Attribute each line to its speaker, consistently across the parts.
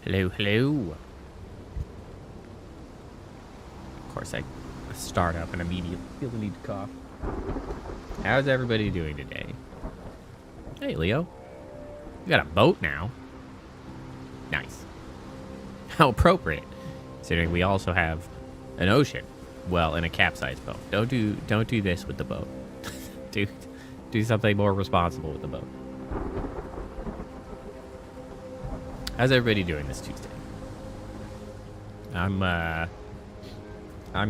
Speaker 1: Hello, hello. Of course, I start up and immediately feel the need to cough. How's everybody doing today? Hey, Leo. You got a boat now. Nice. How appropriate, considering we also have an ocean. Well, in a capsized boat. Don't do this with the boat. do something more responsible with the boat. How's everybody doing this Tuesday? I'm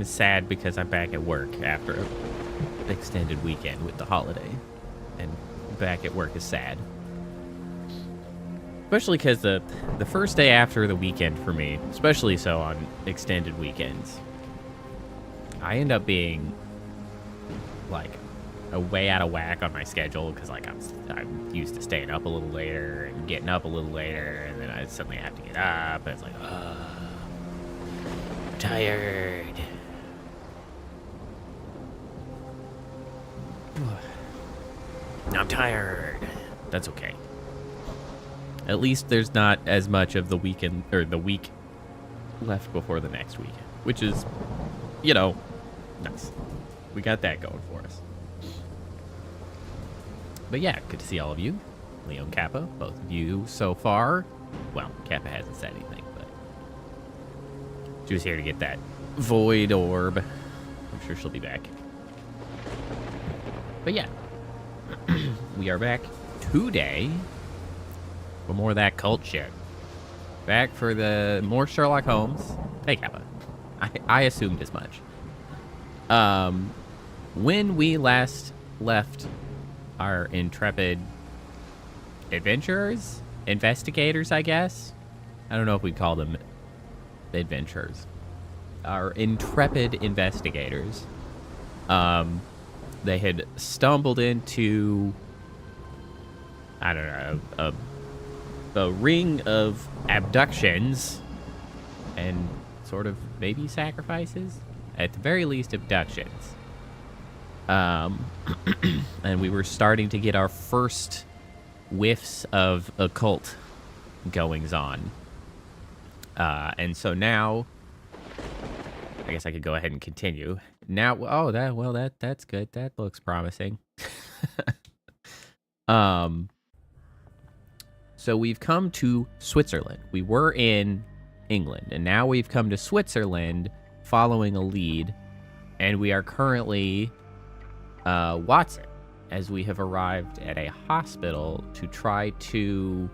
Speaker 1: sad because I'm back at work after an extended weekend with the holiday. And back at work is sad. Especially because the first day after the weekend for me, especially so on extended weekends, I end up being, like, way out of whack on my schedule because, like, I'm used to staying up a little later and getting up a little later, and then I suddenly have to get up, and it's like, I'm tired. I'm tired. That's okay. At least there's not as much of the weekend, or the week left before the next week, which is, you know, nice. We got that going for us. But yeah, good to see all of you. Leo and Kappa, both of you so far. Well, Kappa hasn't said anything, but she was here to get that void orb. I'm sure she'll be back. But yeah, we are back today for more of that cult shit. Back for the more Sherlock Holmes. Hey, Kappa. I assumed as much. When we last left our intrepid adventurers, investigators, I guess. I don't know if we'd call them adventurers. Our intrepid investigators. They had stumbled into, I don't know, a ring of abductions and sort of baby sacrifices. At the very least, abductions. And we were starting to get our first whiffs of occult goings on. And so now, I guess I could go ahead and continue. Now, that's good. That looks promising. So we've come to Switzerland. We were in England, and now we've come to Switzerland following a lead, and we are currently Watson, as we have arrived at a hospital to try to,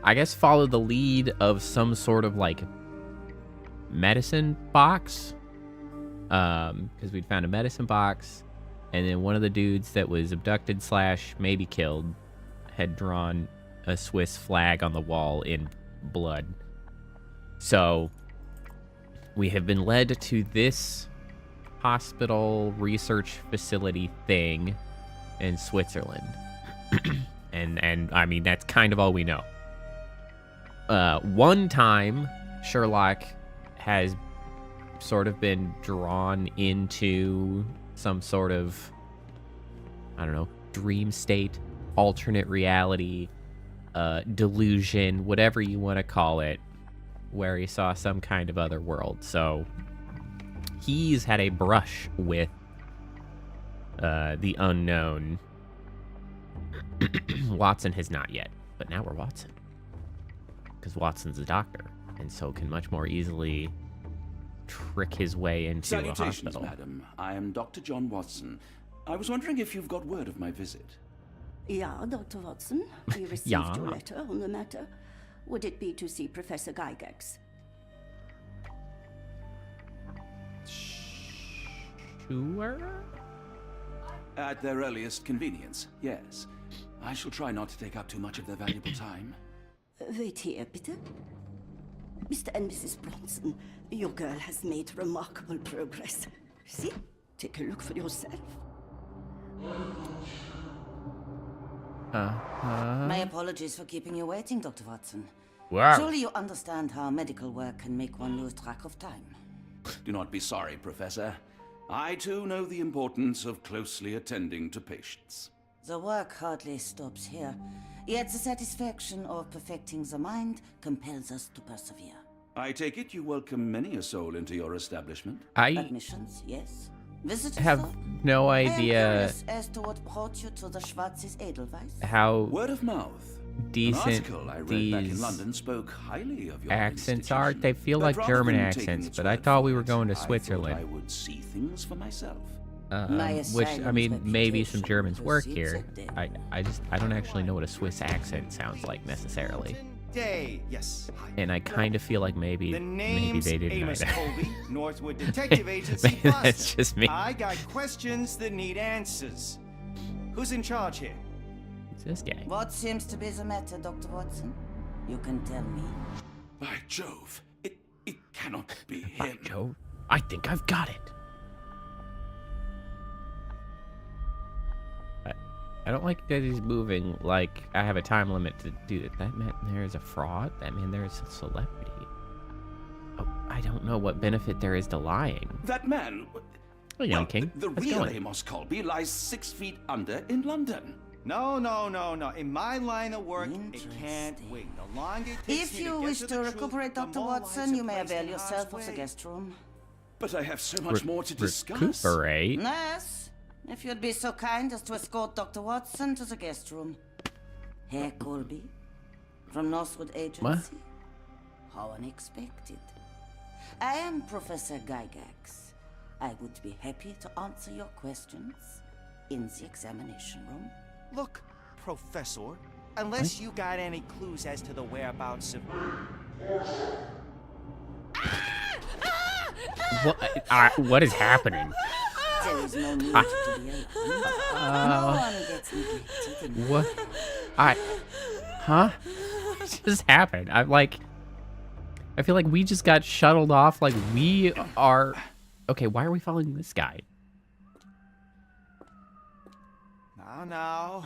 Speaker 1: I guess, follow the lead of some sort of, like, medicine box. Because we'd found a medicine box, and then one of the dudes that was abducted / maybe killed had drawn a Swiss flag on the wall in blood. So we have been led to this hospital research facility thing in Switzerland. and I mean, that's kind of all we know. One time Sherlock has sort of been drawn into some sort of, I don't know, dream state, alternate reality, delusion, whatever you want to call it, where he saw some kind of other world. So he's had a brush with the unknown. Watson has not yet, but now we're Watson, because Watson's a doctor, and so can much more easily trick his way into a hospital.
Speaker 2: Madam. I am Dr. John Watson. I was wondering if you've got word of my visit.
Speaker 3: Yeah, Dr. Watson. We received your letter on the matter. Would it be to see Professor Gygax?
Speaker 1: Sure.
Speaker 2: At their earliest convenience, yes. I shall try not to take up too much of their valuable time.
Speaker 3: Wait here, bitte. Mr. and Mrs. Bronson, your girl has made remarkable progress. See? Take a look for yourself.
Speaker 4: My apologies for keeping you waiting, Dr. Watson.
Speaker 1: Wow.
Speaker 4: Surely you understand how medical work can make one lose track of time.
Speaker 2: Do not be sorry, Professor. I too know the importance of closely attending to patients.
Speaker 4: The work hardly stops here. Yet the satisfaction of perfecting the mind compels us to persevere.
Speaker 2: I take it you welcome many a soul into your establishment.
Speaker 1: I
Speaker 4: Admissions, yes. Visitors,
Speaker 1: have
Speaker 4: though?
Speaker 1: no
Speaker 4: I am
Speaker 1: idea
Speaker 4: curious as to what brought you to the Schwarzes Edelweiss.
Speaker 1: how
Speaker 2: Word of mouth.
Speaker 1: decent
Speaker 2: An article I read back in
Speaker 1: these
Speaker 2: London spoke highly of your
Speaker 1: accents are.
Speaker 2: institution.
Speaker 1: They feel
Speaker 2: But
Speaker 1: like
Speaker 2: rather
Speaker 1: German
Speaker 2: than taking
Speaker 1: accents,
Speaker 2: its
Speaker 1: but I
Speaker 2: word
Speaker 1: thought
Speaker 2: for
Speaker 1: we were
Speaker 2: it,
Speaker 1: going to
Speaker 2: I thought
Speaker 1: Switzerland.
Speaker 2: I would see things for myself.
Speaker 1: Which, I mean, maybe some
Speaker 4: asylum's
Speaker 1: Germans work
Speaker 4: reputation
Speaker 1: here.
Speaker 4: precedes
Speaker 1: I don't actually know what a Swiss accent sounds like necessarily.
Speaker 5: Day, yes.
Speaker 1: And I kind of feel like maybe
Speaker 5: The
Speaker 1: maybe
Speaker 5: name's
Speaker 1: they didn't
Speaker 5: Amos
Speaker 1: either.
Speaker 5: Colby, Northwood Detective Agency.
Speaker 1: Maybe that's
Speaker 5: Boston.
Speaker 1: just me.
Speaker 5: I got questions that need answers. Who's in charge here?
Speaker 1: It's this guy.
Speaker 4: What seems to be the matter, Dr. Watson? You can tell me.
Speaker 2: By Jove, it cannot be
Speaker 1: By
Speaker 2: him.
Speaker 1: Jove, I think I've got it. I don't like that he's moving like I have a time limit to do it. That meant there's a fraud. That meant there's a celebrity. Oh, I don't know what benefit there is to lying.
Speaker 2: That man.
Speaker 1: Hey, young king.
Speaker 2: The
Speaker 1: How's it
Speaker 2: real
Speaker 1: going?
Speaker 2: Amos Colby lies 6 feet under in London.
Speaker 5: No. In my line of work, it can't
Speaker 4: Interesting.
Speaker 5: wait. The longer it takes
Speaker 4: If
Speaker 5: me
Speaker 4: you
Speaker 5: to get
Speaker 4: wish
Speaker 5: to
Speaker 4: to
Speaker 5: the truth,
Speaker 4: recuperate,
Speaker 5: the
Speaker 4: Dr.
Speaker 5: more
Speaker 4: Watson,
Speaker 5: lives
Speaker 4: you
Speaker 5: are
Speaker 4: may
Speaker 5: placed in
Speaker 4: avail yourself
Speaker 5: harm's
Speaker 4: of the
Speaker 5: way.
Speaker 4: guest room.
Speaker 2: But I have so much more to discuss.
Speaker 1: Recuperate.
Speaker 4: Nurse, if you'd be so kind as to escort Dr. Watson to the guest room. Herr Colby, from Northwood Agency.
Speaker 1: What?
Speaker 4: How unexpected. I am Professor Gygax. I would be happy to answer your questions in the examination room.
Speaker 5: Look, Professor, unless you got any clues as to the whereabouts of...
Speaker 1: What is happening?
Speaker 4: There is no need to be alarmed. No one gets neglected in
Speaker 1: What? Huh? What just happened? I feel like we just got shuttled off. Like we are. Okay, why are we following this guy?
Speaker 5: Now,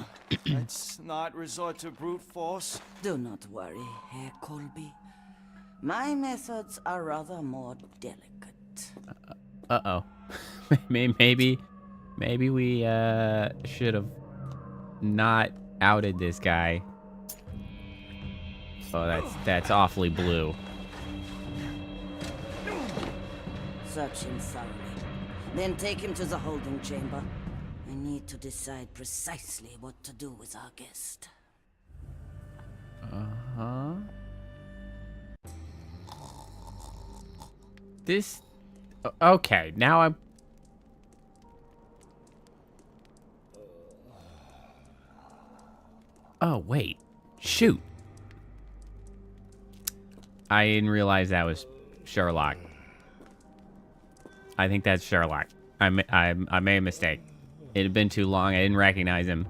Speaker 5: let's not resort to brute force.
Speaker 4: Do not worry, Herr Colby. My methods are rather more delicate.
Speaker 1: Uh-oh. maybe we should have not outed this guy. Oh, that's awfully blue.
Speaker 4: Search him thoroughly. Then take him to the holding chamber. I need to decide precisely what to do with our guest.
Speaker 1: Uh-huh. This... Okay, now I'm... Oh, wait. Shoot. I didn't realize that was Sherlock. I think that's Sherlock. I made a mistake. It had been too long. I didn't recognize him.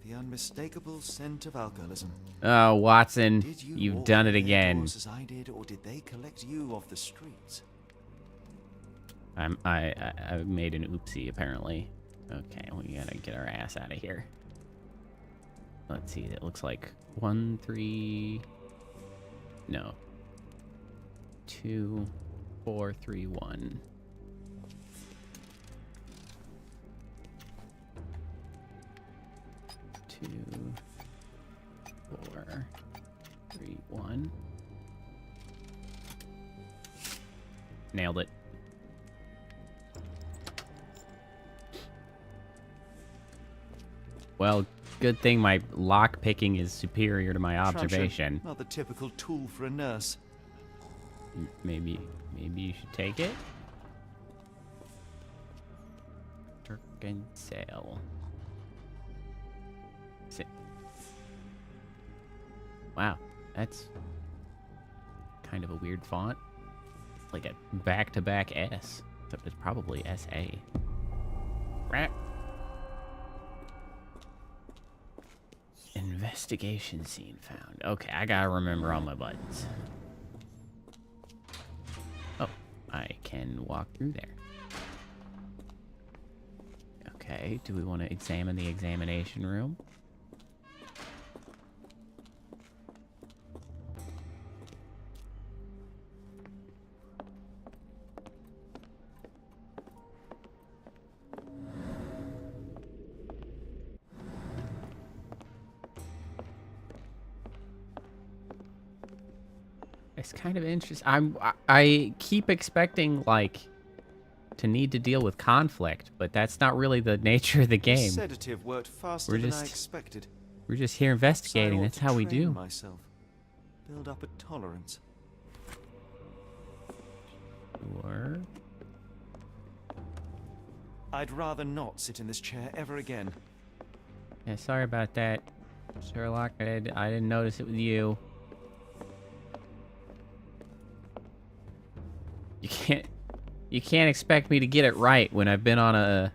Speaker 5: The unmistakable scent of alcoholism.
Speaker 1: Oh, Watson,
Speaker 5: Did you
Speaker 1: you've
Speaker 5: walk
Speaker 1: done it
Speaker 5: their
Speaker 1: again.
Speaker 5: doors as I did, or did they collect you off the streets?
Speaker 1: I made an oopsie, apparently. Okay, we gotta get our ass out of here. Let's see, it looks like 1, 3... No. 2, 4, 3, 1. 2, 4, 3, 1. Nailed it. Well, good thing my lock picking is superior to my observation.
Speaker 5: Truncheon, not the typical tool for a nurse.
Speaker 1: Maybe you should take it. Turk and sail. Sit. Wow, that's kind of a weird font. It's like a back-to-back S, except it's probably SA. Rat. Investigation scene found. Okay, I gotta remember all my buttons. Oh, I can walk through there. Okay, do we want to examine the examination room? It's kind of interesting. I keep expecting, like, to need to deal with conflict, but that's not really the nature of the
Speaker 5: The
Speaker 1: game.
Speaker 5: sedative worked faster
Speaker 1: We're
Speaker 5: than I
Speaker 1: just-
Speaker 5: expected.
Speaker 1: We're just here investigating.
Speaker 5: Perhaps I ought
Speaker 1: That's
Speaker 5: to
Speaker 1: how we
Speaker 5: train
Speaker 1: do.
Speaker 5: myself. Build up a tolerance.
Speaker 1: Sure.
Speaker 5: I'd rather not sit in this chair ever again.
Speaker 1: Yeah, sorry about that, Sherlock. I didn't notice it with you. You can't expect me to get it right when I've been on a,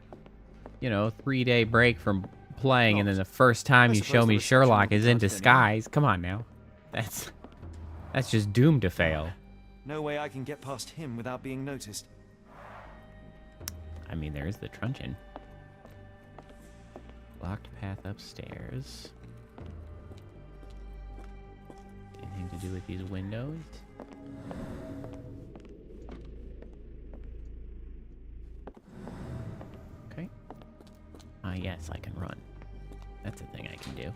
Speaker 1: 3-day break from playing, and then the first time
Speaker 5: I
Speaker 1: you
Speaker 5: suppose
Speaker 1: show
Speaker 5: the
Speaker 1: me
Speaker 5: reception
Speaker 1: Sherlock
Speaker 5: will be
Speaker 1: is in
Speaker 5: judged anyway.
Speaker 1: disguise. Come on now, that's just doomed to fail.
Speaker 5: No way I can get past him without being noticed.
Speaker 1: I mean, there is the truncheon. Locked path upstairs. Anything to do with these windows? Okay. Yes, I can run. That's a thing I can do.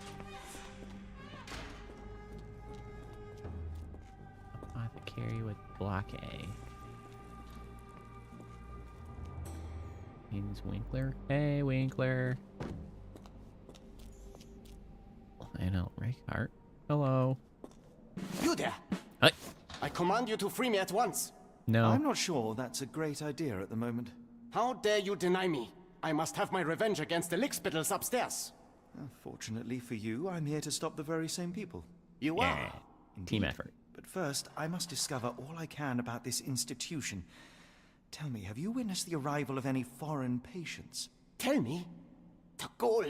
Speaker 1: Apothecary with block A. Means Winkler. Hey, Winkler. Lionel Raycart. Hello.
Speaker 6: You there!
Speaker 1: Hi.
Speaker 6: I command you to free me at once.
Speaker 1: No.
Speaker 5: I'm not sure that's a great idea at the moment.
Speaker 6: How dare you deny me? I must have my revenge against the lickspittles upstairs.
Speaker 5: Fortunately for you, I'm here to stop the very same people.
Speaker 6: You
Speaker 1: Yeah.
Speaker 6: are.
Speaker 1: Team effort.
Speaker 5: But first, I must discover all I can about this institution. Tell me, have you witnessed the arrival of any foreign patients?
Speaker 6: Tell me. The goal.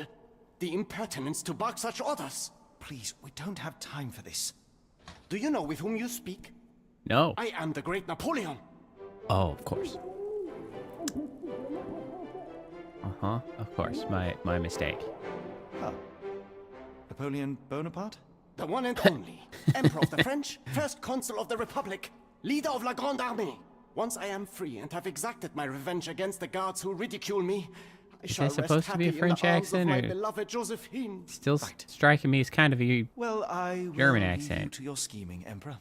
Speaker 6: The impertinence to bark such orders.
Speaker 5: Please, we don't have time for this.
Speaker 6: Do you know with whom you speak?
Speaker 1: No.
Speaker 6: I am the great Napoleon.
Speaker 1: Oh, of course. Of course. My mistake.
Speaker 5: Ah. Napoleon Bonaparte?
Speaker 6: The one and only. Emperor of the French, first consul of the Republic, leader of La Grande Armée. Once I am free and have exacted my revenge against the guards who ridicule me, I shall
Speaker 1: that
Speaker 6: rest
Speaker 1: supposed to be a
Speaker 6: happy
Speaker 1: French
Speaker 6: in the arms
Speaker 1: accent,
Speaker 6: of my
Speaker 1: or-
Speaker 6: beloved Josephine.
Speaker 1: Still
Speaker 5: Right.
Speaker 1: striking me as kind of a
Speaker 5: Well, I will
Speaker 1: German
Speaker 5: leave
Speaker 1: accent.
Speaker 5: you to your scheming, Emperor.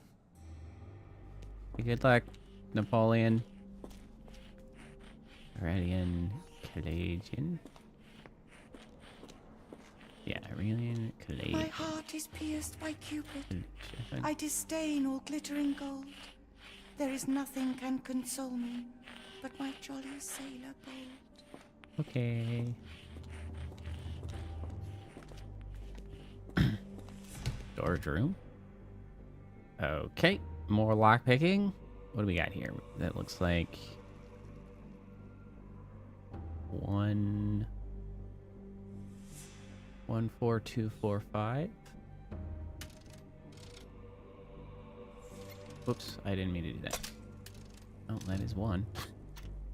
Speaker 1: good luck, Napoleon. Aurelian Caladian. Yeah, Aurelian
Speaker 7: My
Speaker 1: Caladian.
Speaker 7: heart is pierced by Cupid. I disdain all glittering gold. There is nothing can console me but my jolly sailor bold.
Speaker 1: Okay. Storage room. Okay, more lockpicking. What do we got here? That looks like 14245. Whoops, I didn't mean to do that. Oh, that is 1.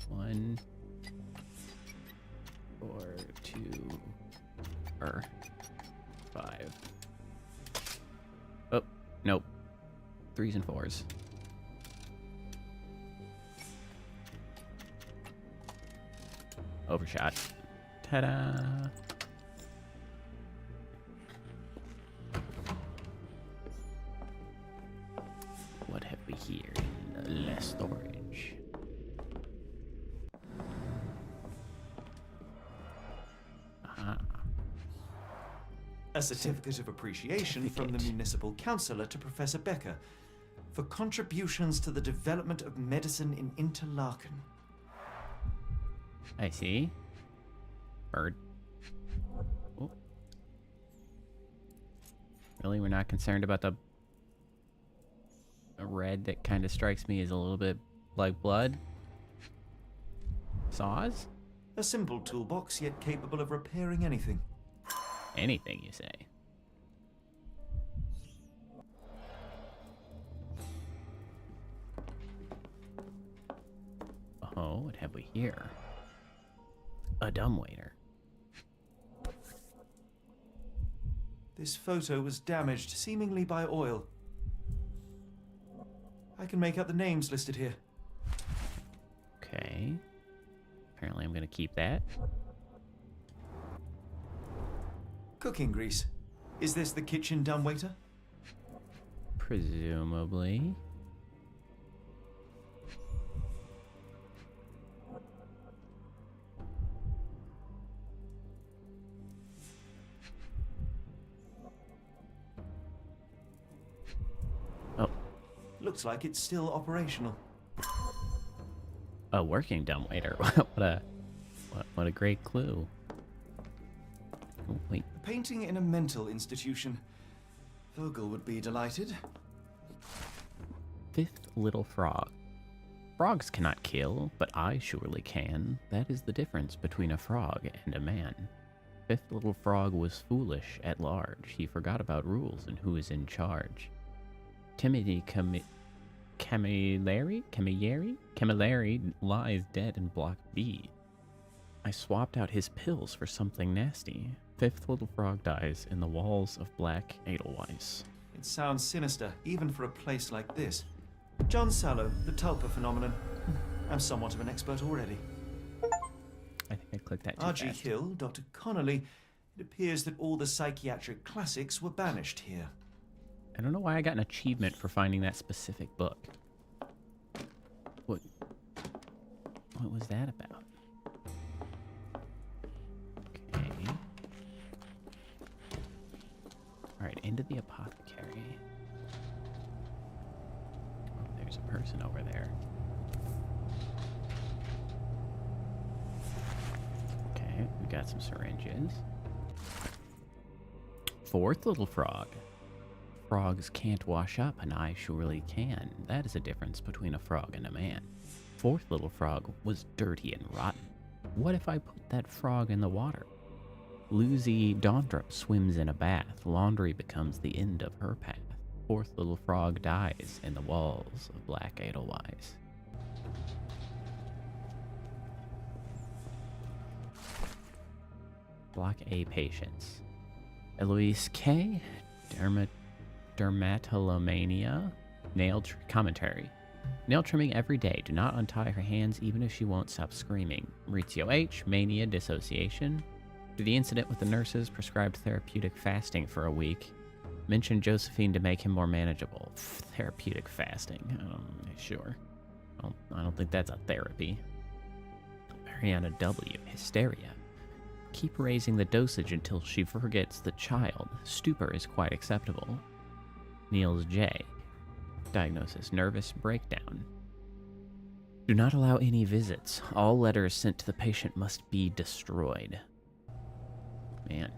Speaker 1: 1, 4, 2, or 5. Oh, nope. 3s and 4s. Overshot. Ta-da! What have we here in less storage? Ah,
Speaker 5: A certificate of appreciation from the municipal councillor to Professor Becker for contributions to the development of medicine in Interlaken.
Speaker 1: I see. Bird. Oh. Really, we're not concerned about the red that kind of strikes me as a little bit like blood? Saws?
Speaker 5: A simple toolbox, yet capable of repairing anything.
Speaker 1: Anything, you say? Oh, what have we here? A dumbwaiter.
Speaker 5: This photo was damaged, seemingly by oil. I can make out the names listed here.
Speaker 1: Okay. Apparently I'm gonna keep that.
Speaker 5: Cooking grease. Is this the kitchen dumbwaiter?
Speaker 1: Presumably.
Speaker 5: Looks like it's still operational.
Speaker 1: A working dumbwaiter. what a great clue. Oh, wait.
Speaker 5: A painting in a mental institution. Vogel would be delighted.
Speaker 1: Fifth little frog. Frogs cannot kill, but I surely can. That is the difference between a frog and a man. Fifth little frog was foolish at large. He forgot about rules and who is in charge. Timothy Camilleri lies dead in Block B. I swapped out his pills for something nasty. Fifth little frog dies in the walls of Black Edelweiss.
Speaker 5: It sounds sinister, even for a place like this. John Sallow, the Tulpa phenomenon. I'm somewhat of an expert already.
Speaker 1: I think I clicked that too
Speaker 5: R.G.
Speaker 1: fast.
Speaker 5: Hill, Dr. Connolly. It appears that all the psychiatric classics were banished here.
Speaker 1: I don't know why I got an achievement for finding that specific book. What was that about? Okay. Alright, into the apothecary. Oh, there's a person over there. Okay, we got some syringes. Fourth little frog. Frogs can't wash up, and I surely can. That is a difference between a frog and a man. Fourth little frog was dirty and rotten. What if I put that frog in the water? Lucy Dawntrop swims in a bath. Laundry becomes the end of her path. Fourth little frog dies in the walls of Black Edelweiss. Block A patients. Eloise K. Dermatillomania. Commentary. Nail trimming every day. Do not untie her hands even if she won't stop screaming. Maurizio H. Mania dissociation. To the incident with the nurses, prescribed therapeutic fasting for a week. Mentioned Josephine to make him more manageable. Therapeutic fasting. Sure. I don't think that's a therapy. Mariana W. Hysteria. Keep raising the dosage until she forgets the child. Stupor is quite acceptable. Niels J. Diagnosis: nervous breakdown. Do not allow any visits. All letters sent to the patient must be destroyed. Man.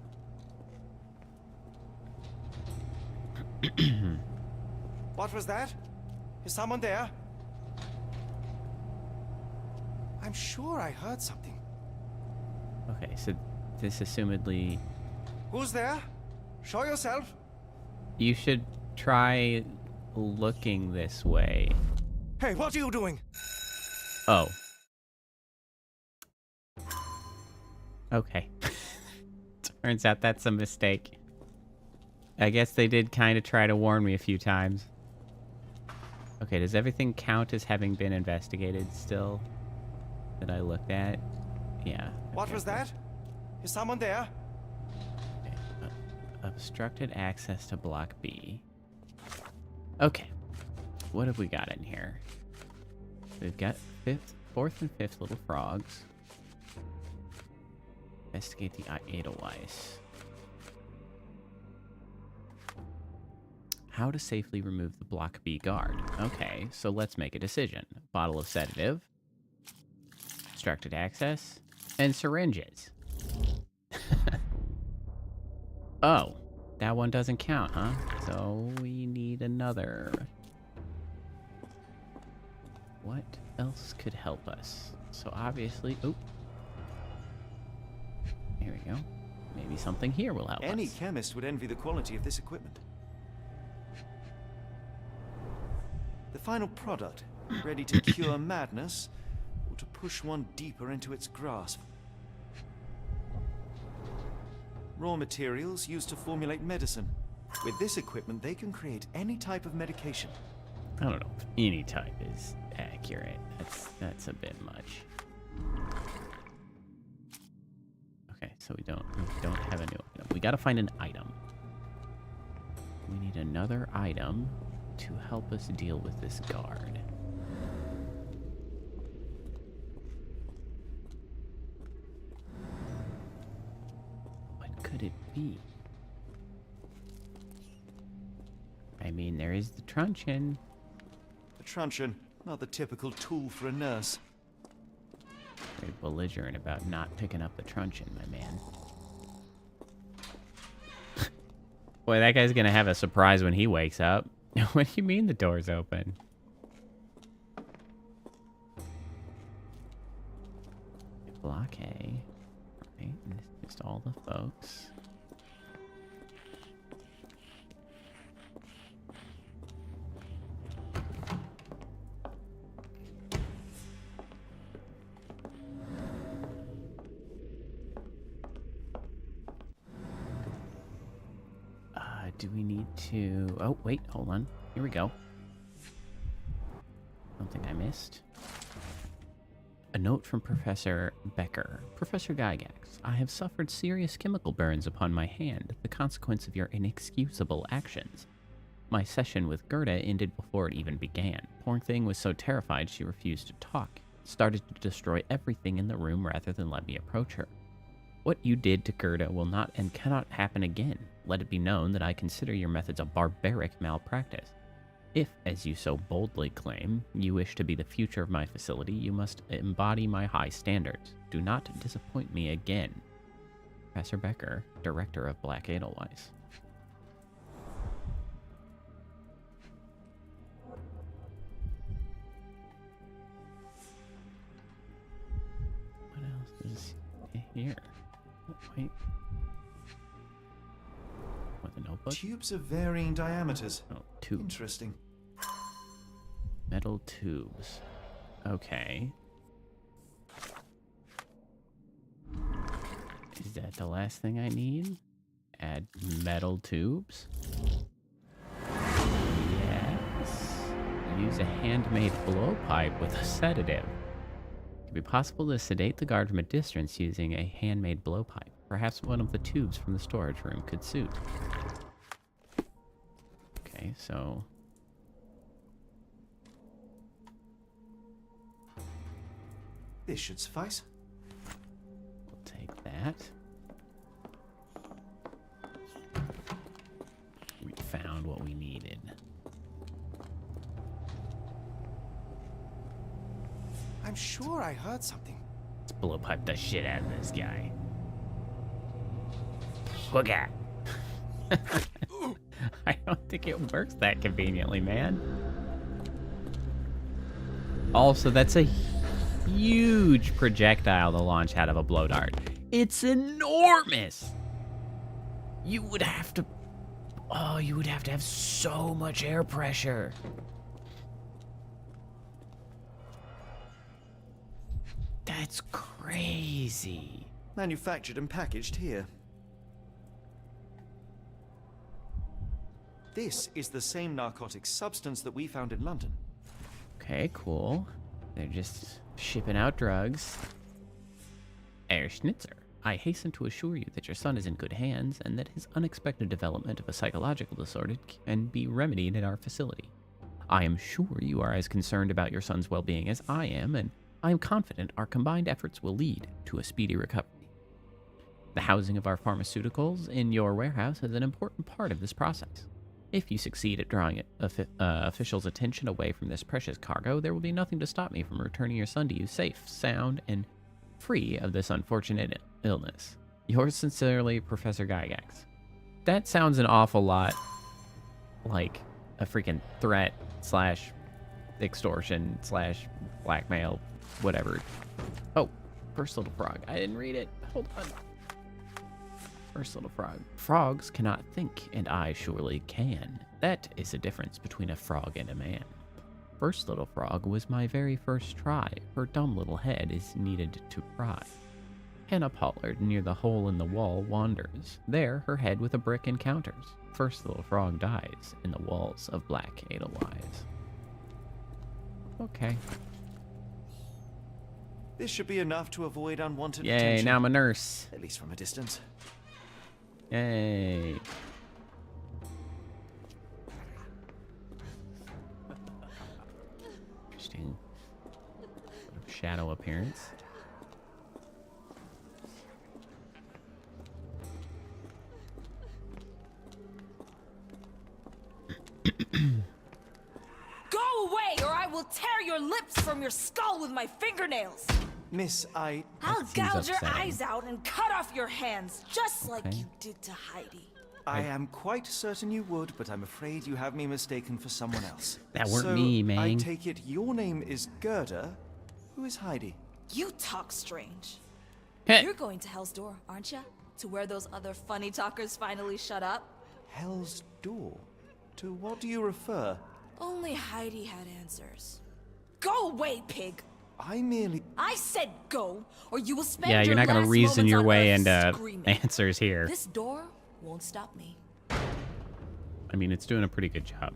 Speaker 6: What was that? Is someone there? I'm sure I heard something.
Speaker 1: Okay, so this assumedly...
Speaker 6: Who's there? Show yourself.
Speaker 1: You should try looking this way.
Speaker 6: Hey, what are you doing?
Speaker 1: Oh. Okay. Turns out that's a mistake. I guess they did kind of try to warn me a few times. Okay, does everything count as having been investigated still? That I looked at? Yeah.
Speaker 6: What
Speaker 1: okay,
Speaker 6: was
Speaker 1: cool.
Speaker 6: that? Is someone there?
Speaker 1: Okay. Obstructed access to Block B. Okay. What have we got in here? We've got fourth and fifth little frogs. Investigate the Edelweiss. How to safely remove the Block B guard. Okay, so let's make a decision. Bottle of sedative. Obstructed access. And syringes. Oh, that one doesn't count, huh? So we need another. What else could help us? So obviously, oh. Here we go. Maybe something here will help
Speaker 5: Any
Speaker 1: us.
Speaker 5: chemist would envy the quality of this equipment. The final product, ready to cure madness, or to push one deeper into its grasp. Raw materials used to formulate medicine. With this equipment, they can create any type of medication.
Speaker 1: I don't know if any type is accurate. That's a bit much. Okay, so we don't have a new item. We gotta find an item. We need another item to help us deal with this guard. What could it be? I mean, there is the truncheon.
Speaker 5: truncheon, not the typical tool for a nurse.
Speaker 1: Very belligerent about not picking up the truncheon, my man. Boy, that guy's gonna have a surprise when he wakes up. What do you mean the door's open? Block A. Right, and this is just all the folks. Do we need to... Oh, wait, hold on. Here we go. Something I missed. A note from Professor Becker. Professor Gygax, I have suffered serious chemical burns upon my hand, the consequence of your inexcusable actions. My session with Gerda ended before it even began. Poor thing was so terrified she refused to talk. Started to destroy everything in the room rather than let me approach her. What you did to Gerda will not and cannot happen again. Let it be known that I consider your methods a barbaric malpractice. If, as you so boldly claim, you wish to be the future of my facility, you must embody my high standards. Do not disappoint me again. Professor Becker, Director of Black Edelweiss. What else is here? Oh, wait. With a notebook?
Speaker 5: Tubes of varying diameters.
Speaker 1: Oh, tubes.
Speaker 5: Interesting.
Speaker 1: Metal tubes. Okay. Is that the last thing I need? Add metal tubes? Yes. Use a handmade blowpipe with a sedative. It could be possible to sedate the guard from a distance using a handmade blowpipe. Perhaps one of the tubes from the storage room could suit. Okay, so...
Speaker 5: This should suffice.
Speaker 1: We'll take that. We found what we needed.
Speaker 6: I'm sure I heard something.
Speaker 1: Let's blowpipe the shit out of this guy. Wooga! I don't think it works that conveniently, man. Also, that's a huge projectile to launch out of a blow dart. It's enormous! You would have to... Oh, you would have to have so much air pressure. That's crazy.
Speaker 5: Manufactured and packaged here. This is the same narcotic substance that we found in London.
Speaker 1: Okay, cool. They're just shipping out drugs. Herr Schnitzer, I hasten to assure you that your son is in good hands and that his unexpected development of a psychological disorder can be remedied at our facility. I am sure you are as concerned about your son's well-being as I am, and I am confident our combined efforts will lead to a speedy recovery. The housing of our pharmaceuticals in your warehouse is an important part of this process. If you succeed at drawing officials' attention away from this precious cargo, there will be nothing to stop me from returning your son to you safe, sound, and free of this unfortunate illness. Yours sincerely, Professor Gygax. That sounds an awful lot like a freaking threat / extortion / blackmail, whatever. Oh, first little frog. I didn't read it. Hold on. First little frog. Frogs cannot think, and I surely can. That is the difference between a frog and a man. First little frog was my very first try. Her dumb little head is needed to pry. Hannah Pollard near the hole in the wall wanders. There her head with a brick encounters. First little frog dies in the walls of Black Edelweiss. Okay.
Speaker 5: This should be enough to avoid unwanted
Speaker 1: Yay,
Speaker 5: attention.
Speaker 1: now I'm a nurse.
Speaker 5: At least from a distance.
Speaker 1: Yay. Interesting. Shadow appearance.
Speaker 8: Go away, or I will tear your lips from your skull with my fingernails.
Speaker 5: Miss,
Speaker 8: I'll
Speaker 1: seems
Speaker 8: gouge your
Speaker 1: upsetting.
Speaker 8: eyes out and cut off your hands, just like
Speaker 1: Okay.
Speaker 8: you did to Heidi.
Speaker 5: I am quite certain you would, but I'm afraid you have me mistaken for someone else.
Speaker 1: That weren't
Speaker 5: So,
Speaker 1: me, man.
Speaker 5: I take it your name is Gerda. Who is Heidi?
Speaker 8: You talk strange.
Speaker 1: Heh.
Speaker 8: You're going to Hell's Door, aren't ya? To where those other funny talkers finally shut up?
Speaker 5: Hell's Door? To what do you refer?
Speaker 8: Only Heidi had answers. Go away, pig!
Speaker 5: I merely...
Speaker 8: I said go, or you will spend
Speaker 1: Yeah,
Speaker 8: your
Speaker 1: you're not gonna
Speaker 8: last
Speaker 1: reason
Speaker 8: moments
Speaker 1: your
Speaker 8: on
Speaker 1: way
Speaker 8: Earth
Speaker 1: into
Speaker 8: screaming.
Speaker 1: answers here.
Speaker 8: This door won't stop me.
Speaker 1: I mean, it's doing a pretty good job,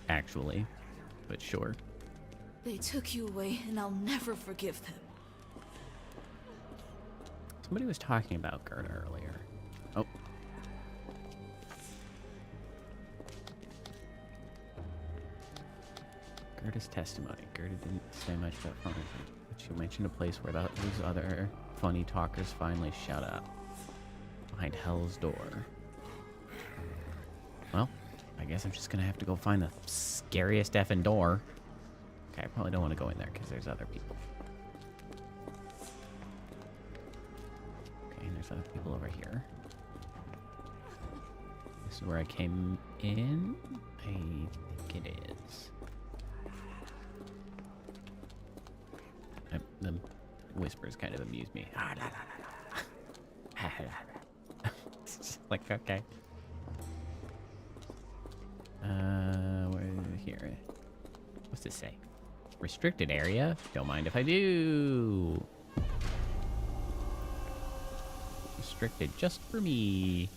Speaker 1: actually. But sure.
Speaker 8: They took you away, and I'll never forgive them.
Speaker 1: Somebody was talking about Gerda earlier. Oh. Gerda's testimony. Gerda didn't say much about fun, but she mentioned a place where those other funny talkers finally shut up. Behind Hell's Door. Well, I guess I'm just gonna have to go find the scariest effing door. Okay, I probably don't want to go in there because there's other people. Okay, and there's other people over here. This is where I came in. I think it is. The whispers kind of amuse me. It's just like, okay. Where here? What's this say? Restricted area? Don't mind if I do. Restricted just for me.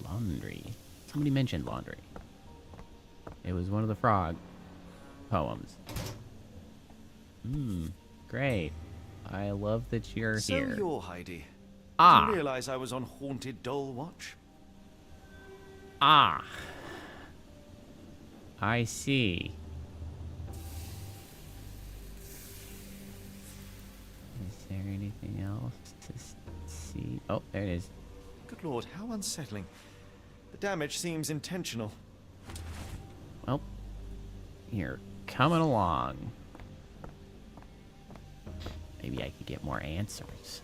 Speaker 1: Laundry. Somebody mentioned laundry. It was one of the frog poems. Great. I love that you're
Speaker 5: So
Speaker 1: here.
Speaker 5: you're Heidi.
Speaker 1: Ah.
Speaker 5: Didn't realize I was on Haunted Doll Watch.
Speaker 1: Ah. I see. Is there anything else to see? Oh, there it is.
Speaker 5: Good lord, how unsettling. The damage seems intentional.
Speaker 1: Well, you're coming along. Maybe I could get more answers.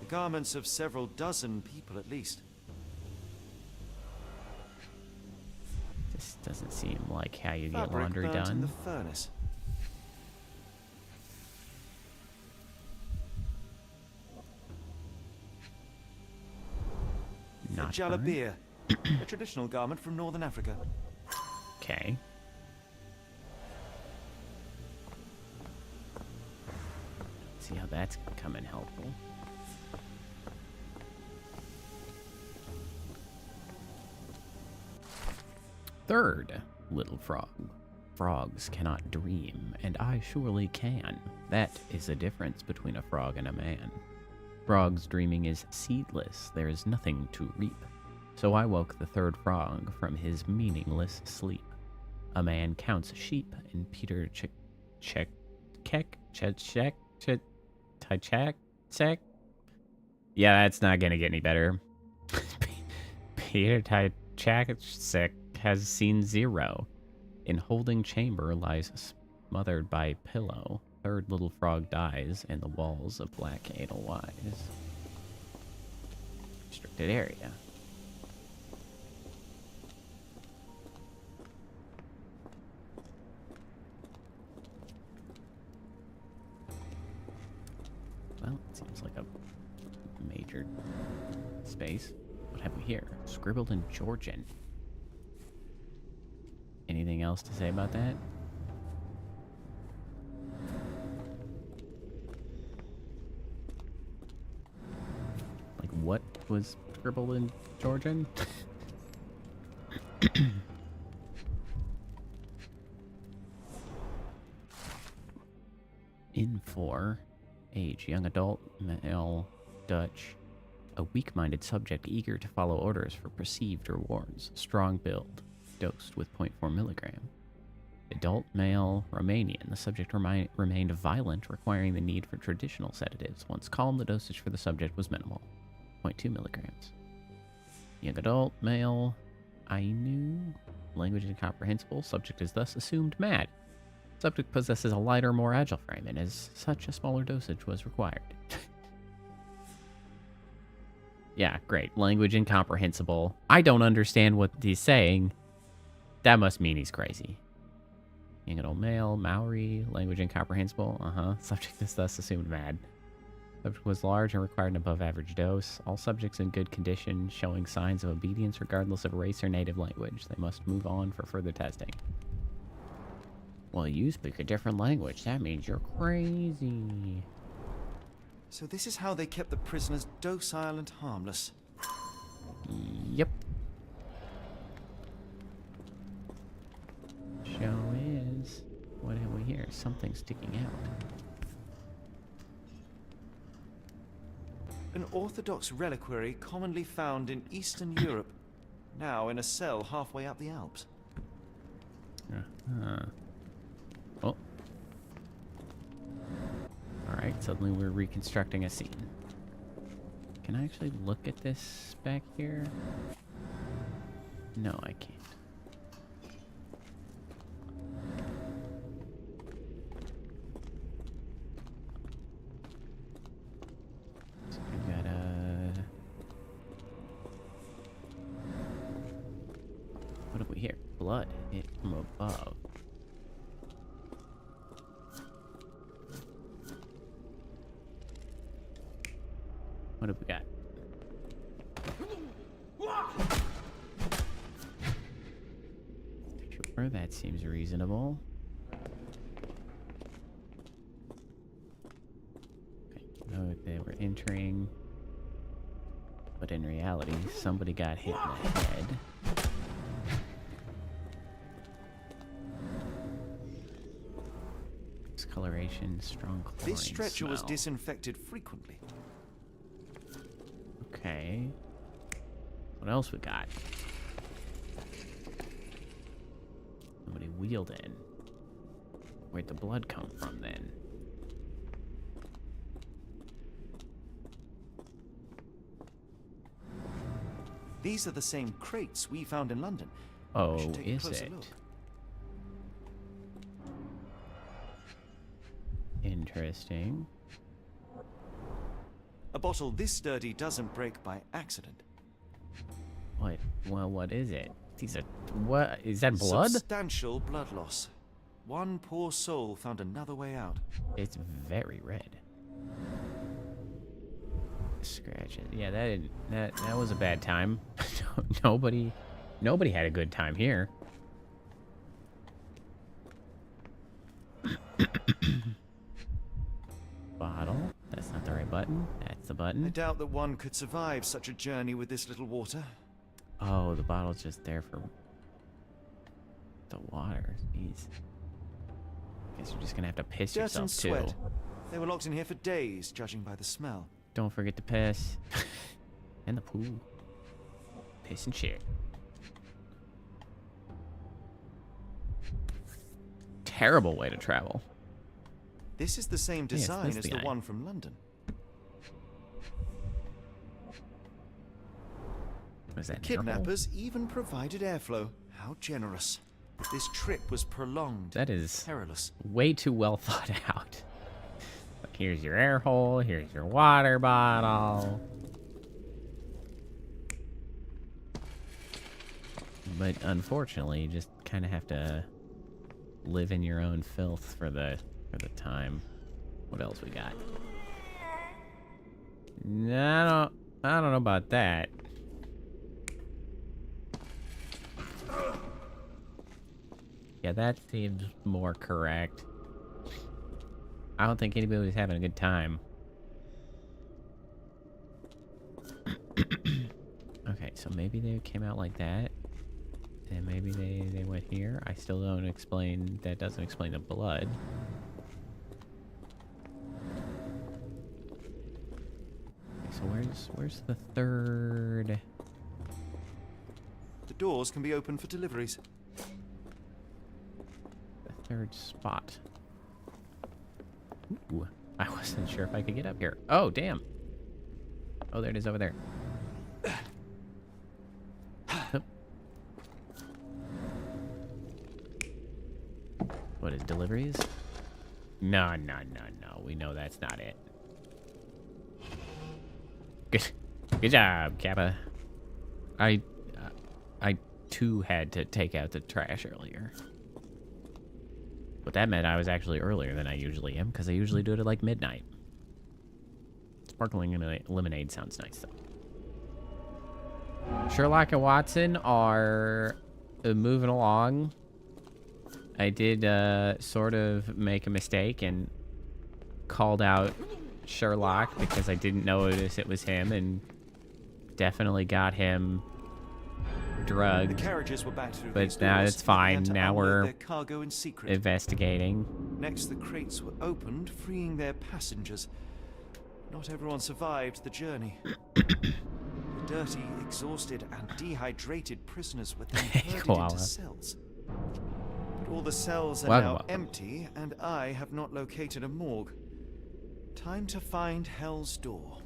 Speaker 5: The garments of several dozen people at least.
Speaker 1: This doesn't seem like how you get
Speaker 5: Fabric
Speaker 1: laundry
Speaker 5: burnt in the
Speaker 1: done.
Speaker 5: furnace. A
Speaker 1: Not
Speaker 5: jalabia, a traditional garment from northern Africa.
Speaker 1: okay. See how that's coming helpful. Third, little frog. Frogs cannot dream, and I surely can. That is the difference between a frog and a man. Frog's dreaming is seedless, there is nothing to reap. So I woke the third frog from his meaningless sleep. A man counts sheep, and Peter check. Yeah, that's not gonna get any better. Peter Tychak has seen zero. In holding chamber lies smothered by pillow. Third little frog dies in the walls of Black Edelweiss. Restricted area. Well, it seems like a major space. What have we here? Scribbled in Georgian. Anything else to say about that? Like, what was scribbled in Georgian? In 4, age, young adult, male, Dutch. A weak-minded subject eager to follow orders for perceived rewards. Strong build. Dosed with 0.4 milligram. Adult male Romanian. The subject remained violent, requiring the need for traditional sedatives. Once calm, the dosage for the subject was minimal. 0.2 milligrams. Young adult male Ainu. Language incomprehensible. Subject is thus assumed mad. Subject possesses a lighter, more agile frame, and as such, a smaller dosage was required. Yeah, great. Language incomprehensible. I don't understand what he's saying. That must mean he's crazy. Young adult male, Maori, language incomprehensible. Subject is thus assumed mad. Subject was large and required an above average dose. All subjects in good condition, showing signs of obedience regardless of race or native language. They must move on for further testing. Well, you speak a different language. That means you're crazy.
Speaker 5: So this is how they kept the prisoners docile and harmless.
Speaker 1: Yep. Show is... What have we here? Something sticking out.
Speaker 5: An orthodox reliquary commonly found in Eastern Europe, now in a cell halfway up the Alps.
Speaker 1: Oh. Alright, suddenly we're reconstructing a scene. Can I actually look at this back here? No, I can't. So we got what have we here? Blood hit from above. What have we got? Sure, that seems reasonable. Okay, no, they were entering, but in reality, somebody got hit in the head. Discoloration, strong chlorine
Speaker 5: This stretcher was
Speaker 1: smell.
Speaker 5: disinfected frequently.
Speaker 1: Okay. What else we got? Somebody wheeled in. Where'd the blood come from then?
Speaker 5: These are the same crates we found in London.
Speaker 1: Oh,
Speaker 5: We should take a
Speaker 1: is
Speaker 5: closer
Speaker 1: it?
Speaker 5: look.
Speaker 1: Interesting.
Speaker 5: A bottle this sturdy doesn't break by accident.
Speaker 1: What? Well, what is it? These are... What? Is that blood?
Speaker 5: Substantial blood loss. One poor soul found another way out.
Speaker 1: It's very red. Scratches. Yeah, that was a bad time. Nobody had a good time here. Bottle. That's not the right button. That's the
Speaker 5: I
Speaker 1: button.
Speaker 5: doubt that one could survive such a journey with this little water.
Speaker 1: Oh, the bottle's just there for the water. Jeez. Guess you're just gonna have to piss
Speaker 5: Dirt
Speaker 1: yourself
Speaker 5: and
Speaker 1: too.
Speaker 5: sweat. They were locked in here for days, judging by the smell.
Speaker 1: Don't forget to piss. And the pool. Piss and shit. Terrible way to travel.
Speaker 5: This is the same
Speaker 1: Yes,
Speaker 5: design
Speaker 1: that's
Speaker 5: as
Speaker 1: the
Speaker 5: the
Speaker 1: guy.
Speaker 5: one from London.
Speaker 1: Was that an air hole?
Speaker 5: Kidnappers even provided airflow. How generous. This trip was prolonged.
Speaker 1: That is
Speaker 5: perilous.
Speaker 1: way too well thought out. Like, here's your air hole, here's your water bottle. But unfortunately, you just kind of have to live in your own filth for the time. What else we got? No, I don't know about that. Yeah, that seems more correct. I don't think anybody was having a good time. Okay, so maybe they came out like that. And maybe they went here. I still don't explain... That doesn't explain the blood. Okay, so where's the third...
Speaker 5: The doors can be opened for deliveries.
Speaker 1: The third spot? Ooh, I wasn't sure if I could get up here. Oh, damn. Oh, there it is over there. Hup. What is deliveries? No. We know that's not it. Good job, Kappa. I too had to take out the trash earlier. But that meant I was actually earlier than I usually am, because I usually do it at like midnight. Sparkling lemonade sounds nice, though. Sherlock and Watson are moving along. I did sort of make a mistake and called out Sherlock because I didn't notice it was him, and definitely got him drugged.
Speaker 5: The carriages were back to
Speaker 1: But now it's fine. Now we're
Speaker 5: cargo in secret.
Speaker 1: investigating.
Speaker 5: Next, the crates were opened, freeing their passengers. Not everyone survived the journey. The dirty, exhausted, and dehydrated prisoners were then herded
Speaker 1: Koala.
Speaker 5: into cells. But all the cells are
Speaker 1: Welcome.
Speaker 5: now empty, and I have not located a morgue. Time to find Hell's Door.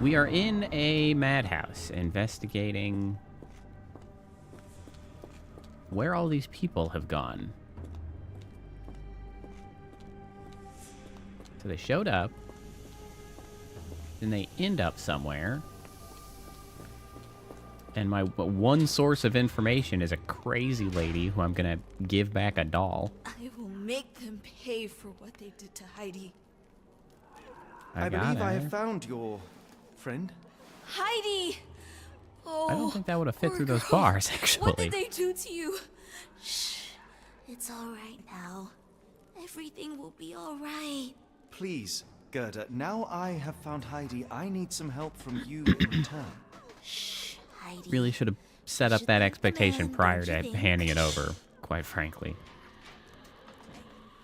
Speaker 1: We are in a madhouse investigating where all these people have gone. So they showed up, then they end up somewhere. And my one source of information is a crazy lady who I'm gonna give back a doll.
Speaker 8: I will make them pay for what they did to Heidi.
Speaker 5: I
Speaker 1: got
Speaker 5: believe I
Speaker 1: her.
Speaker 5: have found your friend.
Speaker 8: Heidi! Oh,
Speaker 1: I don't think that would have fit
Speaker 8: poor
Speaker 1: through those
Speaker 8: girl.
Speaker 1: bars, actually.
Speaker 8: What did they do to you? Shh. It's all right now. Everything will be all right.
Speaker 5: Please, Gerda, now I have found Heidi, I need some help from you in return.
Speaker 8: Shh, Heidi.
Speaker 1: Really should have set up
Speaker 8: Should
Speaker 1: that
Speaker 8: thank the
Speaker 1: expectation
Speaker 8: man,
Speaker 1: prior
Speaker 8: don't
Speaker 1: to
Speaker 8: you think?
Speaker 1: handing it over, quite frankly.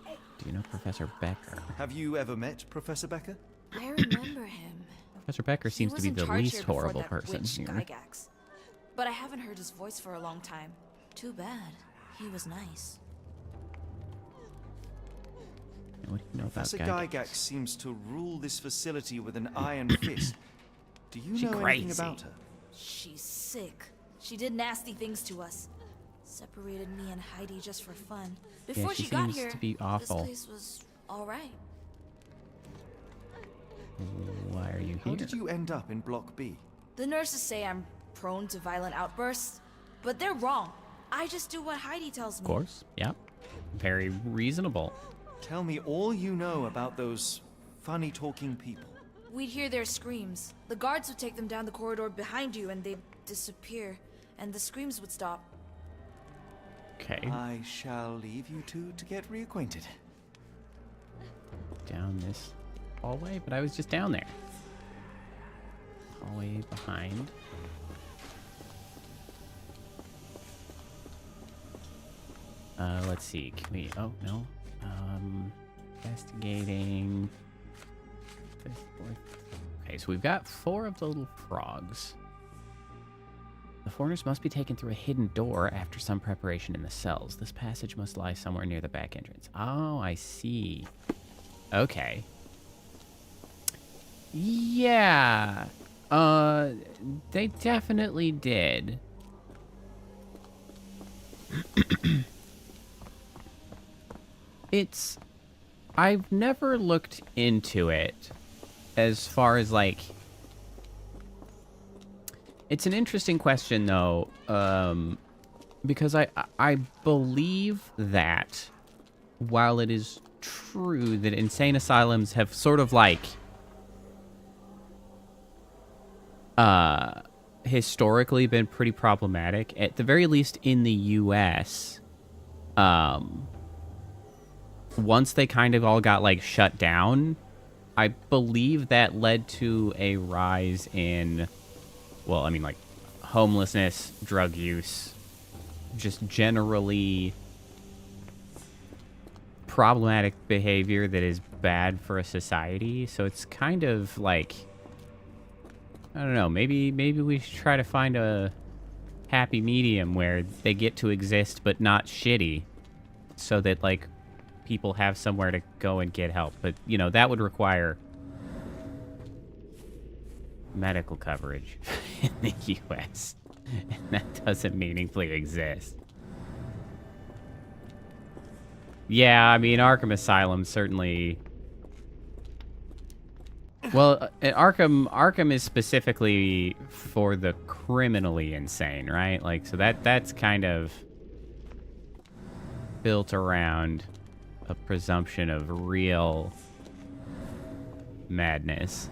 Speaker 1: Do you know Professor Becker?
Speaker 5: Have you ever met Professor Becker?
Speaker 8: I remember him.
Speaker 1: Professor Becker
Speaker 8: He
Speaker 1: seems to
Speaker 8: was
Speaker 1: be
Speaker 8: in
Speaker 1: the
Speaker 8: charge
Speaker 1: least
Speaker 8: here before
Speaker 1: horrible
Speaker 8: that
Speaker 1: person
Speaker 8: witch
Speaker 1: here.
Speaker 8: Gygax. But I haven't heard his voice for a long time. Too bad. He was nice.
Speaker 1: What do you know about
Speaker 5: Professor
Speaker 1: Gygax?
Speaker 5: Gygax seems to rule this facility with an iron fist. Do you
Speaker 1: She
Speaker 5: know
Speaker 1: crazy.
Speaker 5: anything about her?
Speaker 8: She's sick. She did nasty things to us. Separated me and Heidi just for fun. Before
Speaker 1: she
Speaker 8: she got
Speaker 1: seems
Speaker 8: here,
Speaker 1: to be awful.
Speaker 8: this place was all right.
Speaker 1: Why are you
Speaker 5: How
Speaker 1: here?
Speaker 5: did you end up in Block B?
Speaker 8: The nurses say I'm prone to violent outbursts, but they're wrong. I just do what Heidi tells me.
Speaker 1: Of course, yeah. Very reasonable.
Speaker 5: Tell me all you know about those funny-talking people.
Speaker 8: We'd hear their screams. The guards would take them down the corridor behind you and they'd disappear, and the screams would stop.
Speaker 1: Okay,
Speaker 5: I shall leave you two to get reacquainted.
Speaker 1: down this hallway, but I was just down there. Hallway behind. Let's see. Can we? Oh no. Investigating. Fifth, fourth. Okay, so we've got 4 of the little frogs. The foreigners must be taken through a hidden door after some preparation in the cells. This passage must lie somewhere near the back entrance. Oh, I see. Okay. Yeah. They definitely did. I've never looked into it as far as like, it's an interesting question though, because I believe that while it is true that insane asylums have sort of like historically been pretty problematic, at the very least in the US, once they kind of all got like shut down, I believe that led to a rise in, well, I mean like homelessness, drug use, just generally problematic behavior that is bad for a society. So it's kind of like, I don't know, maybe we should try to find a happy medium where they get to exist but not shitty, so that like people have somewhere to go and get help. But you know, that would require medical coverage in the US, and that doesn't meaningfully exist. Yeah, I mean, Arkham Asylum certainly... Well, Arkham is specifically for the criminally insane, right? Like, so that's kind of built around a presumption of real madness.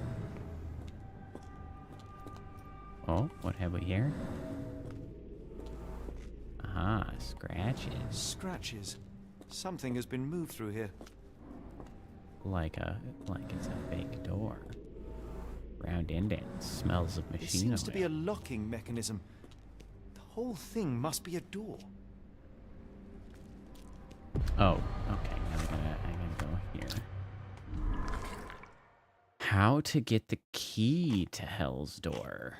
Speaker 1: Oh, what have we here? Ah, scratches.
Speaker 5: Scratches. Something has been moved through here.
Speaker 1: Like it's a fake door. Round indent. Smells of
Speaker 5: There
Speaker 1: machine
Speaker 5: seems to be a
Speaker 1: oil.
Speaker 5: locking mechanism. The whole thing must be a door.
Speaker 1: Oh, okay. Now I gotta go here. How to get the key to Hell's Door?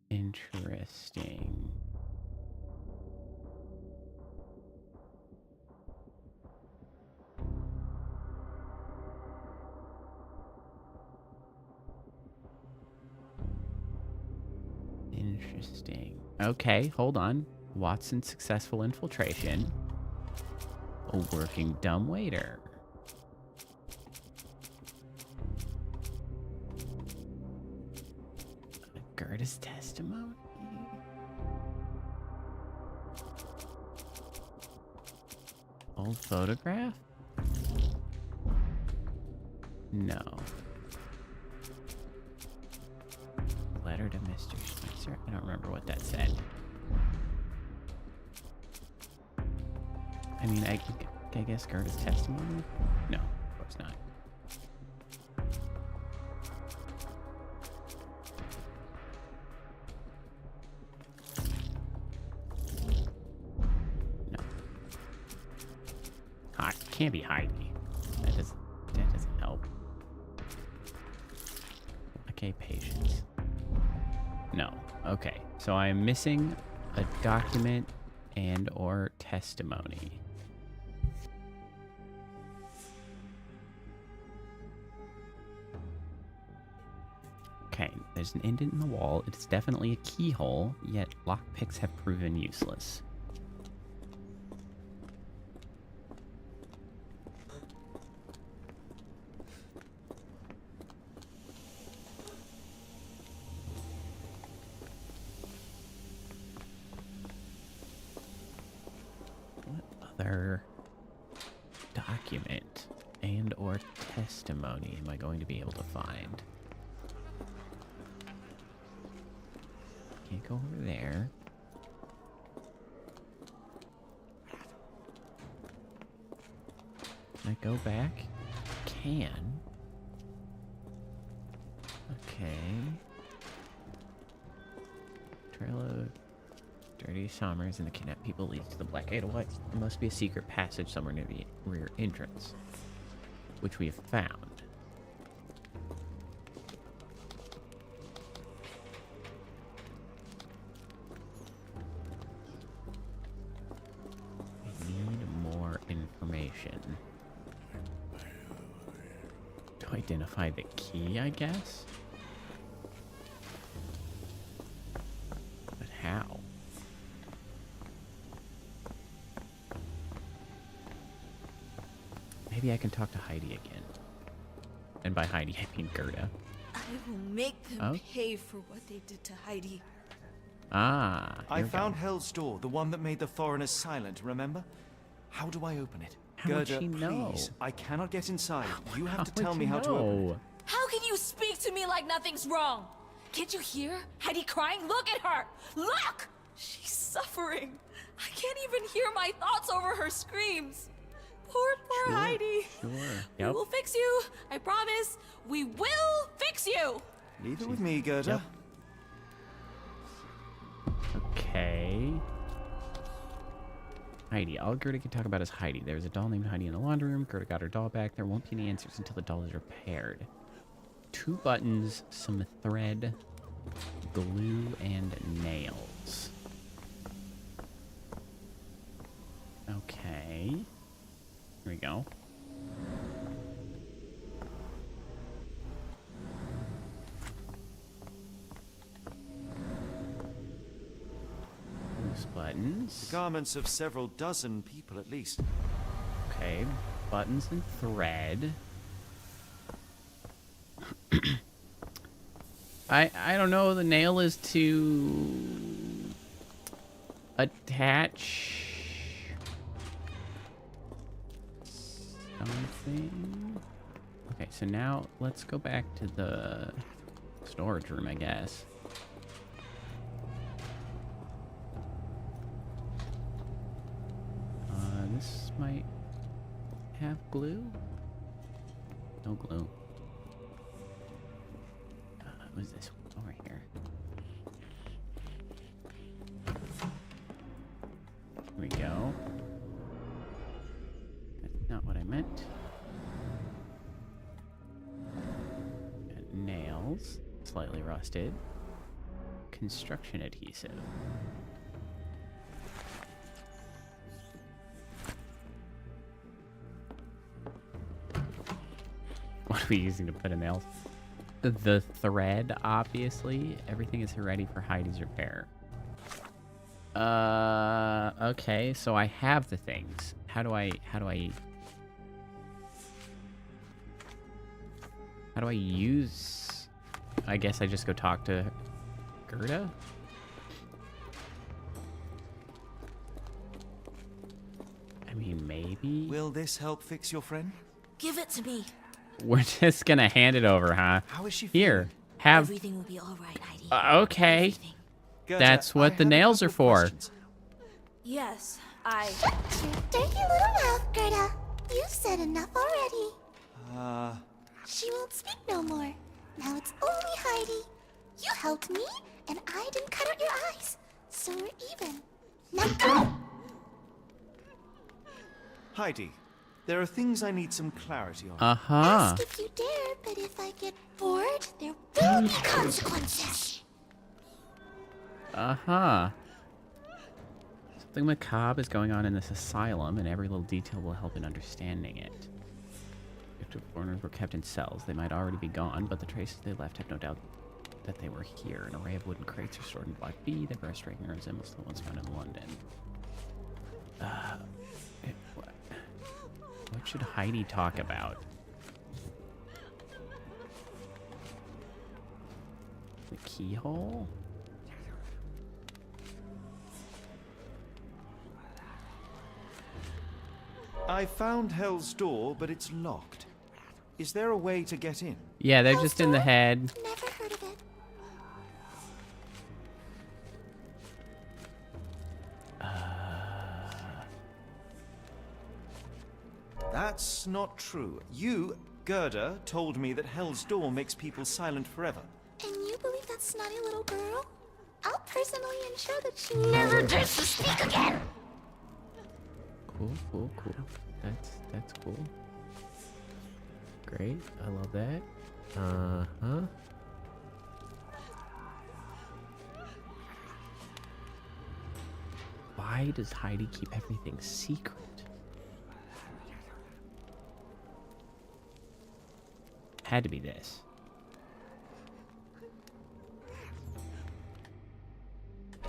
Speaker 1: Interesting. Interesting. Okay, hold on. Watson's successful infiltration. A working dumbwaiter. Gerda's testimony? Old photograph? No. Letter to Mr. Schweitzer? I don't remember what that said. I mean, I guess Gerda's testimony? No, of course not. No. Can't be Heidi. That doesn't help. Okay, patience. No. Okay. So I am missing a document and or testimony. Okay, there's an indent in the wall. It's definitely a keyhole, yet lockpicks have proven useless. Other document and or testimony am I going to be able to find? Can't go over there. Can I go back? Can. Okay. Trail of dirty Summers and the kidnapped people leads to the Black Edelweiss. There must be a secret passage somewhere near the rear entrance, which we have found. We need more information. To identify the key, I guess? But how? Maybe I can talk to Heidi again. And by Heidi, I mean Gerda.
Speaker 8: I will make them
Speaker 1: Oh?
Speaker 8: pay for what they did to Heidi.
Speaker 1: Ah,
Speaker 5: I
Speaker 1: here we
Speaker 5: found
Speaker 1: go.
Speaker 5: Hell's Door, the one that made the foreigners silent, remember? How do I open it?
Speaker 1: How would
Speaker 5: Gerda,
Speaker 1: she know?
Speaker 5: please. I cannot get inside. You have
Speaker 1: How
Speaker 5: to tell
Speaker 1: would
Speaker 5: me
Speaker 1: you
Speaker 5: how to open it.
Speaker 1: know?
Speaker 8: How can you speak to me like nothing's wrong? Can't you hear Heidi crying? Look at her! Look! She's suffering. I can't even hear my thoughts over her screams. Poor
Speaker 1: Sure,
Speaker 8: Heidi.
Speaker 1: Sure.
Speaker 8: We
Speaker 1: Yep.
Speaker 8: will fix you. I promise. We will fix you.
Speaker 5: Leave it with me, Gerda.
Speaker 1: Yep. Okay. Heidi. All Gerda can talk about is Heidi. There's a doll named Heidi in the laundry room. Gerda got her doll back. There won't be any answers until the doll is repaired. 2 buttons, some thread, glue, and nails. Okay. Here we go. Loose but buttons.
Speaker 5: Garments of several dozen people at least.
Speaker 1: Okay, buttons and thread. I don't know. The nail is to attach something. Okay, so now let's go back to the storage room, I guess. This might have glue. No glue. What is this? Over here. Here we go. That's not what I meant. Got nails, slightly rusted. Construction adhesive. What are we using to put in nails? The thread, obviously. Everything is ready for Heidi's repair. Okay, so I have the things. How do I use... I guess I just go talk to Gerda? I mean, maybe...
Speaker 5: Will this help fix your friend?
Speaker 8: Give it to me.
Speaker 1: We're just gonna hand it over, huh?
Speaker 5: How is she
Speaker 1: Here,
Speaker 5: feeling?
Speaker 1: have...
Speaker 8: Everything will be all right, Heidi.
Speaker 1: Okay.
Speaker 8: Everything.
Speaker 5: Gerda,
Speaker 1: That's what
Speaker 5: I
Speaker 1: the
Speaker 5: have a
Speaker 1: nails
Speaker 5: couple
Speaker 1: are
Speaker 5: of
Speaker 1: for.
Speaker 5: questions.
Speaker 8: Yes, I...
Speaker 9: Shut your dirty little mouth, Gerda. You've said enough already. She won't speak no more. Now it's only Heidi. You helped me, and I didn't cut out your eyes. So we're even. Now go!
Speaker 5: Heidi, there are things I need some clarity on.
Speaker 1: Uh-huh.
Speaker 9: Ask if you dare, but if I get bored, there will be consequences.
Speaker 1: Uh-huh. Something macabre is going on in this asylum, and every little detail will help in understanding it. If the foreigners were kept in cells, they might already be gone, but the traces they left have no doubt that they were here. An array of wooden crates are stored in Black Bee that bear striking resemblance to the ones found in London. What should Heidi talk about? The keyhole?
Speaker 5: I found Hell's Door, but it's locked. Is there a way to get in?
Speaker 1: Yeah, they're just in the head.
Speaker 9: Never heard of it.
Speaker 5: That's not true. You, Gerda, told me that Hell's Door makes people silent forever.
Speaker 9: And you believe that snotty little girl? I'll personally ensure that she never dares to speak again.
Speaker 1: Cool. That's cool. Great. I love that. Uh-huh. Why does Heidi keep everything secret? Had to be this.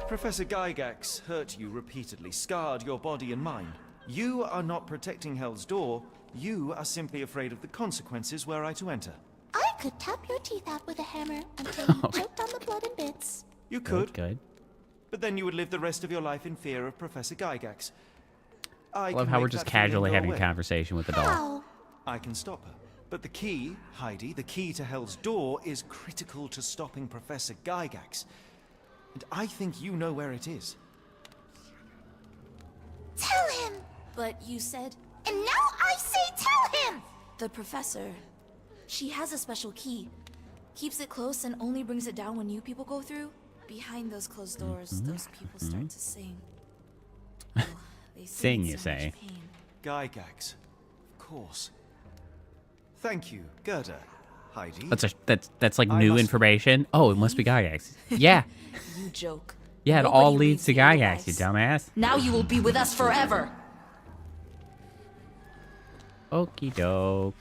Speaker 5: Professor Gygax hurt you repeatedly, scarred your body and mind. You are not protecting Hell's Door. You are simply afraid of the consequences were I to enter.
Speaker 9: I could tap your teeth out with a hammer until you choked on the blood in bits.
Speaker 5: You could,
Speaker 1: Good.
Speaker 5: but then you would live the rest of your life in fear of Professor Gygax. I
Speaker 1: Love
Speaker 5: can
Speaker 1: how we're
Speaker 5: make
Speaker 1: just
Speaker 5: that feeling
Speaker 1: casually
Speaker 5: go
Speaker 1: having a
Speaker 5: away.
Speaker 1: conversation with the doll.
Speaker 9: How?
Speaker 5: I can stop her. But the key, Heidi, the key to Hell's Door is critical to stopping Professor Gygax. And I think you know where it is.
Speaker 9: Tell him!
Speaker 8: But you said...
Speaker 9: And now I say tell him!
Speaker 8: The professor... She has a special key. Keeps it close and only brings it down when you people go through. Behind those closed doors, those people start to sing. Oh, they
Speaker 1: Sing,
Speaker 8: in
Speaker 1: you
Speaker 8: so much
Speaker 1: say.
Speaker 8: pain.
Speaker 5: Gygax. Of course. Thank you, Gerda. Heidi.
Speaker 1: That's like
Speaker 5: I
Speaker 1: new
Speaker 5: must-
Speaker 1: information. Oh, it must be Gygax. Yeah.
Speaker 8: You joke.
Speaker 1: Yeah, it
Speaker 8: Nobody
Speaker 1: all leads
Speaker 8: leaves
Speaker 1: to
Speaker 8: here
Speaker 1: Gygax, you
Speaker 8: alive.
Speaker 1: dumbass.
Speaker 8: Now you will be with us forever.
Speaker 1: Okie doke.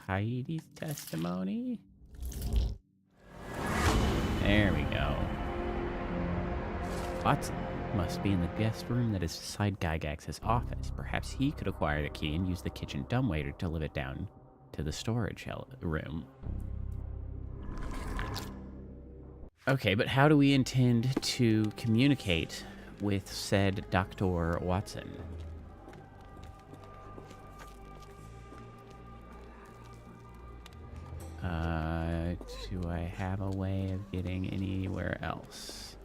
Speaker 1: Heidi's testimony. There we go. Watson must be in the guest room that is beside Gygax's office. Perhaps he could acquire the key and use the kitchen dumbwaiter to live it down to the storage room. Okay, but how do we intend to communicate with said Dr. Watson? Do I have a way of getting anywhere else?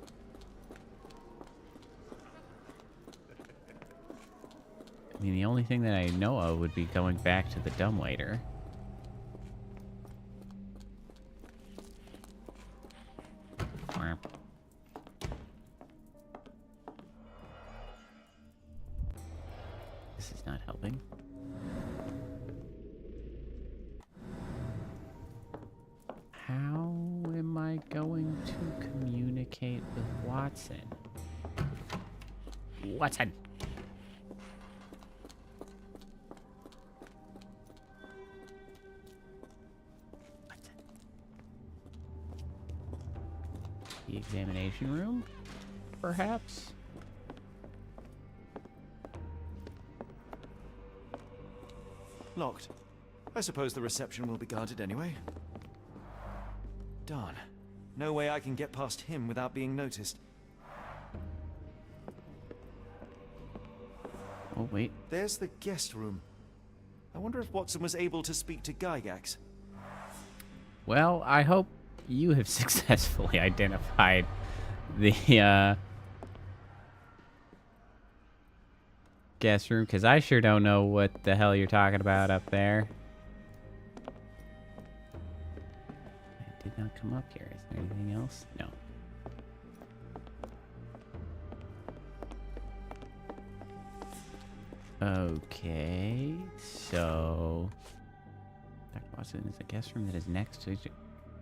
Speaker 1: I mean, the only thing that I know of would be going back to the dumbwaiter. This is not helping. How am I going to communicate with Watson? Watson! The examination room, perhaps?
Speaker 5: Locked. I suppose the reception will be guarded anyway. Darn. No way I can get past him without being noticed.
Speaker 1: Oh, wait.
Speaker 5: There's the guest room. I wonder if Watson was able to speak to Gygax.
Speaker 1: Well, I hope you have successfully identified the guest room, because I sure don't know what the hell you're talking about up there. It did not come up here. Is there anything else? No. Okay, so Dr. Watson is a guest room that is next to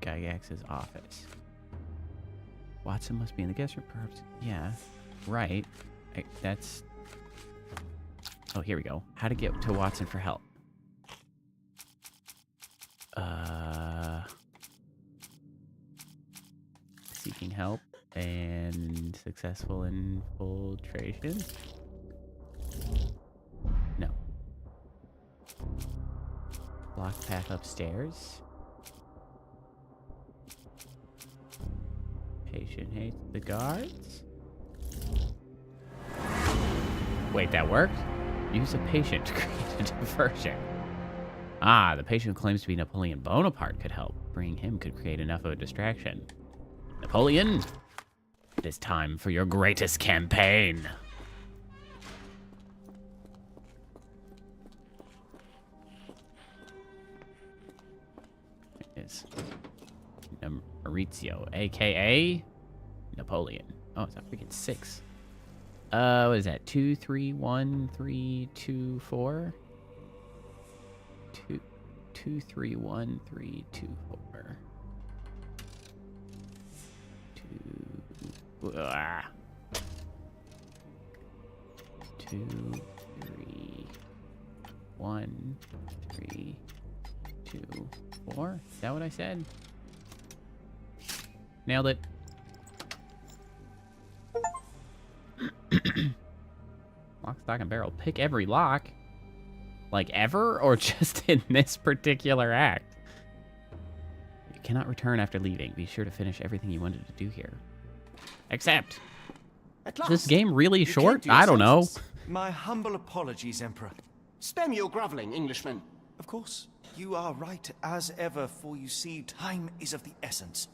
Speaker 1: Gygax's office. Watson must be in the guest room, perhaps. Yeah, right. That's... Oh, here we go. How to get to Watson for help. Seeking help and successful infiltration. No. Block path upstairs. Patient hates the guards. Wait, that worked? Use a patient to create a diversion. Ah, the patient who claims to be Napoleon Bonaparte could help. Bringing him could create enough of a distraction. Napoleon, it is time for your greatest campaign. It is Maurizio, aka Napoleon. Oh, it's a freaking 6. What is that? 2, 3, 1, 3, 2, 4. 2, 3, 1, 3, 2, 4. 2, 3, 1, 3, 2, 4. Is that what I said? Nailed it. Lock, stock, and barrel. Pick every lock. Like ever, or just in this particular act? You cannot return after leaving. Be sure to finish everything you wanted to do here. Except,
Speaker 6: At
Speaker 1: is
Speaker 6: last,
Speaker 1: this game really
Speaker 6: you
Speaker 1: short?
Speaker 6: came to your
Speaker 1: I don't know.
Speaker 6: senses.
Speaker 5: My humble apologies, Emperor.
Speaker 6: Spare me your groveling, Englishman.
Speaker 5: Of course, you are right as ever, for you see, time is of the essence.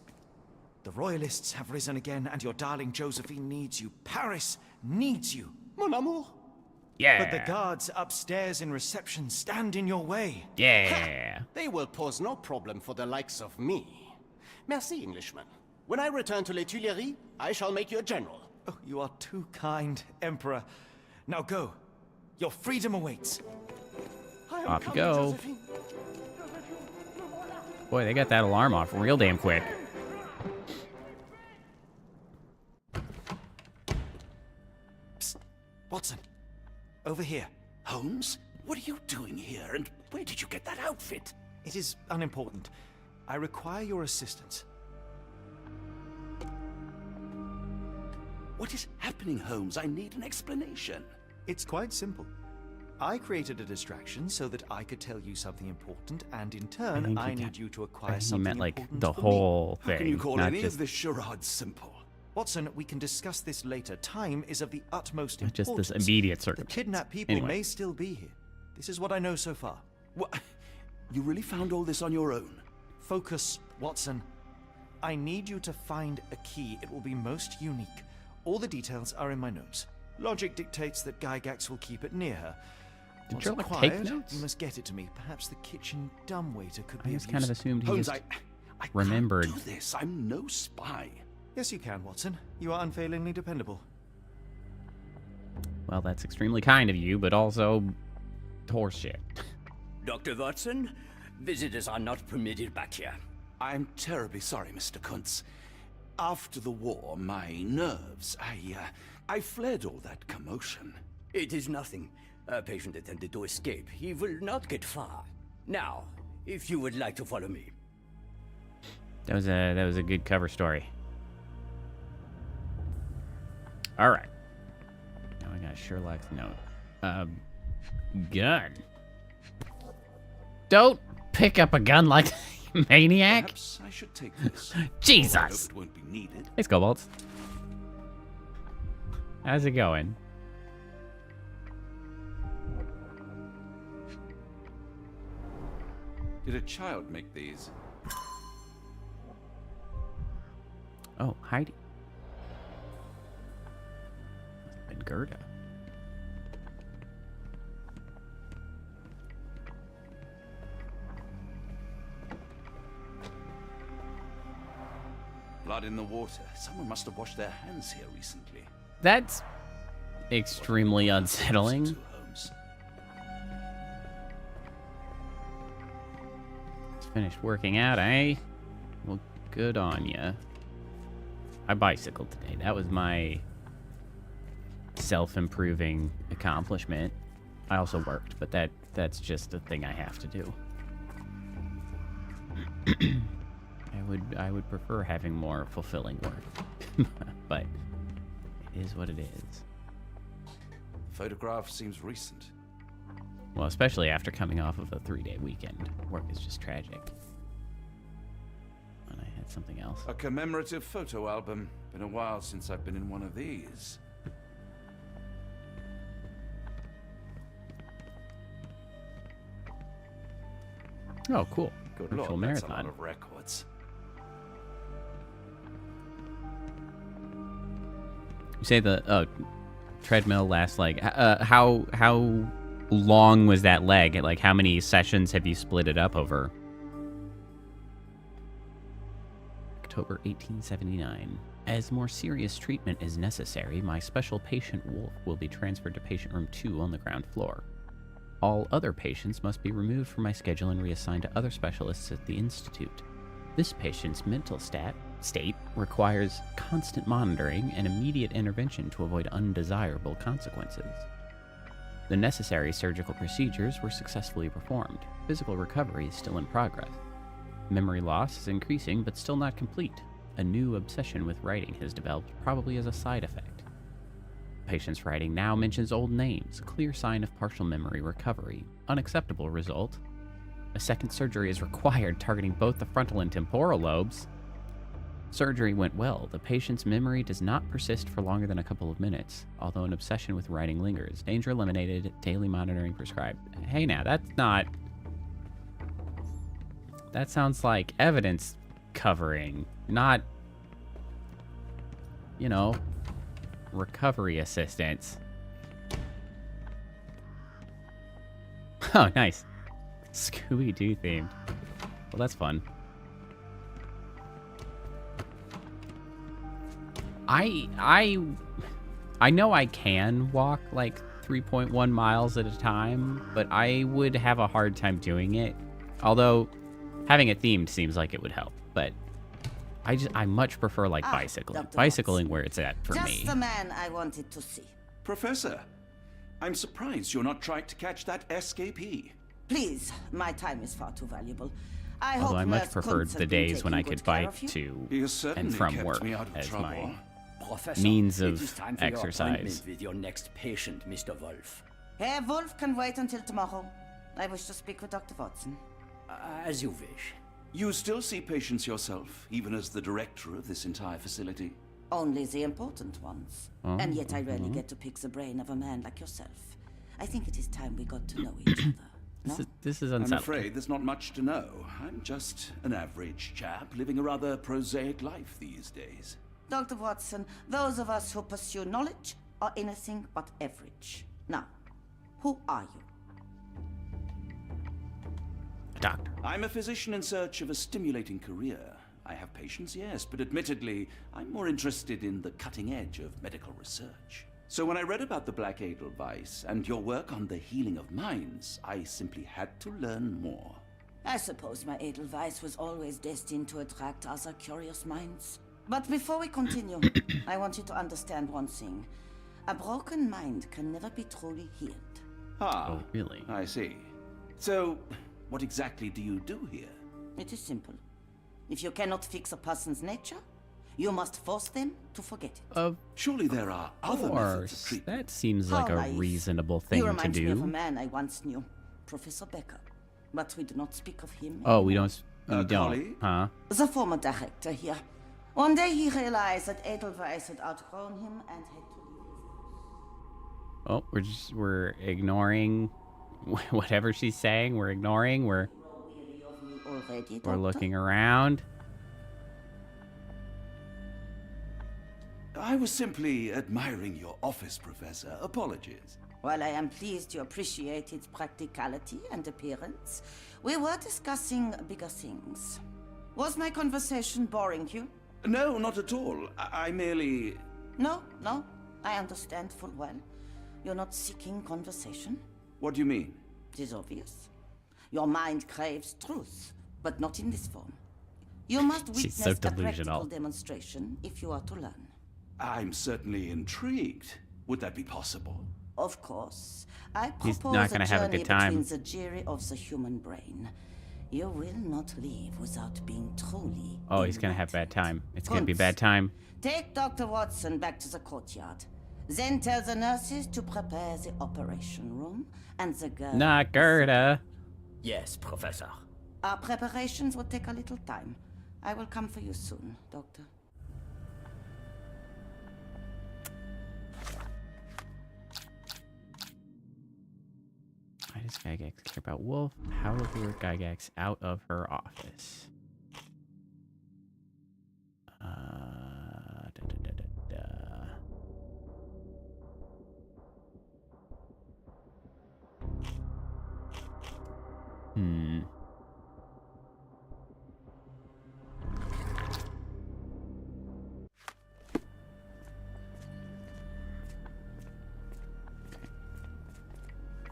Speaker 5: The royalists have risen again, and your darling Josephine needs you. Paris needs you.
Speaker 6: Mon amour.
Speaker 1: Yeah.
Speaker 5: But the guards upstairs in reception stand in your way.
Speaker 1: Yeah.
Speaker 6: They will pose no problem for the likes of me. Merci, Englishman. When I return to Les Tuileries, I shall make you a general.
Speaker 5: Oh, you are too kind, Emperor. Now go. Your freedom awaits.
Speaker 6: I am
Speaker 1: Off you
Speaker 6: coming,
Speaker 1: go.
Speaker 6: Josephine.
Speaker 1: Boy, they got that alarm off real damn quick.
Speaker 5: Psst. Watson. Over here.
Speaker 2: Holmes? What are you doing here, and where did you get that outfit?
Speaker 5: It is unimportant. I require your assistance.
Speaker 2: What is happening, Holmes? I need an explanation.
Speaker 5: It's quite simple. I created a distraction so that I could tell you something important, and in turn, I need you to acquire something
Speaker 1: He meant like
Speaker 5: important
Speaker 1: the
Speaker 5: for
Speaker 1: whole
Speaker 2: How
Speaker 1: thing.
Speaker 2: can you call
Speaker 1: not
Speaker 2: any
Speaker 1: just,
Speaker 2: of this charade simple?
Speaker 5: Watson, we can discuss this later. Time is of the utmost
Speaker 1: not just
Speaker 5: importance.
Speaker 1: this immediate
Speaker 5: The
Speaker 1: circumstance.
Speaker 5: kidnapped people
Speaker 1: Anyway.
Speaker 5: may still be here. This is what I know so far.
Speaker 2: What? You really found all this on your own?
Speaker 5: Focus, Watson. I need you to find a key. It will be most unique. All the details are in my notes. Logic dictates that Gygax will keep it near her.
Speaker 1: Did
Speaker 5: Once
Speaker 1: Sherlock
Speaker 5: acquired,
Speaker 1: take notes?
Speaker 5: you must get it to me. Perhaps the kitchen dumbwaiter could
Speaker 1: I
Speaker 5: be
Speaker 1: just
Speaker 5: of
Speaker 1: kind of
Speaker 5: use.
Speaker 1: assumed he
Speaker 2: Holmes,
Speaker 1: just
Speaker 2: I
Speaker 1: remembered.
Speaker 2: can't do this. I'm no spy.
Speaker 5: Yes, you can, Watson. You are unfailingly dependable.
Speaker 1: Well, that's extremely kind of you, but also horseshit.
Speaker 10: Dr. Watson, visitors are not permitted back here.
Speaker 2: I'm terribly sorry, Mr. Kuntz. After the war, my nerves, I fled all that commotion.
Speaker 10: It is nothing. A patient attempted to escape. He will not get far. Now, if you would like to follow me.
Speaker 1: That was a good cover story. All right. Now I got Sherlock's note. Gun. Don't pick up a gun like a maniac.
Speaker 2: Perhaps I should take this.
Speaker 1: Jesus.
Speaker 2: I hope it won't be needed.
Speaker 1: Hey, Scobolts. How's it going?
Speaker 2: Did a child make these?
Speaker 1: Oh, Heidi. And Gerda.
Speaker 2: Blood in the water. Someone must have washed their hands here recently.
Speaker 1: That's extremely unsettling.
Speaker 2: To Holmes.
Speaker 1: Just finished working out, eh? Well, good on ya. I bicycled today. That was my self-improving accomplishment. I also worked, but that's just a thing I have to do. I would prefer having more fulfilling work. But it is what it is.
Speaker 2: Photograph seems recent.
Speaker 1: Well, especially after coming off of a 3-day weekend. Work is just tragic. And I had something else.
Speaker 2: A commemorative photo album. Been a while since I've been in one of these.
Speaker 1: Oh, cool.
Speaker 2: Good
Speaker 1: Virtual
Speaker 2: Lord, that's a
Speaker 1: marathon.
Speaker 2: lot of records.
Speaker 1: You say the treadmill lasts like how long was that leg? Like how many sessions have you split it up over? October 1879. As more serious treatment is necessary, my special patient Wolf will be transferred to patient room 2 on the ground floor. All other patients must be removed from my schedule and reassigned to other specialists at the institute. This patient's mental state requires constant monitoring and immediate intervention to avoid undesirable consequences. The necessary surgical procedures were successfully performed. Physical recovery is still in progress. Memory loss is increasing, but still not complete. A new obsession with writing has developed, probably as a side effect. Patient's writing now mentions old names, a clear sign of partial memory recovery. Unacceptable result. A second surgery is required, targeting both the frontal and temporal lobes. Surgery went well. The patient's memory does not persist for longer than a couple of minutes, although an obsession with writing lingers. Danger eliminated. Daily monitoring prescribed. Hey now, that's not... That sounds like evidence covering, not, you know, recovery assistance. Oh, nice. Scooby-Doo themed. Well, that's fun. I know I can walk like 3.1 miles at a time, but I would have a hard time doing it. Although having it themed seems like it would help, but I much prefer like bicycling.
Speaker 4: Dr.
Speaker 1: Bicycling
Speaker 4: Watson.
Speaker 1: where it's at for
Speaker 4: Just
Speaker 1: me.
Speaker 4: the man I wanted to see.
Speaker 2: Professor, I'm surprised you're not trying to catch that escapee.
Speaker 4: Please, my time is far too valuable.
Speaker 1: Although I much preferred the days when I could bike to and from work as my
Speaker 10: Professor,
Speaker 1: means
Speaker 10: it
Speaker 1: of
Speaker 10: is time for
Speaker 1: exercise.
Speaker 10: Your appointment with your next patient, Mr. Wolf.
Speaker 4: Herr Wolf can wait until tomorrow. I wish to speak with Dr. Watson.
Speaker 10: As you wish.
Speaker 2: You still see patients yourself, even as the director of this entire facility?
Speaker 4: Only the important ones.
Speaker 1: Oh,
Speaker 4: and yet I rarely get to pick the brain of a man like yourself. I think it is time we got to know each other. No?
Speaker 1: This is
Speaker 2: I'm
Speaker 1: unsettling.
Speaker 2: afraid there's not much to know. I'm just an average chap living a rather prosaic life these days.
Speaker 4: Dr. Watson, those of us who pursue knowledge are anything but average. Now, who are you?
Speaker 1: A doctor.
Speaker 2: I'm a physician in search of a stimulating career. I have patients, yes, but admittedly, I'm more interested in the cutting edge of medical research. So when I read about the Black Edelweiss and your work on the healing of minds, I simply had to learn more.
Speaker 4: I suppose my Edelweiss was always destined to attract other curious minds. But before we continue, I want you to understand one thing. A broken mind can never be truly healed.
Speaker 2: Ah,
Speaker 1: Oh, really?
Speaker 2: I see. So, what exactly do you do here?
Speaker 4: It is simple. If you cannot fix a person's nature, you must force them to forget it.
Speaker 1: Of
Speaker 2: Surely there are other methods of
Speaker 1: course.
Speaker 2: treatment.
Speaker 1: That seems like
Speaker 4: How
Speaker 1: a
Speaker 4: naive.
Speaker 1: reasonable
Speaker 4: He
Speaker 1: thing to
Speaker 4: reminds me of a
Speaker 1: do.
Speaker 4: man I once knew, Professor Becker. But we do not speak of him
Speaker 1: Oh, we
Speaker 4: anymore.
Speaker 1: don't. We don't,
Speaker 2: colleague?
Speaker 1: huh?
Speaker 4: The former director here. One day he realized that Edelweiss had outgrown him and had to leave.
Speaker 1: Oh, we're ignoring whatever she's saying. We're ignoring. We're
Speaker 4: Weary of me already,
Speaker 1: we're
Speaker 4: Doctor?
Speaker 1: looking around.
Speaker 2: I was simply admiring your office, Professor. Apologies.
Speaker 4: While I am pleased you appreciate its practicality and appearance, we were discussing bigger things. Was my conversation boring you?
Speaker 2: No, not at all. I merely...
Speaker 4: No, I understand full well. You're not seeking conversation.
Speaker 2: What do you mean?
Speaker 4: It is obvious. Your mind craves truth, but not in this form. You must
Speaker 1: She's
Speaker 4: witness
Speaker 1: so
Speaker 4: a practical
Speaker 1: delusional.
Speaker 4: demonstration if you are to learn.
Speaker 2: I'm certainly intrigued. Would that be possible?
Speaker 4: Of course. I
Speaker 1: He's
Speaker 4: propose
Speaker 1: not gonna
Speaker 4: a
Speaker 1: have a
Speaker 4: journey
Speaker 1: good time.
Speaker 4: between the jury of the human brain. You will not leave without being truly
Speaker 1: Oh, he's gonna have
Speaker 4: enlightened.
Speaker 1: bad time. It's gonna be
Speaker 4: Kunz,
Speaker 1: bad time.
Speaker 4: Take Dr. Watson back to the courtyard. Then tell the nurses to prepare the operation room and the girl.
Speaker 1: Not Gerda.
Speaker 10: Yes, Professor.
Speaker 4: Our preparations will take a little time. I will come for you soon, Doctor.
Speaker 1: Why does Gygax care about Wolf? How will we work Gygax out of her office? Da, da, da, da, da.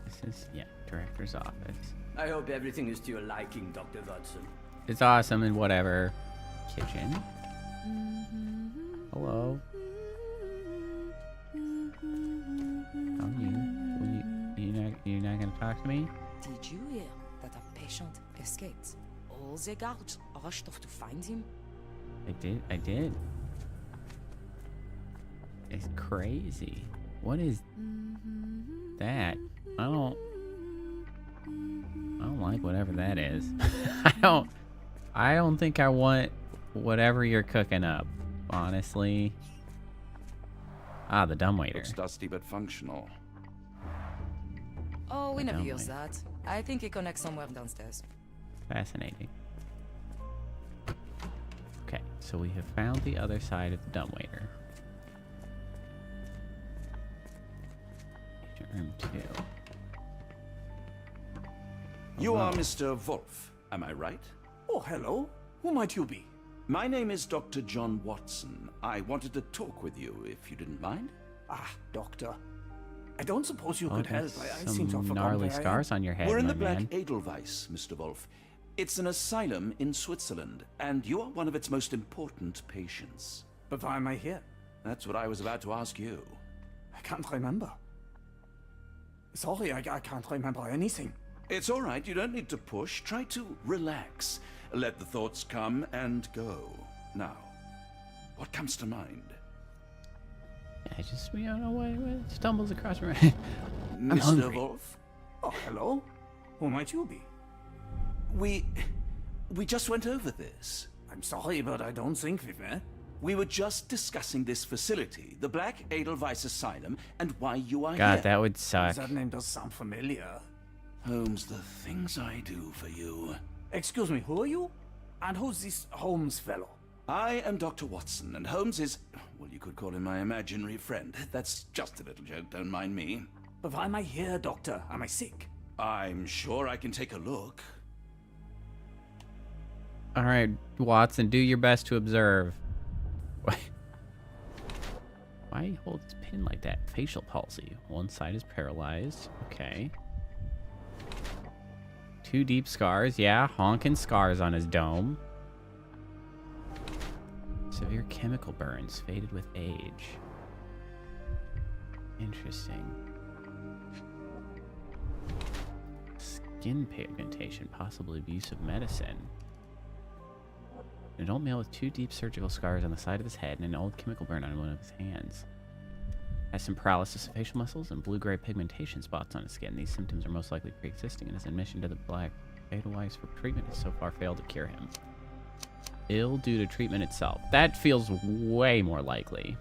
Speaker 1: This is, yeah, director's office.
Speaker 10: I hope everything is to your liking, Dr. Watson.
Speaker 1: It's awesome and whatever. Kitchen. Hello. How are you? You're not gonna talk to me?
Speaker 11: Did you hear that a patient escaped? All the guards rushed off to find him.
Speaker 1: I did. It's crazy. What is that? I don't like whatever that is. I don't think I want whatever you're cooking up, honestly. Ah, the dumbwaiter.
Speaker 2: Looks dusty but functional.
Speaker 11: Oh, we never
Speaker 1: Dumb
Speaker 11: use
Speaker 1: way.
Speaker 11: that. I think it connects somewhere downstairs.
Speaker 1: Fascinating. Okay, so we have found the other side of the dumbwaiter. Agent room 2.
Speaker 2: You are Mr. Wolf, am I right?
Speaker 6: Oh, hello. Who might you be?
Speaker 2: My name is Dr. John Watson. I wanted to talk with you, if you didn't mind.
Speaker 6: Ah, doctor. I don't suppose you
Speaker 1: Oh,
Speaker 6: could help.
Speaker 1: there's
Speaker 6: I seem to have
Speaker 1: some
Speaker 6: forgotten
Speaker 1: gnarly
Speaker 6: where I am.
Speaker 1: scars on your head,
Speaker 2: We're in
Speaker 1: my
Speaker 2: the Black
Speaker 1: man.
Speaker 2: Edelweiss, Mr. Wolf. It's an asylum in Switzerland, and you are one of its most important patients.
Speaker 6: But why am I here?
Speaker 2: That's what I was about to ask you.
Speaker 6: I can't remember. Sorry, I can't remember anything.
Speaker 2: It's all right. You don't need to push. Try to relax. Let the thoughts come and go. Now, what comes to mind?
Speaker 1: I just, you know, what stumbles across my... I'm
Speaker 2: Mr.
Speaker 1: hungry.
Speaker 2: Wolf?
Speaker 6: Oh, hello? Who might you be?
Speaker 2: We just went over this.
Speaker 6: I'm sorry, but I don't think we've met.
Speaker 2: We were just discussing this facility, the Black Edelweiss Asylum, and why you are
Speaker 1: God,
Speaker 2: here.
Speaker 1: that would suck.
Speaker 6: That name does sound familiar.
Speaker 2: Holmes, the things I do for you.
Speaker 6: Excuse me, who are you? And who's this Holmes fellow?
Speaker 2: I am Dr. Watson, and Holmes is, well, you could call him my imaginary friend. That's just a little joke, don't mind me.
Speaker 6: But why am I here, Doctor? Am I sick?
Speaker 2: I'm sure I can take a look.
Speaker 1: All right, Watson, do your best to observe. Why hold his pin like that? Facial palsy. One side is paralyzed. Okay. 2 deep scars. Yeah, honking scars on his dome. Severe chemical burns, faded with age. Interesting. Skin pigmentation, possibly abuse of medicine. An adult male with 2 deep surgical scars on the side of his head and an old chemical burn on one of his hands. Has some paralysis of facial muscles and blue-gray pigmentation spots on his skin. These symptoms are most likely pre-existing, and his admission to the Black Edelweiss for treatment has so far failed to cure him. Ill due to treatment itself. That feels way more likely.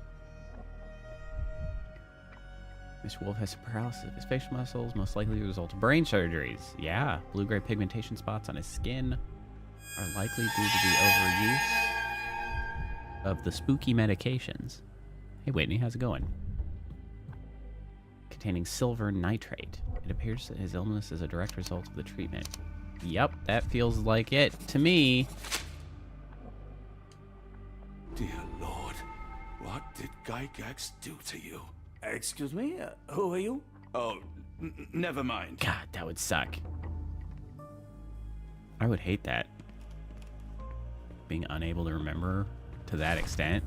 Speaker 1: Mr. Wolf has some paralysis of his facial muscles, most likely the result of brain surgeries. Yeah, blue-gray pigmentation spots on his skin are likely due to the overuse of the spooky medications. Hey, Whitney, how's it going? Containing silver nitrate. It appears that his illness is a direct result of the treatment. Yep, that feels like it to me.
Speaker 2: Dear Lord, what did Gygax do to you?
Speaker 6: Excuse me? Who are you?
Speaker 2: Oh, never mind.
Speaker 1: God, that would suck. I would hate that. Being unable to remember to that extent.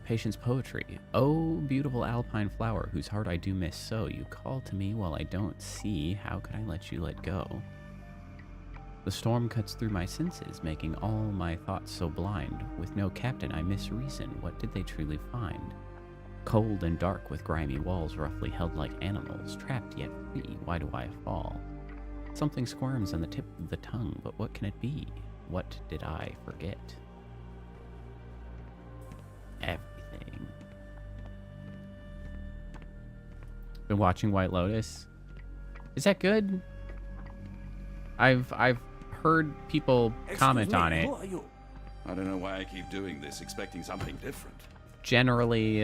Speaker 1: Patient's poetry. Oh, beautiful alpine flower, whose heart I do miss so. You call to me while I don't see. How could I let you let go? The storm cuts through my senses, making all my thoughts so blind. With no captain, I miss reason. What did they truly find? Cold and dark with grimy walls, roughly held like animals, trapped yet free. Why do I fall? Something squirms on the tip of the tongue, but what can it be? What did I forget? Everything. Been watching White Lotus. Is that good? I've heard people comment on it.
Speaker 6: Who are you?
Speaker 2: I don't know why I keep doing this, expecting something different.
Speaker 1: Generally,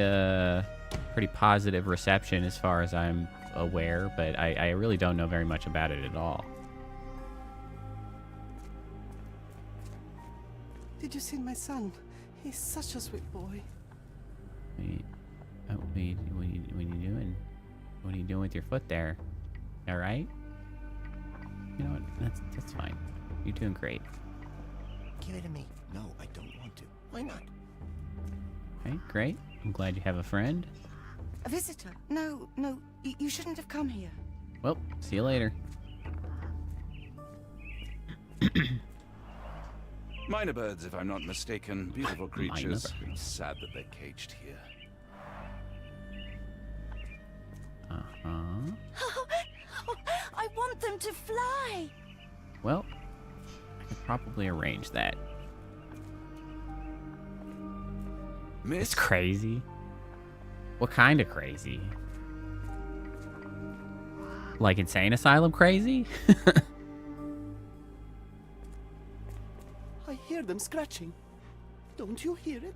Speaker 1: pretty positive reception as far as I'm aware, but I really don't know very much about it at all.
Speaker 7: Did you see my son? He's such a sweet boy.
Speaker 1: What are you doing? What are you doing with your foot there? All right? You know what? That's fine. You're doing great.
Speaker 6: Give it to me. No, I don't want to. Why not?
Speaker 1: Okay, great. I'm glad you have a friend.
Speaker 7: A visitor? No, you shouldn't have come here.
Speaker 1: Well, see you later.
Speaker 2: Minor birds, if I'm not mistaken. Beautiful creatures.
Speaker 1: Minor birds.
Speaker 2: Sad that they're caged here.
Speaker 3: I want them to fly.
Speaker 1: Well, I could probably arrange that.
Speaker 2: Miss?
Speaker 1: It's crazy. What kind of crazy? Like insane asylum crazy?
Speaker 6: I hear them scratching. Don't you hear it?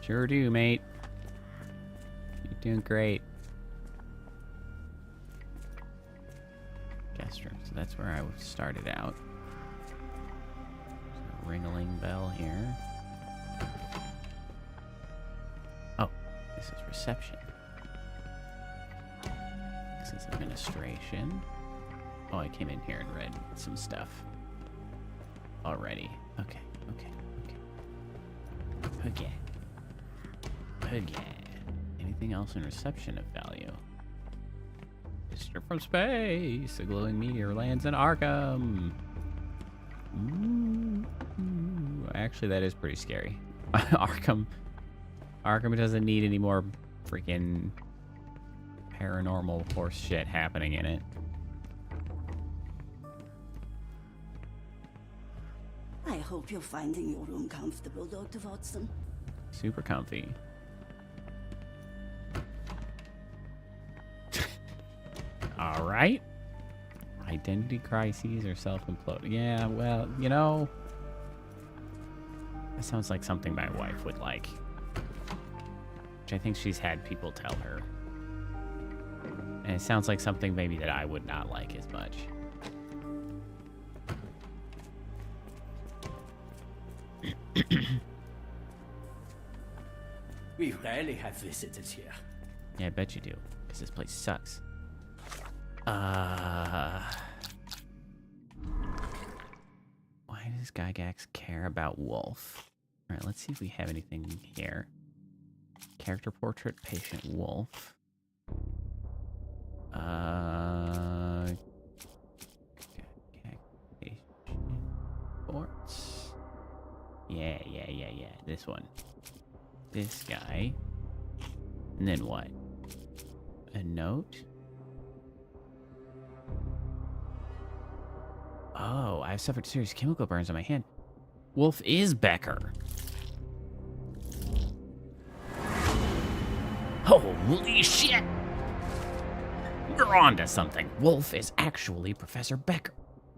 Speaker 1: Sure do, mate. You're doing great. Guest room. So that's where I started out. So ring-a-ling bell here. Oh, this is reception. This is administration. Oh, I came in here and read some stuff already. Okay. Again. Anything else in reception of value? monster from space. A glowing meteor lands in Arkham. Ooh. Actually, that is pretty scary. Arkham doesn't need any more freaking paranormal horse shit happening in it.
Speaker 3: I hope you're finding your room comfortable, Dr. Watson.
Speaker 1: Super comfy. All right. Identity crises or self-implode. Yeah, well, you know, that sounds like something my wife would like. Which I think she's had people tell her. And it sounds like something maybe that I would not like as much.
Speaker 10: We rarely have visitors here.
Speaker 1: Yeah, I bet you do. Because this place sucks. Why does Gygax care about Wolf? Alright, let's see if we have anything here. Character portrait, patient Wolf. Ports. Yeah. This one. This guy. And then what? A note? Oh, I've suffered serious chemical burns on my hand. Wolf is Becker. Holy shit! We're on to something. Wolf is actually Professor Becker,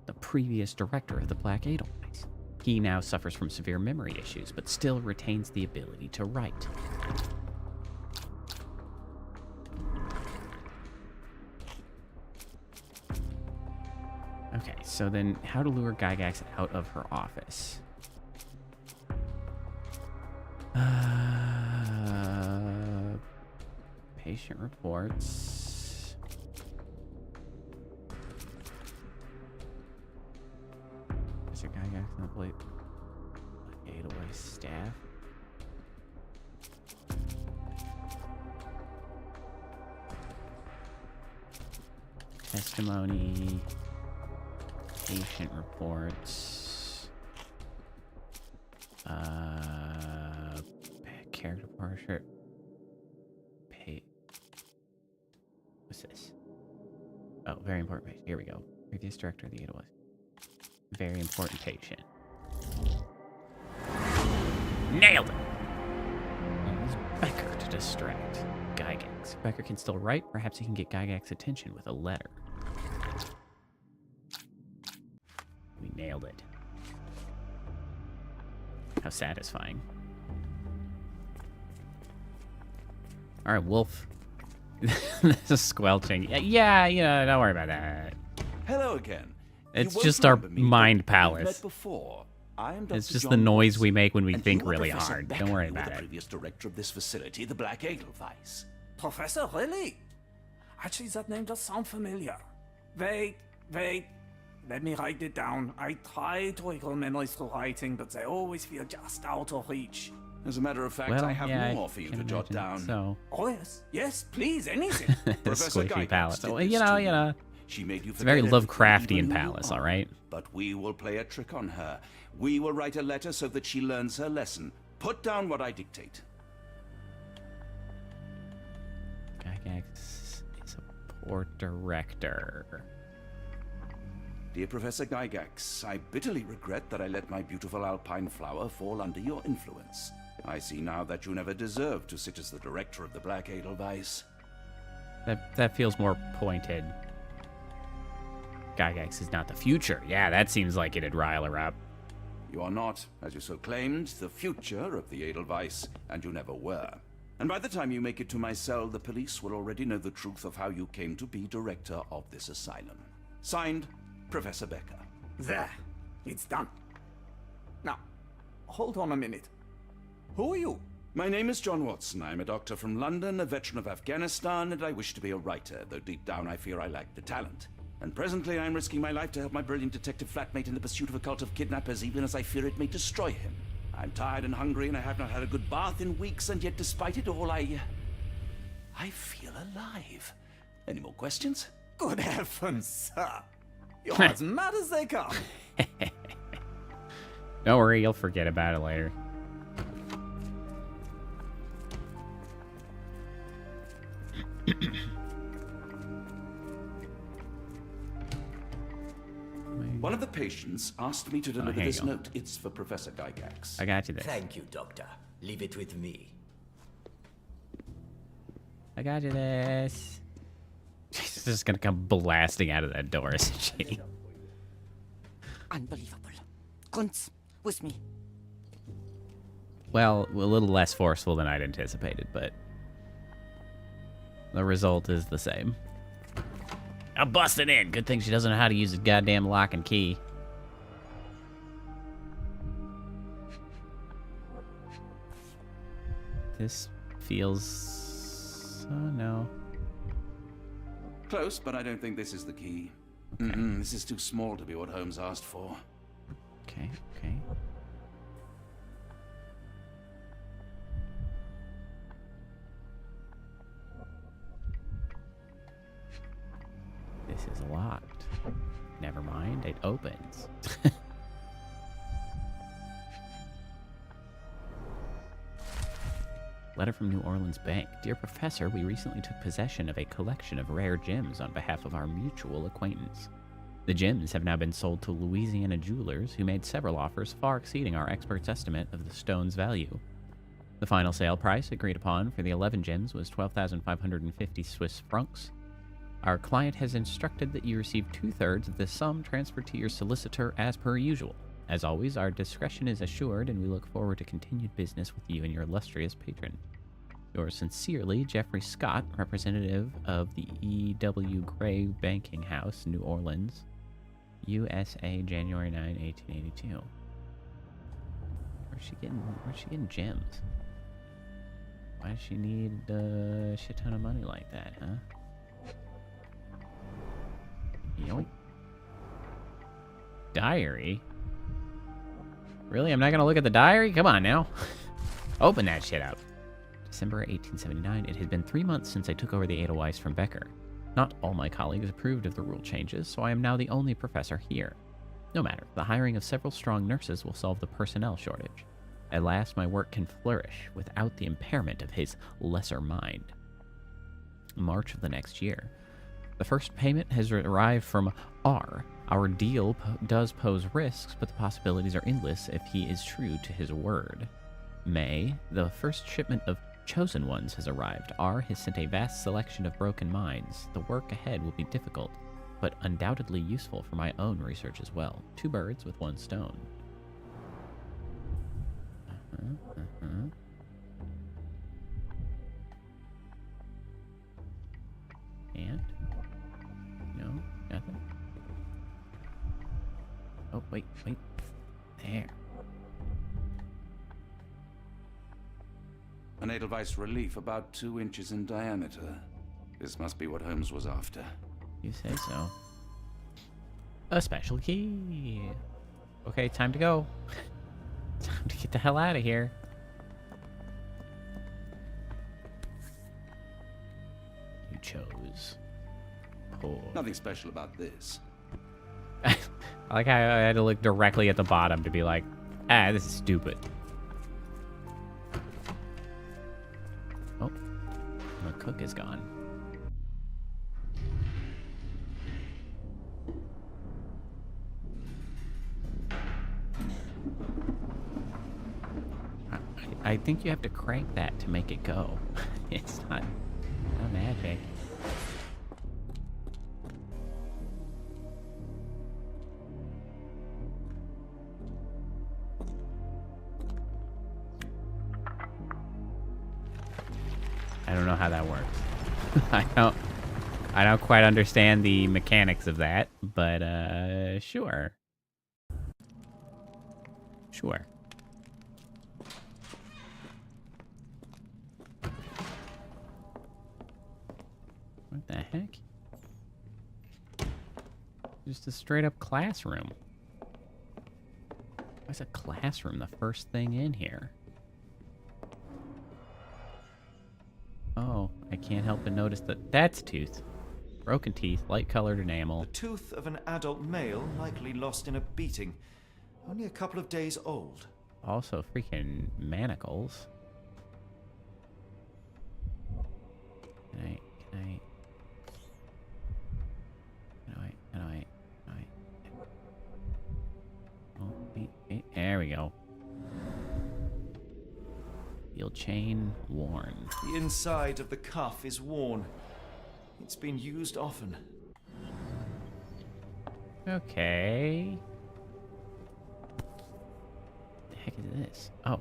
Speaker 1: the previous director of the Black Edelweiss. He now suffers from severe memory issues, but still retains the ability to write. Okay, so then how to lure Gygax out of her office? Patient reports. Is there Gygax on the plate? Edelweiss staff. Testimony. Patient reports. Character portrait. What's this? Oh, very important patient. Here we go. Previous director of the Edelweiss. Very important patient. Nailed it! Use Becker to distract Gygax. If Becker can still write, perhaps he can get Gygax's attention with a letter. We nailed it. How satisfying. Alright, Wolf. This is squelching. Yeah, you know, don't worry about that.
Speaker 2: Hello again.
Speaker 1: It's just our mind palace.
Speaker 2: Before. I am Dr.
Speaker 1: It's just
Speaker 2: John
Speaker 1: the noise
Speaker 2: Watson,
Speaker 1: we make when we
Speaker 2: and
Speaker 1: think
Speaker 2: you are
Speaker 1: really
Speaker 2: Professor
Speaker 1: hard.
Speaker 2: Becker.
Speaker 1: Don't worry
Speaker 2: You were
Speaker 1: about
Speaker 2: the
Speaker 1: it.
Speaker 2: previous director of this facility, the Black Edelweiss.
Speaker 12: Professor, really? Actually, that name does sound familiar. Wait. Let me write it down. I try to recall memories through writing, but they always feel just out of reach.
Speaker 2: As a matter of fact,
Speaker 1: Well,
Speaker 2: I have
Speaker 1: yeah,
Speaker 2: more for you to jot down.
Speaker 1: So,
Speaker 12: Oh, yes, please, anything.
Speaker 2: Professor
Speaker 1: squishy
Speaker 2: Gygax
Speaker 1: palace.
Speaker 2: did
Speaker 1: Well,
Speaker 2: this
Speaker 1: you
Speaker 2: to
Speaker 1: know.
Speaker 2: She made you
Speaker 1: It's a very
Speaker 2: forget everything,
Speaker 1: Lovecraftian
Speaker 2: even who you
Speaker 1: palace,
Speaker 2: are.
Speaker 1: all right?
Speaker 2: But we will play a trick on her. We will write a letter so that she learns her lesson. Put down what I dictate.
Speaker 1: Gygax is a poor director.
Speaker 2: Dear Professor Gygax, I bitterly regret that I let my beautiful alpine flower fall under your influence. I see now that you never deserved to sit as the director of the Black Edelweiss.
Speaker 1: That feels more pointed. Gygax is not the future. Yeah, that seems like it'd rile her up.
Speaker 2: You are not, as you so claimed, the future of the Edelweiss, and you never were. And by the time you make it to my cell, the police will already know the truth of how you came to be director of this asylum. Signed, Professor Becker.
Speaker 12: There. It's done. Now, hold on a minute. Who are you?
Speaker 2: My name is John Watson. I'm a doctor from London, a veteran of Afghanistan, and I wish to be a writer, though deep down I fear I lack the talent. And presently I'm risking my life to help my brilliant detective flatmate in the pursuit of a cult of kidnappers, even as I fear it may destroy him. I'm tired and hungry, and I have not had a good bath in weeks, and yet despite it all, I feel alive. Any more questions?
Speaker 12: Good heavens, sir. You're as mad as they come.
Speaker 1: Don't worry, you'll forget about it later.
Speaker 2: One of the patients asked me to deliver
Speaker 1: here
Speaker 2: this
Speaker 1: you go.
Speaker 2: note. It's for Professor Gygax.
Speaker 1: I got you there.
Speaker 10: Thank you, Doctor. Leave it with me.
Speaker 1: I got you this. She's just gonna come blasting out of that door, isn't she?
Speaker 4: Unbelievable. Grunts, with me.
Speaker 1: Well, a little less forceful than I'd anticipated, but the result is the same. I'm busting in. Good thing she doesn't know how to use the goddamn lock and key. This feels... Oh, no.
Speaker 2: Close, but I don't think this is the key. This is too small to be what Holmes asked for.
Speaker 1: Okay, okay. This is locked. Never mind, it opens. Letter from New Orleans Bank. Dear Professor, we recently took possession of a collection of rare gems on behalf of our mutual acquaintance. The gems have now been sold to Louisiana jewelers, who made several offers far exceeding our expert's estimate of the stone's value. The final sale price agreed upon for the 11 gems was 12,550 Swiss francs. Our client has instructed that you receive 2/3 of this sum transferred to your solicitor as per usual. As always, our discretion is assured, and we look forward to continued business with you and your illustrious patron. Yours sincerely, Jeffrey Scott, representative of the E.W. Gray Banking House, New Orleans, USA, January 9, 1882. Where's she getting gems? Why does she need a shit ton of money like that, huh? Yoink. Diary? Really? I'm not gonna look at the diary? Come on now. Open that shit up. December 1879. It had been 3 months since I took over the Edelweiss from Becker. Not all my colleagues approved of the rule changes, so I am now the only professor here. No matter, the hiring of several strong nurses will solve the personnel shortage. At last, my work can flourish without the impairment of his lesser mind. March of the next year. The first payment has arrived from R. Our deal does pose risks, but the possibilities are endless if he is true to his word. May. The first shipment of chosen ones has arrived. R has sent a vast selection of broken minds. The work ahead will be difficult, but undoubtedly useful for my own research as well. 2 birds with 1 stone. And? No? Nothing? Oh, wait. There.
Speaker 2: An Edelweiss relief about 2 inches in diameter. This must be what Holmes was after.
Speaker 1: You say so. A special key. Okay, time to go. Time to get the hell out of here. You chose. Poor.
Speaker 2: Nothing special about this.
Speaker 1: I like how I had to look directly at the bottom to be like, this is stupid. Oh, the cook is gone. I think you have to crank that to make it go. It's not magic. I don't know how that works. I don't quite understand the mechanics of that, but sure. Sure. What the heck? Just a straight up classroom. Why is a classroom the first thing in here? Oh, I can't help but notice that that's Tooth. Broken teeth, light-colored enamel.
Speaker 5: The tooth of an adult male, likely lost in a beating. Only a couple of days old.
Speaker 1: Also freaking manacles. Can I? Oh, wait, there we go. Steel chain worn.
Speaker 5: The inside of the cuff is worn. It's been used often.
Speaker 1: Okay. The heck is this? Oh,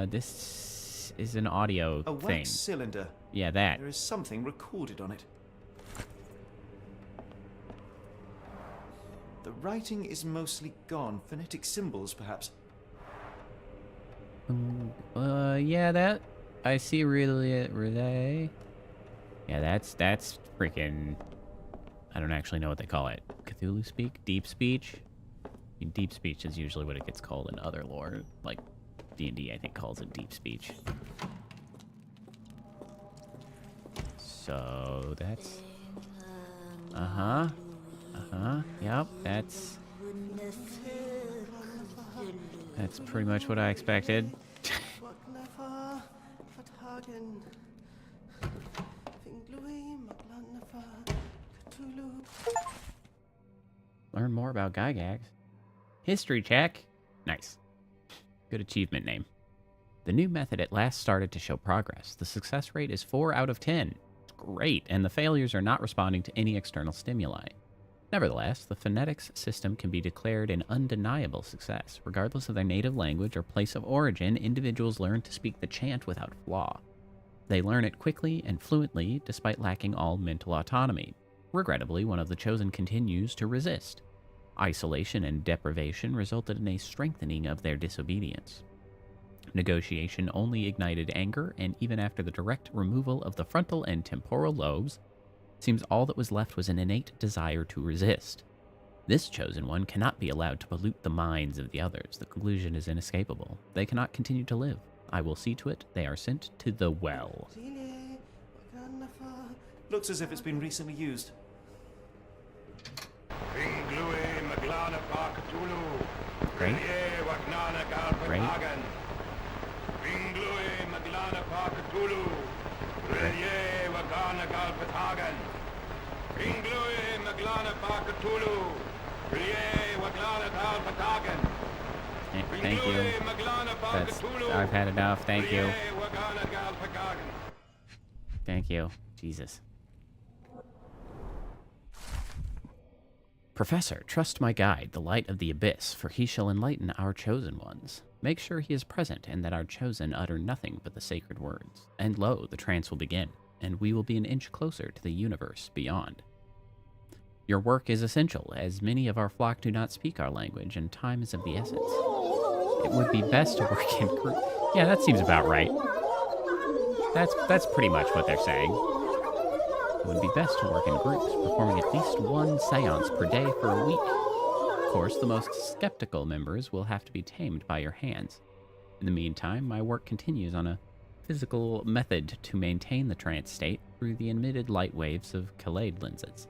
Speaker 1: this is an audio
Speaker 5: A
Speaker 1: thing.
Speaker 5: wax cylinder.
Speaker 1: Yeah, that.
Speaker 5: There is something recorded on it. The writing is mostly gone. Phonetic symbols, perhaps.
Speaker 1: Yeah, that I see. Relay. Yeah, that's freaking. I don't actually know what they call it. Cthulhu speak, deep speech. I mean, deep speech is usually what it gets called in other lore, like D&D. I think calls it deep speech. So that's. Yep, that's pretty much what I expected. Learn more about Gygax. History check. Nice. Good achievement name. The new method at last started to show progress. The success rate is 4 out of 10. It's great, and the failures are not responding to any external stimuli. Nevertheless, the phonetics system can be declared an undeniable success. Regardless of their native language or place of origin, individuals learn to speak the chant without flaw. They learn it quickly and fluently, despite lacking all mental autonomy. Regrettably, one of the chosen continues to resist. Isolation and deprivation resulted in a strengthening of their disobedience. Negotiation only ignited anger, and even after the direct removal of the frontal and temporal lobes, seems all that was left was an innate desire to resist. This chosen one cannot be allowed to pollute the minds of the others. The conclusion is inescapable. They cannot continue to live. I will see to it they are sent to the well.
Speaker 5: Looks as if it's been recently used.
Speaker 1: Great. Great. Thank you. I've had enough. Thank you. Thank you. Jesus. Professor, trust my guide, the light of the abyss, for he shall enlighten our chosen ones. Make sure he is present, and that our chosen utter nothing but the sacred words. And lo, the trance will begin, and we will be an inch closer to the universe beyond. Your work is essential, as many of our flock do not speak our language, and time is of the essence. It would be best to work in groups. Yeah, that seems about right. That's pretty much what they're saying. It would be best to work in groups, performing at least one seance per day for a week. Of course, the most skeptical members will have to be tamed by your hands. In the meantime, my work continues on a physical method to maintain the trance state through the emitted light waves of Kaleid lenses.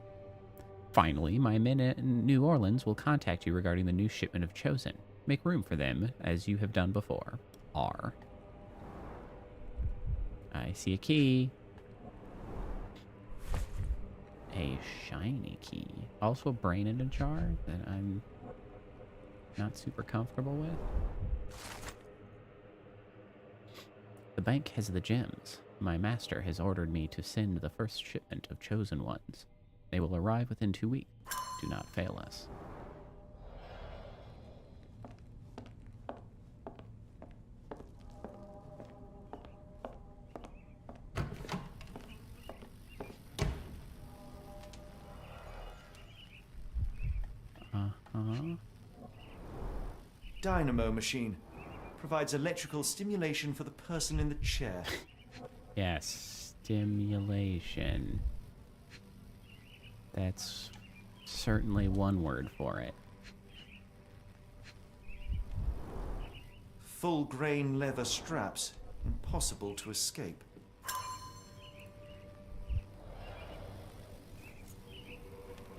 Speaker 1: Finally, my men in New Orleans will contact you regarding the new shipment of Chosen. Make room for them, as you have done before. R. I see a key. A shiny key. Also a brain in a jar that I'm not super comfortable with. The bank has the gems. My master has ordered me to send the first shipment of chosen ones. They will arrive within 2 weeks. Do not fail us.
Speaker 5: Dynamo machine. Provides electrical stimulation for the person in the chair.
Speaker 1: Yes, stimulation. That's certainly one word for it.
Speaker 5: Full grain leather straps. Impossible to escape.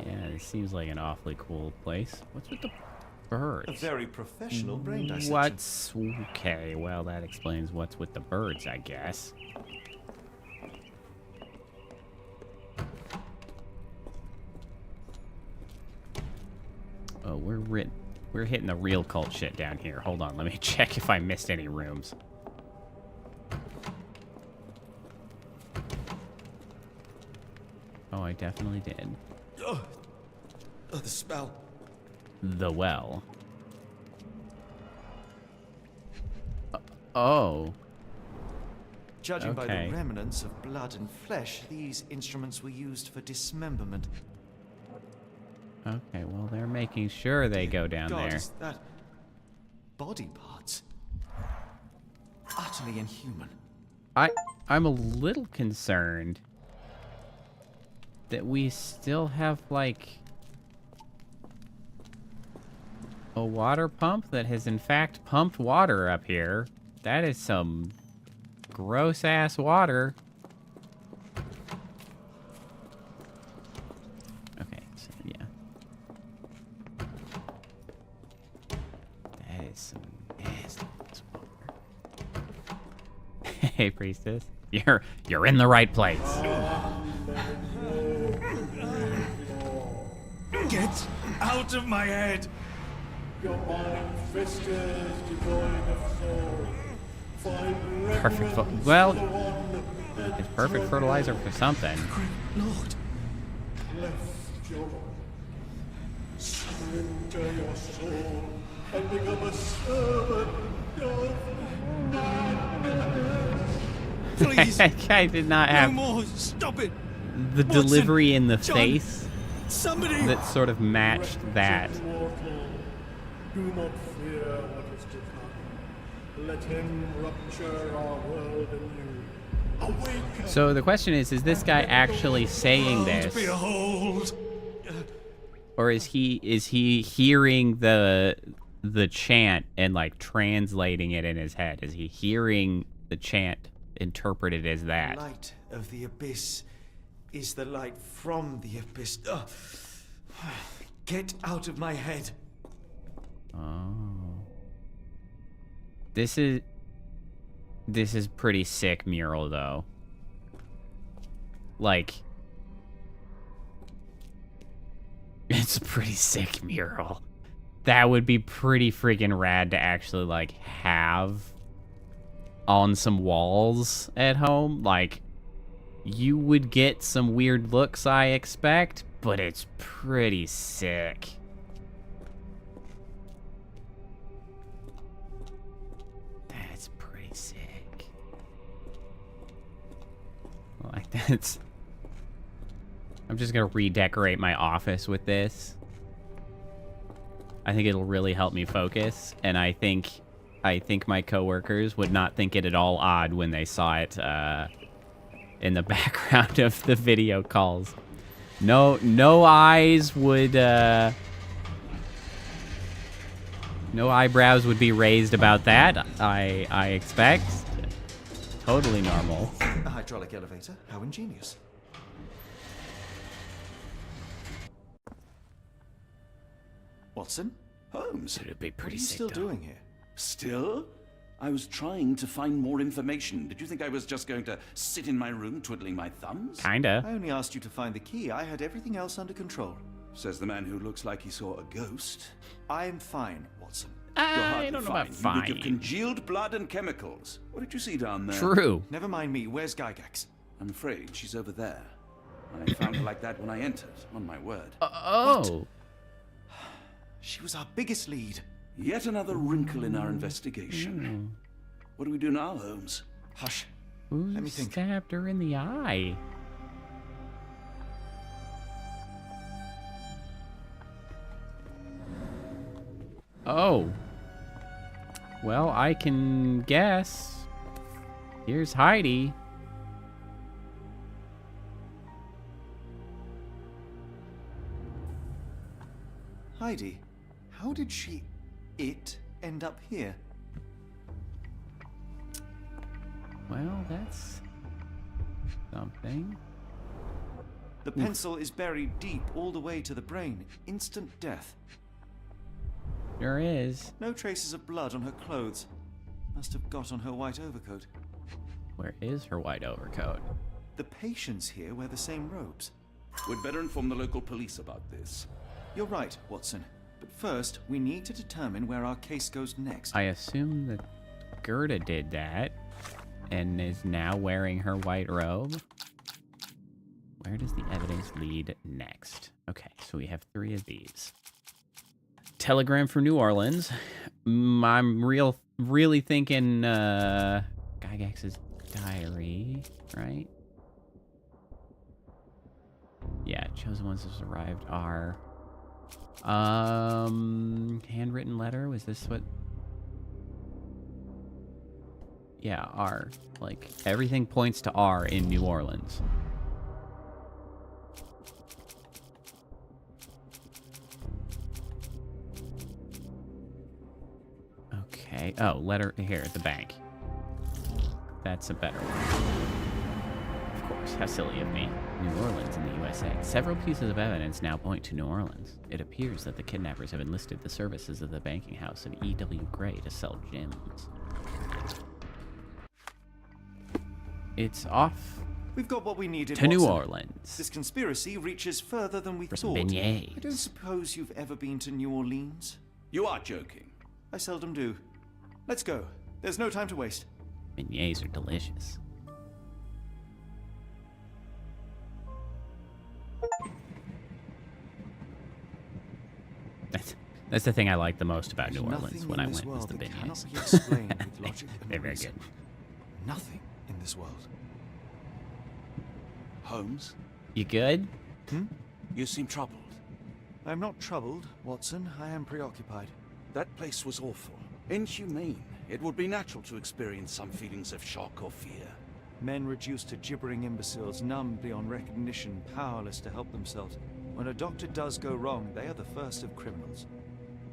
Speaker 1: Yeah, this seems like an awfully cool place. What's with the birds?
Speaker 5: A very professional brain dissection.
Speaker 1: What's... Okay, well, that explains what's with the birds, I guess. Oh, we're hitting the real cult shit down here. Hold on, let me check if I missed any rooms. Oh, I definitely did.
Speaker 5: Oh, the smell.
Speaker 1: The well. Oh.
Speaker 5: Judging by
Speaker 1: Okay.
Speaker 5: the remnants of blood and flesh, these instruments were used for dismemberment.
Speaker 1: Okay, well, they're making sure they go down
Speaker 5: God,
Speaker 1: there.
Speaker 5: is that body parts? Utterly inhuman.
Speaker 1: I'm a little concerned that we still have, like, a water pump that has, in fact, pumped water up here. That is some gross-ass water. Okay, so, yeah. That is some nasty-ass water. Hey, priestess. You're in the right place.
Speaker 5: Get out of my head!
Speaker 13: Your mind festers, devoid of soul. Find
Speaker 1: Perfect.
Speaker 13: reverence
Speaker 1: Well,
Speaker 13: for the one that
Speaker 1: it's perfect fertilizer for something.
Speaker 5: Lord.
Speaker 13: left your body. Surrender your soul and become a servant of madness.
Speaker 5: Please.
Speaker 1: That guy did not
Speaker 5: No
Speaker 1: have
Speaker 5: more. Stop it.
Speaker 1: the
Speaker 5: Watson,
Speaker 1: delivery in the
Speaker 5: John,
Speaker 1: face
Speaker 5: Somebody.
Speaker 1: that sort of matched that.
Speaker 13: Mortal, do not fear what is to come. Let him rupture our world anew. Awaken.
Speaker 1: So the question is this guy actually saying this,
Speaker 5: Behold.
Speaker 1: or is he hearing the chant and like translating it in his head? Is he hearing the chant interpreted as that?
Speaker 5: Light of the abyss is the light from the abyss. Ugh. Get out of my head.
Speaker 1: Oh. This is pretty sick mural though. Like, it's a pretty sick mural. That would be pretty freaking rad to actually like have on some walls at home. Like, you would get some weird looks, I expect, but it's pretty sick. That's pretty sick. Like, that's... I'm just gonna redecorate my office with this. I think it'll really help me focus, and I think my coworkers would not think it at all odd when they saw it in the background of the video calls. No eyes would no eyebrows would be raised about that. I expect. Totally normal.
Speaker 5: A hydraulic elevator? How ingenious. Watson?
Speaker 2: Holmes,
Speaker 1: It'd be
Speaker 2: what
Speaker 1: pretty
Speaker 2: are you
Speaker 1: sick,
Speaker 2: still
Speaker 1: though.
Speaker 2: doing here? Still? I was trying to find more information. Did you think I was just going to sit in my room twiddling my thumbs?
Speaker 1: Kinda.
Speaker 5: I only asked you to find the key. I had everything else under control.
Speaker 2: Says the man who looks like he saw a ghost.
Speaker 5: I'm fine, Watson.
Speaker 2: You're
Speaker 1: I
Speaker 2: hardly
Speaker 1: don't know
Speaker 2: fine.
Speaker 1: about
Speaker 2: You
Speaker 1: fine.
Speaker 2: reek of congealed blood and chemicals. What did you see down there?
Speaker 1: True.
Speaker 5: Never mind me. Where's Gygax?
Speaker 2: I'm afraid she's over there. I found her like that when I entered, on my word.
Speaker 1: Oh.
Speaker 5: She was our biggest lead.
Speaker 2: Yet another wrinkle in our investigation. What do we do now, Holmes?
Speaker 5: Hush.
Speaker 1: Who
Speaker 5: Let me think.
Speaker 1: stabbed her in the eye? Oh. Well, I can guess. Here's Heidi.
Speaker 5: Heidi, how did it end up here?
Speaker 1: Well, that's something.
Speaker 5: The pencil is buried deep all the way to the brain. Instant death.
Speaker 1: There is.
Speaker 5: No traces of blood on her clothes. Must have got on her white overcoat.
Speaker 1: Where is her white overcoat?
Speaker 5: The patients here wear the same robes.
Speaker 2: We'd better inform the local police about this.
Speaker 5: You're right, Watson. But first, we need to determine where our case goes next.
Speaker 1: I assume that Gerda did that and is now wearing her white robe. Where does the evidence lead next? Okay, so we have 3 of these. Telegram from New Orleans. I'm really thinking Gygax's diary, right? Yeah, chosen ones has arrived are handwritten letter. Was this what? Yeah, R. Like everything points to R in New Orleans. Okay. Oh, letter here at the bank. That's a better one. Of course, how silly of me. New Orleans in the USA. Several pieces of evidence now point to New Orleans. It appears that the kidnappers have enlisted the services of the banking house of E.W. Gray to sell gems. It's off.
Speaker 5: We've got what we needed,
Speaker 1: to New
Speaker 5: Watson.
Speaker 1: Orleans.
Speaker 5: This conspiracy reaches further than we
Speaker 1: For some
Speaker 5: thought.
Speaker 1: beignets.
Speaker 5: I don't suppose you've ever been to New Orleans?
Speaker 2: You are joking.
Speaker 5: I seldom do. Let's go. There's no time to waste.
Speaker 1: Beignets are delicious. That's the thing I like the most about New Orleans when I went was the beignets. They're very good.
Speaker 5: Nothing in this world.
Speaker 2: Holmes?
Speaker 1: You good?
Speaker 2: You seem troubled.
Speaker 5: I'm not troubled, Watson. I am preoccupied.
Speaker 2: That place was awful. Inhumane. It would be natural to experience some feelings of shock or fear.
Speaker 5: Men reduced to gibbering imbeciles, numb beyond recognition, powerless to help themselves. When a doctor does go wrong, they are the first of criminals.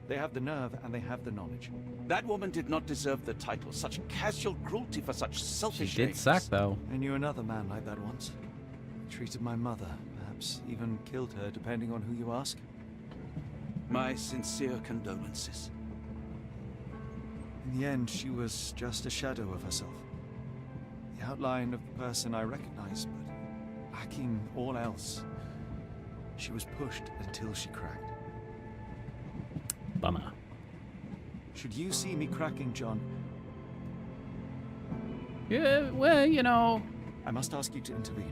Speaker 5: They have the nerve and they have the knowledge.
Speaker 2: That woman did not deserve the title. Such casual cruelty for such selfish
Speaker 1: She did
Speaker 2: aims.
Speaker 1: suck, though.
Speaker 5: I knew another man like that once. He treated my mother, perhaps even killed her, depending on who you ask.
Speaker 2: My sincere condolences.
Speaker 5: In the end, she was just a shadow of herself. The outline of the person I recognized, but lacking all else. She was pushed until she cracked.
Speaker 1: Bummer.
Speaker 5: Should you see me cracking, John?
Speaker 1: Yeah, well, you know.
Speaker 5: I must ask you to intervene.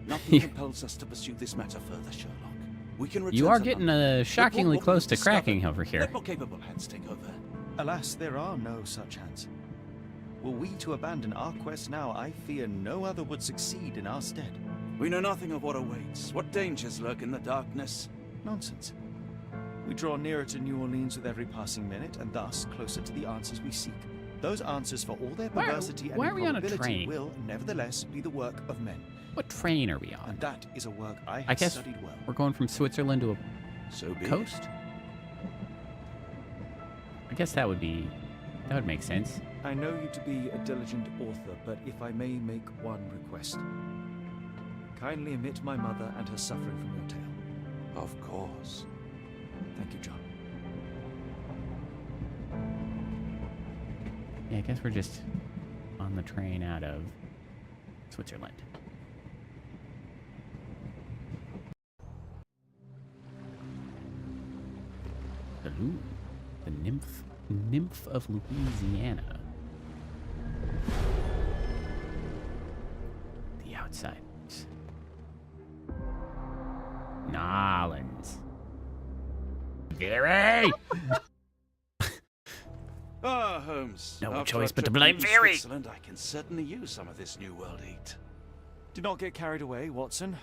Speaker 2: Nothing compels us to pursue this matter further, Sherlock. We can return
Speaker 1: You are
Speaker 2: to
Speaker 1: getting
Speaker 2: London.
Speaker 1: shockingly
Speaker 2: Report what
Speaker 1: close
Speaker 2: we've
Speaker 1: to
Speaker 2: discovered.
Speaker 1: cracking over here.
Speaker 2: Let more capable hands take over.
Speaker 5: Alas, there are no such hands. Were we to abandon our quest now, I fear no other would succeed in our stead.
Speaker 2: We know nothing of what awaits. What dangers lurk in the darkness?
Speaker 5: Nonsense. We draw nearer to New Orleans with every passing minute, and thus closer to the answers we seek. Those answers, for all their perversity and
Speaker 1: why are we on a
Speaker 5: improbability,
Speaker 1: train?
Speaker 5: will nevertheless be the work of men.
Speaker 1: What train are we on?
Speaker 5: And that is a work I
Speaker 1: I
Speaker 5: have
Speaker 1: guess
Speaker 5: studied well.
Speaker 1: we're going from Switzerland to a
Speaker 2: So be it.
Speaker 1: coast? I guess that would make sense.
Speaker 5: I know you to be a diligent author, but if I may make one request. Kindly omit my mother and her suffering from your tale.
Speaker 2: Of course.
Speaker 5: Thank you, John.
Speaker 1: Yeah, I guess we're just on the train out of Switzerland. Ooh, the nymph of Louisiana. The Outsiders. Nolans. Very.
Speaker 2: Ah, Holmes.
Speaker 1: No
Speaker 2: after
Speaker 1: choice
Speaker 2: our
Speaker 1: but to
Speaker 2: trip
Speaker 1: blame
Speaker 2: New
Speaker 1: Very.
Speaker 2: Switzerland, I can certainly use some of this New World heat.
Speaker 5: Do not get carried away, Watson.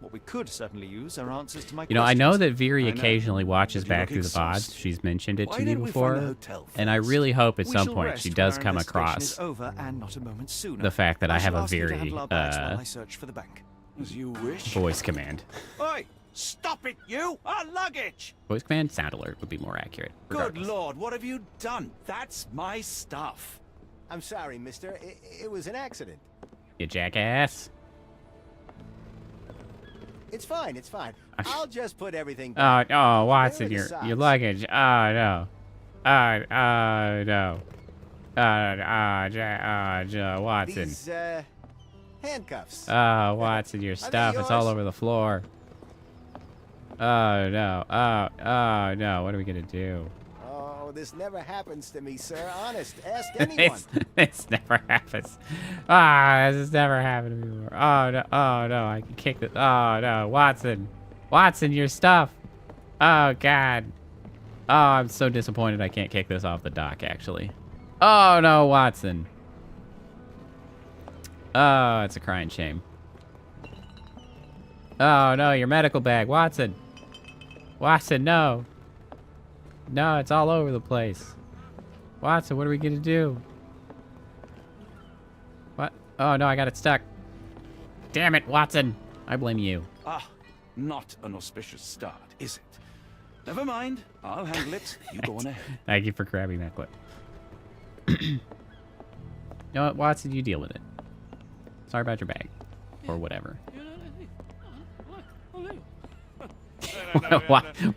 Speaker 5: What we could certainly use are answers to my
Speaker 1: You know,
Speaker 5: questions.
Speaker 1: I know that Veery
Speaker 2: I know.
Speaker 1: occasionally watches
Speaker 2: But you
Speaker 1: back
Speaker 2: look
Speaker 1: through the pods.
Speaker 2: exhausted.
Speaker 1: She's mentioned it
Speaker 2: Why
Speaker 1: to me
Speaker 2: don't we find
Speaker 1: before.
Speaker 2: a hotel
Speaker 1: And I
Speaker 2: first?
Speaker 1: really hope at
Speaker 5: We
Speaker 1: some
Speaker 5: shall
Speaker 1: point
Speaker 5: rest
Speaker 1: she
Speaker 5: when
Speaker 1: does
Speaker 5: our
Speaker 1: come
Speaker 5: investigation
Speaker 1: across
Speaker 5: is over and not a moment sooner.
Speaker 1: the fact that I have
Speaker 5: shall
Speaker 1: a
Speaker 5: ask you to
Speaker 1: very
Speaker 5: handle our bags while I search for the bank.
Speaker 2: As you wish.
Speaker 1: voice command.
Speaker 2: Oi! Stop it, you! Our luggage!
Speaker 1: Voice command, sound alert would be more accurate.
Speaker 2: Good
Speaker 1: regardless.
Speaker 2: lord, what have you done? That's my stuff.
Speaker 14: I'm sorry, mister. It was an accident.
Speaker 1: You jackass.
Speaker 10: It's fine, it's fine. I'll just put everything
Speaker 1: Oh,
Speaker 10: back.
Speaker 1: oh, Watson,
Speaker 10: There are
Speaker 1: your
Speaker 10: the socks.
Speaker 1: luggage. Oh, no. No. Watson.
Speaker 10: These, handcuffs.
Speaker 1: Oh, Watson, your stuff. It's all
Speaker 10: yours?
Speaker 1: over the floor. Oh, no. Oh, no. What are we going to do?
Speaker 10: Oh, this never happens to me, sir. Honest, ask anyone.
Speaker 1: This never happens. Ah, this has never happened to me before. Oh, no. Oh, no. I can kick this. Oh, no. Watson. Watson, your stuff. Oh, God. Oh, I'm so disappointed I can't kick this off the dock, actually. Oh, no, Watson. Oh, it's a crying shame. Oh, no, your medical bag. Watson. Watson, no. No, it's all over the place. Watson, what are we going to do? What? Oh, no, I got it stuck. Damn it, Watson. I blame you.
Speaker 2: Ah, not an auspicious start, is it? Never mind. I'll handle it. You go on ahead.
Speaker 1: Thank you for grabbing that clip. You know what, Watson, you deal with it. Sorry about your bag. Or whatever.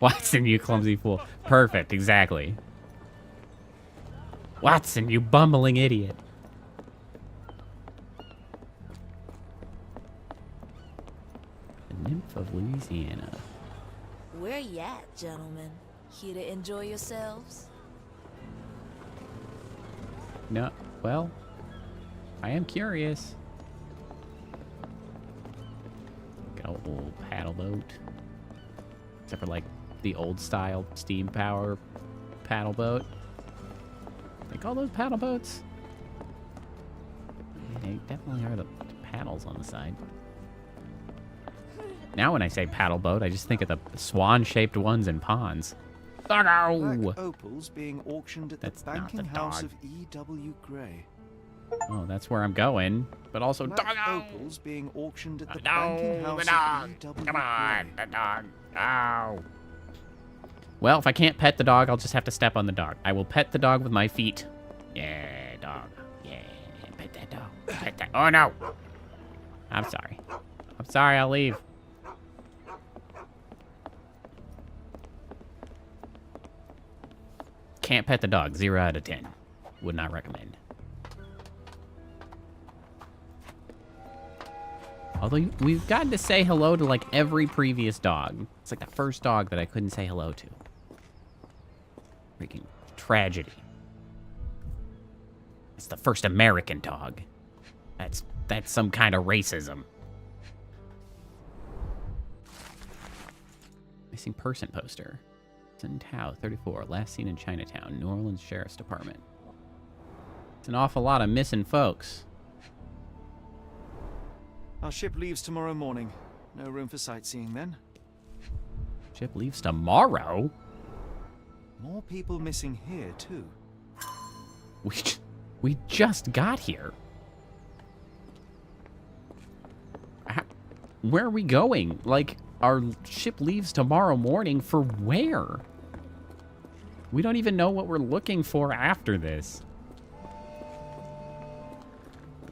Speaker 1: Watson, you clumsy fool. Perfect, exactly. Watson, you bumbling idiot. The Nymph of Louisiana.
Speaker 8: Where you at, gentlemen? Here to enjoy yourselves?
Speaker 1: No, well, I am curious. Got an old paddle boat. Except for like the old style steam power paddle boat. They call those paddle boats? I mean, they definitely are the paddles on the side. Now when I say paddle boat, I just think of the swan-shaped ones in ponds. Oh no!
Speaker 5: Black opals being auctioned at
Speaker 1: That's
Speaker 5: the
Speaker 1: not the
Speaker 5: banking house
Speaker 1: dog.
Speaker 5: of E.W. Gray.
Speaker 1: Oh, that's where I'm going. But also,
Speaker 5: Black
Speaker 1: dog!
Speaker 5: opals being auctioned at the
Speaker 1: No,
Speaker 5: banking
Speaker 1: the
Speaker 5: house
Speaker 1: dog!
Speaker 5: of E.W.
Speaker 1: Come on,
Speaker 5: Gray.
Speaker 1: the dog! Oh. Well, if I can't pet the dog, I'll just have to step on the dog. I will pet the dog with my feet. Yeah, dog. Yeah, pet that dog. Pet that. Oh no! I'm sorry. I'm sorry. I'll leave. Can't pet the dog. 0 out of 10. Would not recommend. Although we've gotten to say hello to like every previous dog. It's like the first dog that I couldn't say hello to. Freaking tragedy. It's the first American dog. That's some kind of racism. Missing person poster. Sun Tao, 34, last seen in Chinatown, New Orleans Sheriff's Department. It's an awful lot of missing folks.
Speaker 5: Our ship leaves tomorrow morning. No room for sightseeing then.
Speaker 1: Ship leaves tomorrow?
Speaker 5: More people missing here, too.
Speaker 1: We just got here. Where are we going? Like, our ship leaves tomorrow morning for where? We don't even know what we're looking for after this.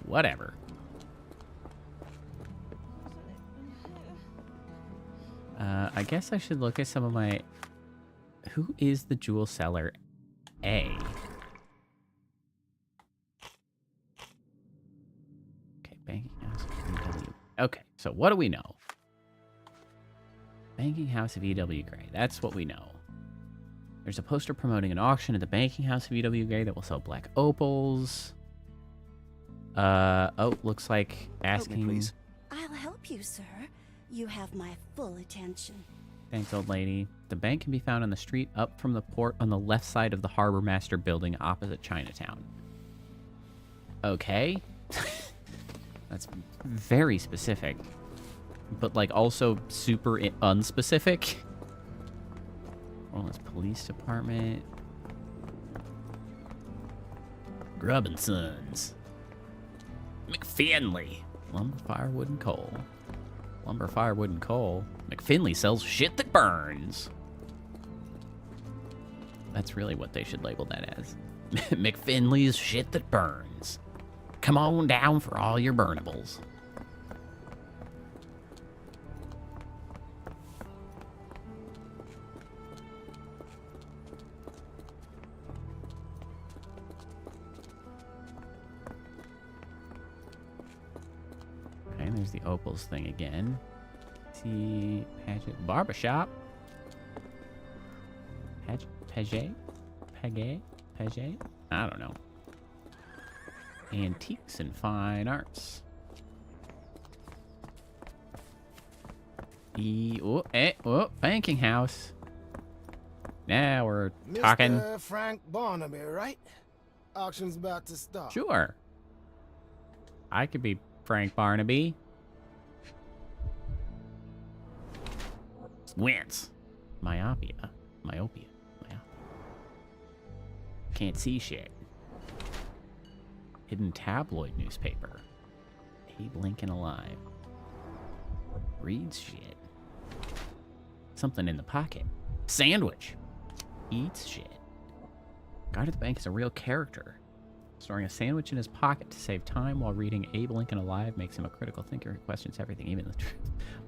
Speaker 1: Whatever. I guess I should look at some of my... Who is the jewel seller A? Okay, banking house of EW. Okay, so what do we know? Banking house of EW Gray. That's what we know. There's a poster promoting an auction at the banking house of EW Gray that will sell black opals. Oh, looks like asking...
Speaker 5: Help me, please.
Speaker 3: I'll help you, sir. You have my full attention.
Speaker 1: Thanks, old lady. The bank can be found on the street up from the port on the left side of the Harbor Master building opposite Chinatown. Okay. That's very specific. But, like, also super unspecific. Orleans Police Department. Grubb and Sons. McFinley. Lumber, firewood, and coal. Lumber, firewood, and coal. McFinley sells shit that burns. That's really what they should label that as. McFinley's shit that burns. Come on down for all your burnables. the Opals thing again. See, Paget, barbershop. Paget? I don't know. Antiques and fine arts. Banking house. Now we're talking.
Speaker 14: Mr. Frank Barnaby, right? Auction's about to start.
Speaker 1: Sure. I could be Frank Barnaby. Squints. Myopia. Can't see shit. Hidden tabloid newspaper. Abe Lincoln alive. Reads shit. Something in the pocket. Sandwich. Eats shit. Guard at the bank is a real character. Storing a sandwich in his pocket to save time while reading Abe Lincoln Alive makes him a critical thinker who questions everything, even the truth.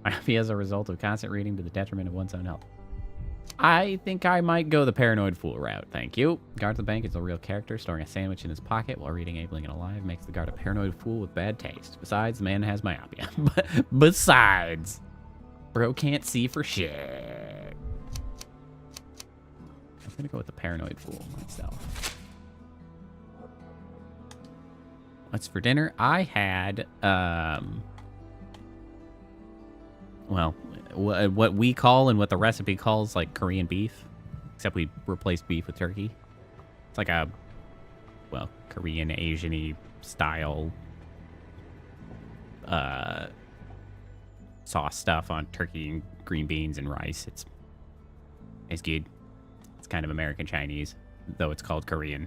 Speaker 1: Myopia as a result of constant reading to the detriment of one's own health. I think I might go the paranoid fool route, thank you. Guard at the bank is a real character. Storing a sandwich in his pocket while reading Abe Lincoln Alive makes the guard a paranoid fool with bad taste. Besides, the man has myopia. Besides, bro can't see for shit. I'm gonna go with the paranoid fool myself. What's for dinner? I had, well, what we call and what the recipe calls, like, Korean beef. Except we replaced beef with turkey. It's like a, well, Korean, Asian-y style sauce stuff on turkey and green beans and rice. It's good. It's kind of American Chinese, though it's called Korean.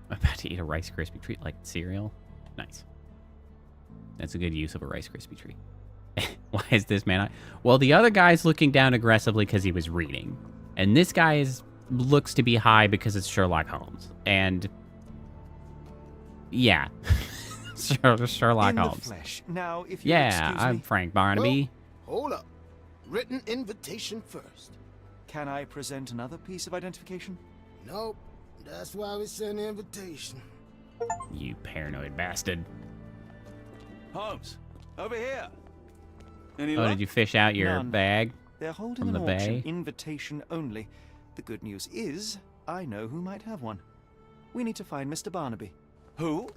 Speaker 1: I'm about to eat a Rice Krispie treat like cereal. Nice. That's a good use of a Rice Krispie treat. Why is this man? Well, the other guy's looking down aggressively because he was reading. And this guy looks to be high because it's Sherlock Holmes. And yeah. Sherlock
Speaker 5: In
Speaker 1: Holmes.
Speaker 5: The flesh. Now, if you
Speaker 1: yeah,
Speaker 5: excuse
Speaker 1: I'm
Speaker 5: me,
Speaker 1: Frank Barnaby.
Speaker 14: Well, hold up. Written invitation first.
Speaker 5: Can I present another piece of identification?
Speaker 14: Nope. That's why we send the invitation.
Speaker 1: You paranoid bastard.
Speaker 2: Holmes, over here. Any
Speaker 1: Oh,
Speaker 2: luck?
Speaker 1: did you fish out your
Speaker 5: None.
Speaker 1: bag
Speaker 5: They're holding
Speaker 1: from
Speaker 5: an
Speaker 1: the
Speaker 5: auction,
Speaker 1: bay?
Speaker 5: invitation only. The good news is, I know who might have one. We need to find Mr. Barnaby.
Speaker 2: Who?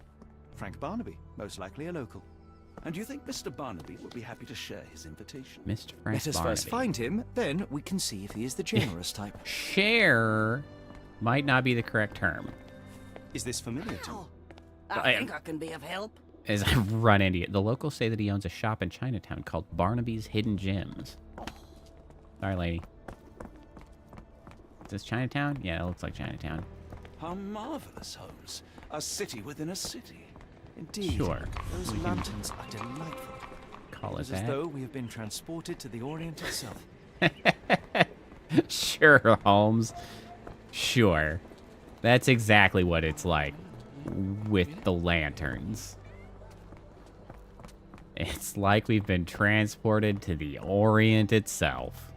Speaker 5: Frank Barnaby, most likely a local.
Speaker 2: And you think Mr. Barnaby would be happy to share his invitation?
Speaker 1: Mr. Frank
Speaker 5: Let us
Speaker 1: Barnaby.
Speaker 5: first find him, then we can see if he is the generous type.
Speaker 1: Share might not be the correct term.
Speaker 5: Is this familiar to you?
Speaker 4: I think I can be of help.
Speaker 1: As I run into it, the locals say that he owns a shop in Chinatown called Barnaby's Hidden Gems. Sorry, lady. Is this Chinatown? Yeah, it looks like Chinatown.
Speaker 2: How marvelous, Holmes. A city within a city.
Speaker 5: Indeed.
Speaker 1: Sure.
Speaker 5: Those
Speaker 1: We can
Speaker 5: lanterns are delightful.
Speaker 1: call
Speaker 5: It
Speaker 1: it
Speaker 5: is as
Speaker 1: that.
Speaker 5: though we have been transported to the Orient itself.
Speaker 1: Sure, Holmes. Sure. That's exactly what it's like with the lanterns. It's like we've been transported to the Orient itself.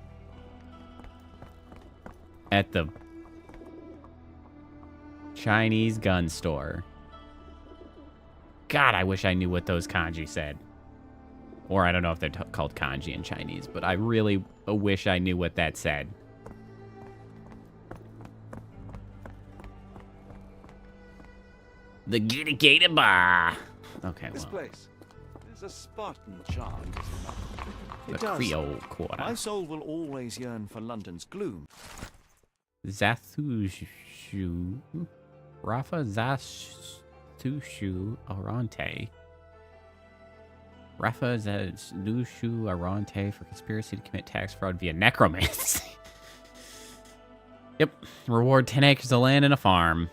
Speaker 1: At the Chinese gun store. God, I wish I knew what those kanji said. Or I don't know if they're called kanji in Chinese, but I really wish I knew what that said. The Giddy Gator Bar. Okay,
Speaker 2: This
Speaker 1: well.
Speaker 2: place. There's a Spartan charm, does it not?
Speaker 1: The
Speaker 5: It does.
Speaker 1: Creole Quarter.
Speaker 5: My soul will always yearn for London's gloom.
Speaker 1: Zathushu. Rafa Zathushu Arante. Rafa Zathushu Arante for conspiracy to commit tax fraud via necromancy. Yep. Reward 10 acres of land and a farm.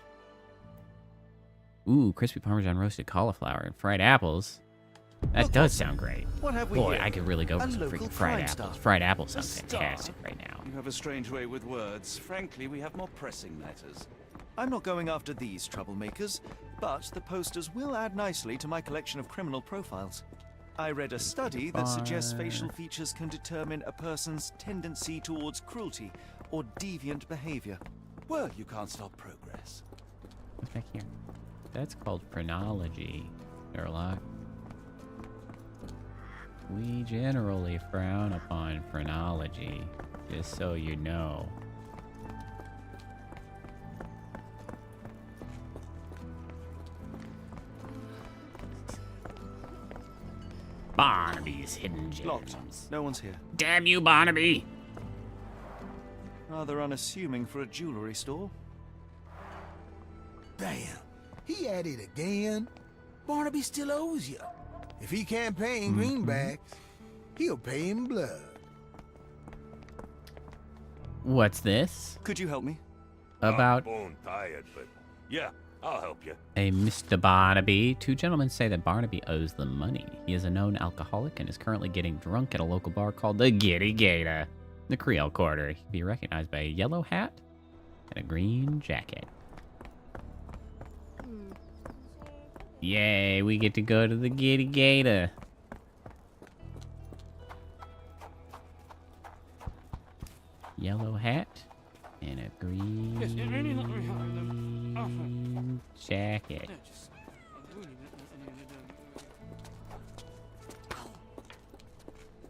Speaker 1: Ooh, crispy Parmesan roasted cauliflower and fried apples. That does sound great.
Speaker 5: What have we
Speaker 1: Boy,
Speaker 5: here?
Speaker 1: I could really go for
Speaker 5: A
Speaker 1: some
Speaker 5: local
Speaker 1: freaking fried
Speaker 5: crime
Speaker 1: apples.
Speaker 5: star.
Speaker 1: Fried apples
Speaker 2: A
Speaker 1: sound
Speaker 2: star?
Speaker 1: fantastic right now.
Speaker 2: You have a strange way with words. Frankly, we have more pressing matters.
Speaker 5: I'm not going after these troublemakers, but the posters will add nicely to my collection of criminal profiles. I read a study that suggests facial features can determine a person's tendency towards cruelty or deviant behavior.
Speaker 2: Well, you can't stop progress.
Speaker 1: What's back here? That's called phrenology, Sherlock. We generally frown upon phrenology, just so you know. Barnaby's hidden gems.
Speaker 5: Locked. No one's here.
Speaker 1: Damn you, Barnaby!
Speaker 5: Rather unassuming for a jewelry store.
Speaker 14: Damn, he at it again. Barnaby still owes you. If he can't pay in greenbacks, he'll pay in blood.
Speaker 1: What's this?
Speaker 5: Could you help me?
Speaker 1: About
Speaker 15: I'm bone tired, but yeah, I'll help you.
Speaker 1: a Mr. Barnaby. Two gentlemen say that Barnaby owes them money. He is a known alcoholic and is currently getting drunk at a local bar called the Giddy Gator, the Creole Quarter. He can be recognized by a yellow hat and a green jacket. Yay, we get to go to the Giddy Gator. Yellow hat and a green jacket.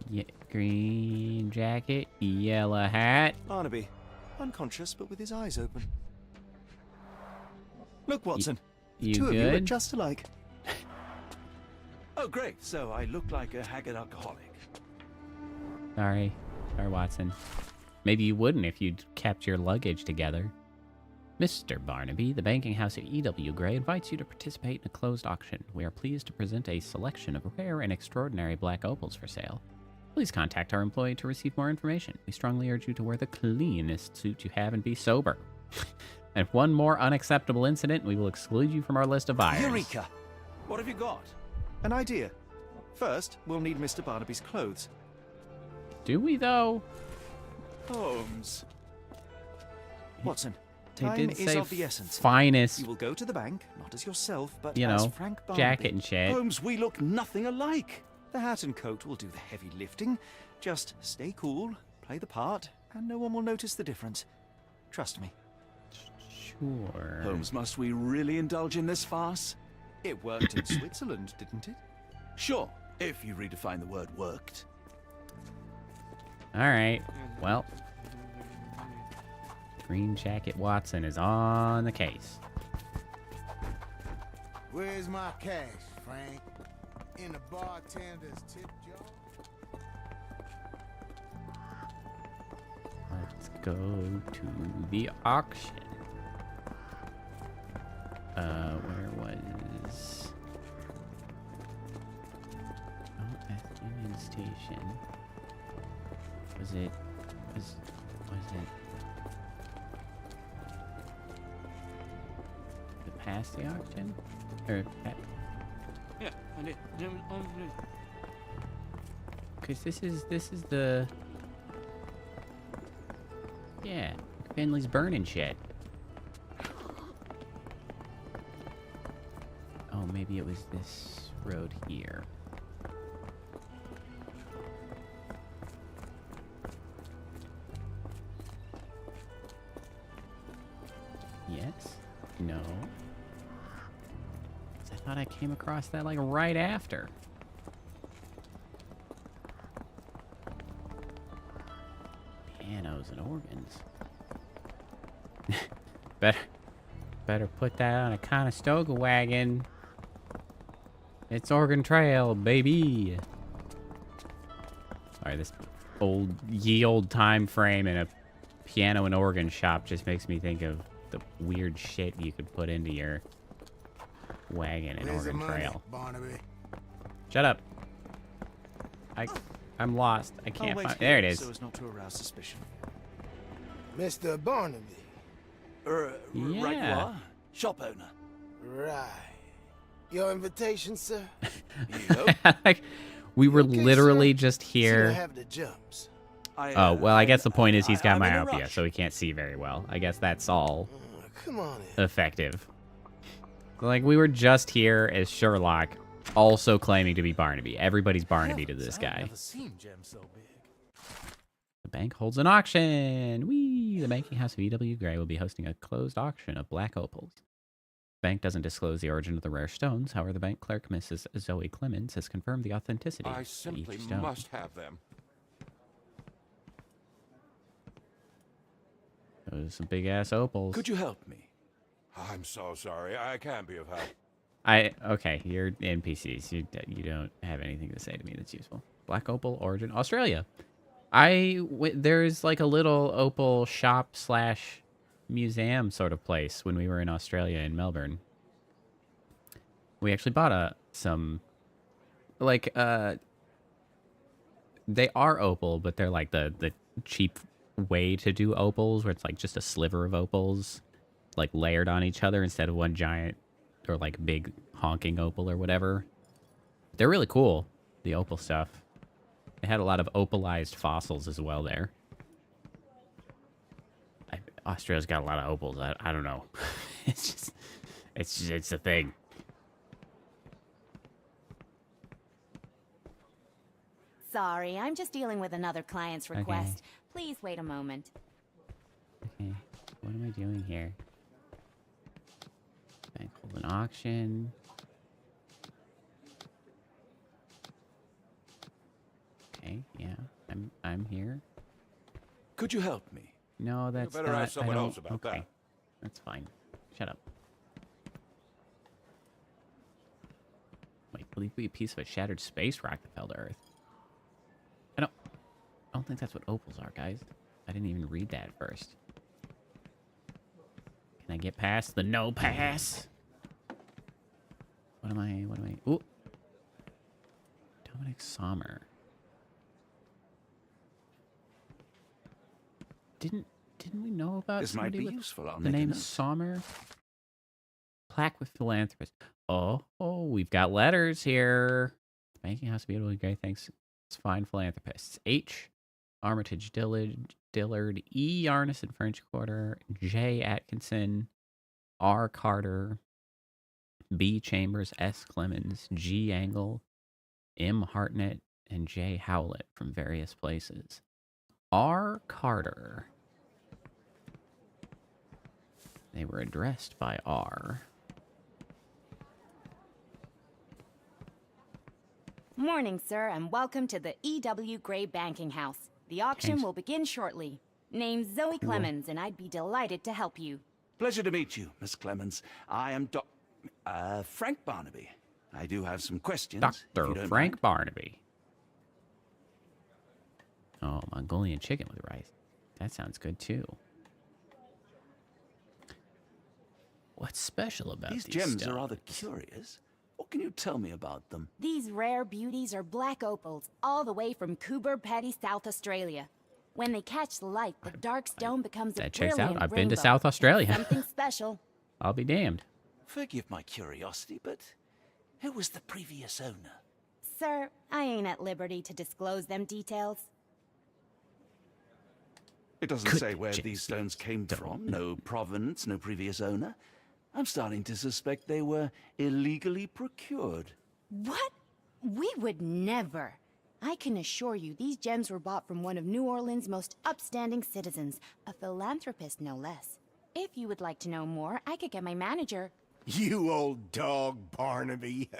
Speaker 1: Yeah, green jacket, yellow hat.
Speaker 5: Barnaby, unconscious but with his eyes open. Look, Watson.
Speaker 1: You
Speaker 5: Two of you
Speaker 1: good?
Speaker 5: look just alike.
Speaker 2: Oh, great. So I look like a haggard alcoholic.
Speaker 1: Sorry, Watson. Maybe you wouldn't if you'd kept your luggage together. Mr. Barnaby, the banking house at E.W. Gray invites you to participate in a closed auction. We are pleased to present a selection of rare and extraordinary black opals for sale. Please contact our employee to receive more information. We strongly urge you to wear the cleanest suit you have and be sober. And one more unacceptable incident, we will exclude you from our list of buyers.
Speaker 5: Eureka!
Speaker 2: What have you got?
Speaker 5: An idea. First, we'll need Mr. Barnaby's clothes.
Speaker 1: Do we, though?
Speaker 2: Holmes.
Speaker 5: Watson,
Speaker 1: They
Speaker 5: time
Speaker 1: did
Speaker 5: is
Speaker 1: say
Speaker 5: of the essence.
Speaker 1: finest,
Speaker 5: You will go to the bank, not as yourself, but
Speaker 1: you
Speaker 5: as
Speaker 1: know,
Speaker 5: Frank Barnaby.
Speaker 1: jacket and shit.
Speaker 2: Holmes, we look nothing alike.
Speaker 5: The hat and coat will do the heavy lifting. Just stay cool, play the part, and no one will notice the difference. Trust me.
Speaker 1: Sure.
Speaker 2: Holmes, must we really indulge in this farce?
Speaker 5: It worked in Switzerland, didn't it?
Speaker 2: Sure, if you redefine the word worked.
Speaker 1: All right. Well, Green Jacket Watson is on the case.
Speaker 14: Where's my cash, Frank? In the bartender's tip jar?
Speaker 1: Let's go to the auction. Where was... Oh, at Union Station. Was it... Was it... The past the auction? Or...
Speaker 16: Yeah, I did.
Speaker 1: Because this is the... Yeah, Finley's burning shit. Oh, maybe it was this road here. Yes? No? 'Cause I thought I came across that like right after. Pianos and organs. Better put that on a Conestoga wagon. It's Oregon Trail, baby. Sorry, this ye old time frame in a piano and organ shop just makes me think of the weird shit you could put into your wagon in
Speaker 14: Where's the
Speaker 1: Oregon
Speaker 14: money,
Speaker 1: Trail.
Speaker 14: Barnaby?
Speaker 1: Shut up. I'm lost. I can't
Speaker 5: I'll wait
Speaker 1: find.
Speaker 5: here
Speaker 1: There it is.
Speaker 5: So as not to arouse suspicion.
Speaker 14: Mr. Barnaby.
Speaker 2: Right you
Speaker 1: Yeah.
Speaker 2: are. Shop owner.
Speaker 14: Right. Your invitation, sir?
Speaker 1: Like, we were
Speaker 14: Okay,
Speaker 1: literally
Speaker 14: sir.
Speaker 1: just
Speaker 14: See, I
Speaker 1: here.
Speaker 14: have the jumps.
Speaker 1: Oh, well, I guess the point is he's got
Speaker 2: I'm in a
Speaker 1: myopia,
Speaker 2: rush.
Speaker 1: so he can't see very well. I guess that's all
Speaker 14: Come on in.
Speaker 1: effective. Like, we were just here as Sherlock, also claiming to be Barnaby. Everybody's Barnaby to this guy.
Speaker 14: Never seen gems so big.
Speaker 1: The bank holds an auction. Whee! The banking house of E.W. Gray will be hosting a closed auction of black opals. Bank doesn't disclose the origin of the rare stones. However, the bank clerk, Mrs. Zoe Clemens, has confirmed the authenticity
Speaker 15: I
Speaker 1: of
Speaker 15: simply
Speaker 1: each stone.
Speaker 15: must have them.
Speaker 1: Those some big-ass opals.
Speaker 2: Could you help me?
Speaker 15: I'm so sorry. I can't be of help.
Speaker 1: Okay, you're NPCs. You don't have anything to say to me that's useful. Black opal origin, Australia. There's like a little opal shop / museum sort of place when we were in Australia in Melbourne. We actually bought some like they are opal, but they're like the cheap way to do opals, where it's like just a sliver of opals like layered on each other instead of one giant or like big honking opal or whatever. They're really cool, the opal stuff. They had a lot of opalized fossils as well there. Australia's got a lot of opals. I don't know. It's a thing.
Speaker 17: Sorry, I'm just dealing with another client's request.
Speaker 1: Okay.
Speaker 17: Please wait a moment.
Speaker 1: Okay, what am I doing here? Bank hold an auction. Okay, yeah, I'm here.
Speaker 2: Could you help me?
Speaker 1: No, that's
Speaker 15: better
Speaker 1: not.
Speaker 15: ask someone
Speaker 1: I don't,
Speaker 15: else about
Speaker 1: okay.
Speaker 15: that.
Speaker 1: That's fine. Shut up. Wait, will you be a piece of a shattered space rock that fell to Earth? I don't think that's what opals are, guys. I didn't even read that at first. Can I get past the no pass? What am I? Ooh. Dominic Sommer. Didn't we know about
Speaker 2: This might
Speaker 1: somebody
Speaker 2: be
Speaker 1: with
Speaker 2: useful. I'll
Speaker 1: the
Speaker 2: make a
Speaker 1: name
Speaker 2: note.
Speaker 1: Sommer? Plaque with philanthropist. Oh, we've got letters here. Banking house, beautiful, great, thanks. It's fine philanthropists. H. Armitage Dillard. E. Arneson French Quarter. J. Atkinson. R. Carter. B. Chambers. S. Clemens. G. Angle. M. Hartnett. And J. Howlett from various places. R. Carter. They were addressed by R.
Speaker 17: Morning, sir, and welcome to the E.W. Gray Banking House. The auction
Speaker 1: Thanks.
Speaker 17: will begin shortly. Name's Zoe Clemens, and I'd be delighted to help you.
Speaker 2: Pleasure to meet you, Miss Clemens. I am Frank Barnaby. I do have some questions. if you
Speaker 1: Dr.
Speaker 2: don't
Speaker 1: Frank
Speaker 2: mind.
Speaker 1: Barnaby. Oh, Mongolian chicken with rice. That sounds good, too. What's special about
Speaker 2: These
Speaker 1: these
Speaker 2: gems
Speaker 1: stones?
Speaker 2: are rather curious. What can you tell me about them?
Speaker 17: These rare beauties are black opals, all the way from Coober Pedy, South Australia. When they catch the light, the dark stone becomes a
Speaker 1: That checks out.
Speaker 17: brilliant
Speaker 1: I've been to
Speaker 17: rainbow.
Speaker 1: South Australia.
Speaker 17: Something special.
Speaker 1: I'll be damned.
Speaker 2: Forgive my curiosity, but who was the previous owner?
Speaker 17: Sir, I ain't at liberty to disclose them details.
Speaker 2: It doesn't say where these stones came from. No provenance, no previous owner. I'm starting to suspect they were illegally procured.
Speaker 17: What? We would never. I can assure you these gems were bought from one of New Orleans' most upstanding citizens, a philanthropist no less. If you would like to know more, I could get my manager.
Speaker 6: You old dog, Barnaby.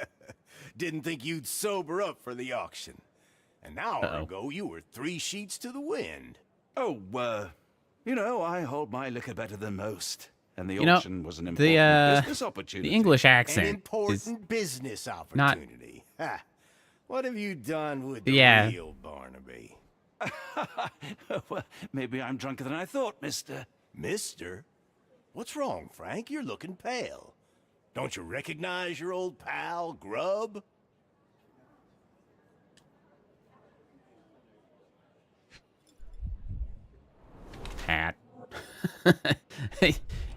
Speaker 6: Didn't think you'd sober up for the auction. An hour ago, you were 3 sheets to the wind.
Speaker 2: Oh, you know, I hold my liquor better than most. And the
Speaker 1: You know,
Speaker 2: auction was an important business opportunity.
Speaker 1: the English accent
Speaker 6: An important business opportunity. Ha. What have you done with the real Barnaby?
Speaker 2: Well, maybe I'm drunker than I thought, mister.
Speaker 6: Mister? What's wrong, Frank? You're looking pale. Don't you recognize your old pal, Grub?
Speaker 1: Hat.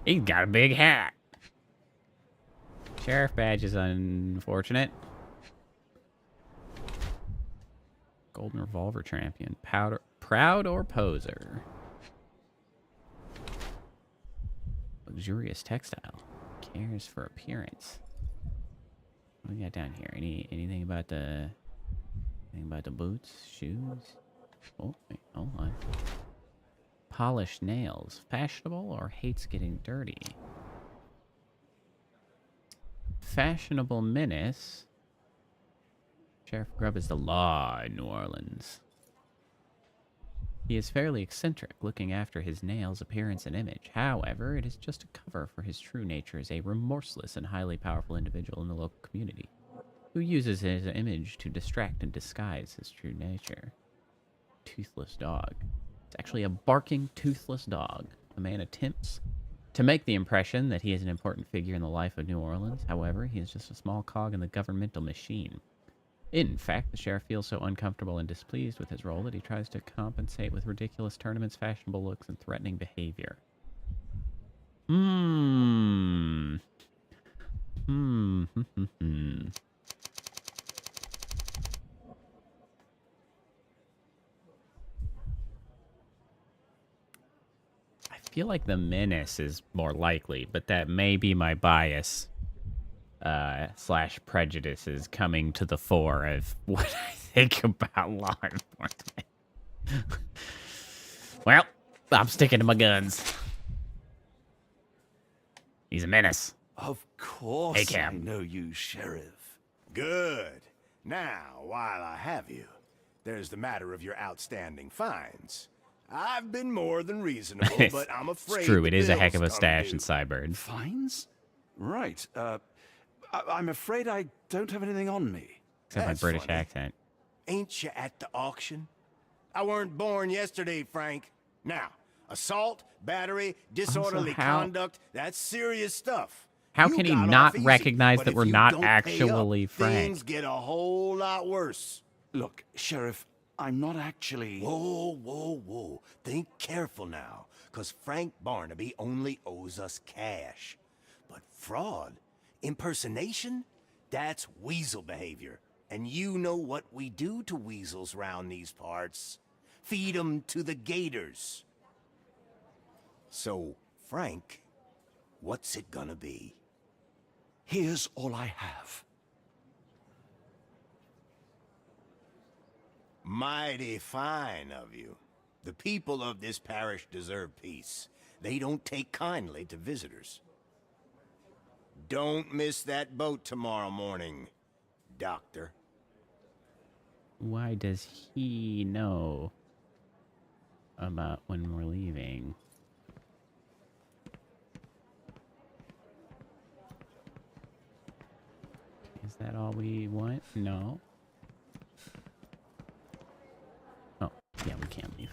Speaker 1: He's got a big hat. Sheriff badge is unfortunate. Golden revolver champion. Proud or poser. Luxurious textile. Cares for appearance. What do we got down here? Anything about the boots, shoes? Oh, wait, hold on. Polished nails. Fashionable or hates getting dirty? Fashionable menace. Sheriff Grubb is the law in New Orleans. He is fairly eccentric, looking after his nails, appearance, and image. However, it is just a cover for his true nature as a remorseless and highly powerful individual in the local community, who uses his image to distract and disguise his true nature. Toothless dog. It's actually a barking, toothless dog. A man attempts to make the impression that he is an important figure in the life of New Orleans. However, he is just a small cog in the governmental machine. In fact, the sheriff feels so uncomfortable and displeased with his role that he tries to compensate with ridiculous tournaments, fashionable looks, and threatening behavior. I feel like the menace is more likely, but that may be my bias. Slash prejudices coming to the fore of what I think about law enforcement. Well, I'm sticking to my guns. He's a menace.
Speaker 2: Of course
Speaker 1: Hey, Cam.
Speaker 2: I know you, Sheriff.
Speaker 18: Good. Now, while I have you, there's the matter of your outstanding fines. I've been more than reasonable, but I'm afraid
Speaker 1: It's true,
Speaker 18: the
Speaker 1: it is a heck
Speaker 18: bill's
Speaker 1: of a
Speaker 18: come
Speaker 1: stash
Speaker 18: due.
Speaker 1: in Cybird.
Speaker 2: Fines? Right. I'm afraid I don't have anything on me.
Speaker 1: Except my
Speaker 18: That's
Speaker 1: British
Speaker 18: funny.
Speaker 1: accent.
Speaker 18: Ain't you at the auction? I weren't born yesterday, Frank. Now, assault, battery, disorderly
Speaker 1: how-
Speaker 18: conduct, that's serious stuff.
Speaker 1: How
Speaker 18: You
Speaker 1: can he
Speaker 18: got
Speaker 1: not
Speaker 18: off easy,
Speaker 1: recognize
Speaker 18: but
Speaker 1: that
Speaker 18: if
Speaker 1: we're
Speaker 18: you
Speaker 1: not
Speaker 18: don't pay
Speaker 1: actually
Speaker 18: up,
Speaker 1: Frank?
Speaker 18: Things get a whole lot worse.
Speaker 2: Look, Sheriff, I'm not actually...
Speaker 18: Whoa, whoa, whoa. Think careful now, because Frank Barnaby only owes us cash. But fraud, impersonation, that's weasel behavior. And you know what we do to weasels round these parts. Feed 'em to the gators. So, Frank, what's it gonna be?
Speaker 2: Here's all I have.
Speaker 18: Mighty fine of you. The people of this parish deserve peace. They don't take kindly to visitors. Don't miss that boat tomorrow morning, Doctor.
Speaker 1: Why does he know about when we're leaving? Is that all we want? No. Oh, yeah, we can't leave.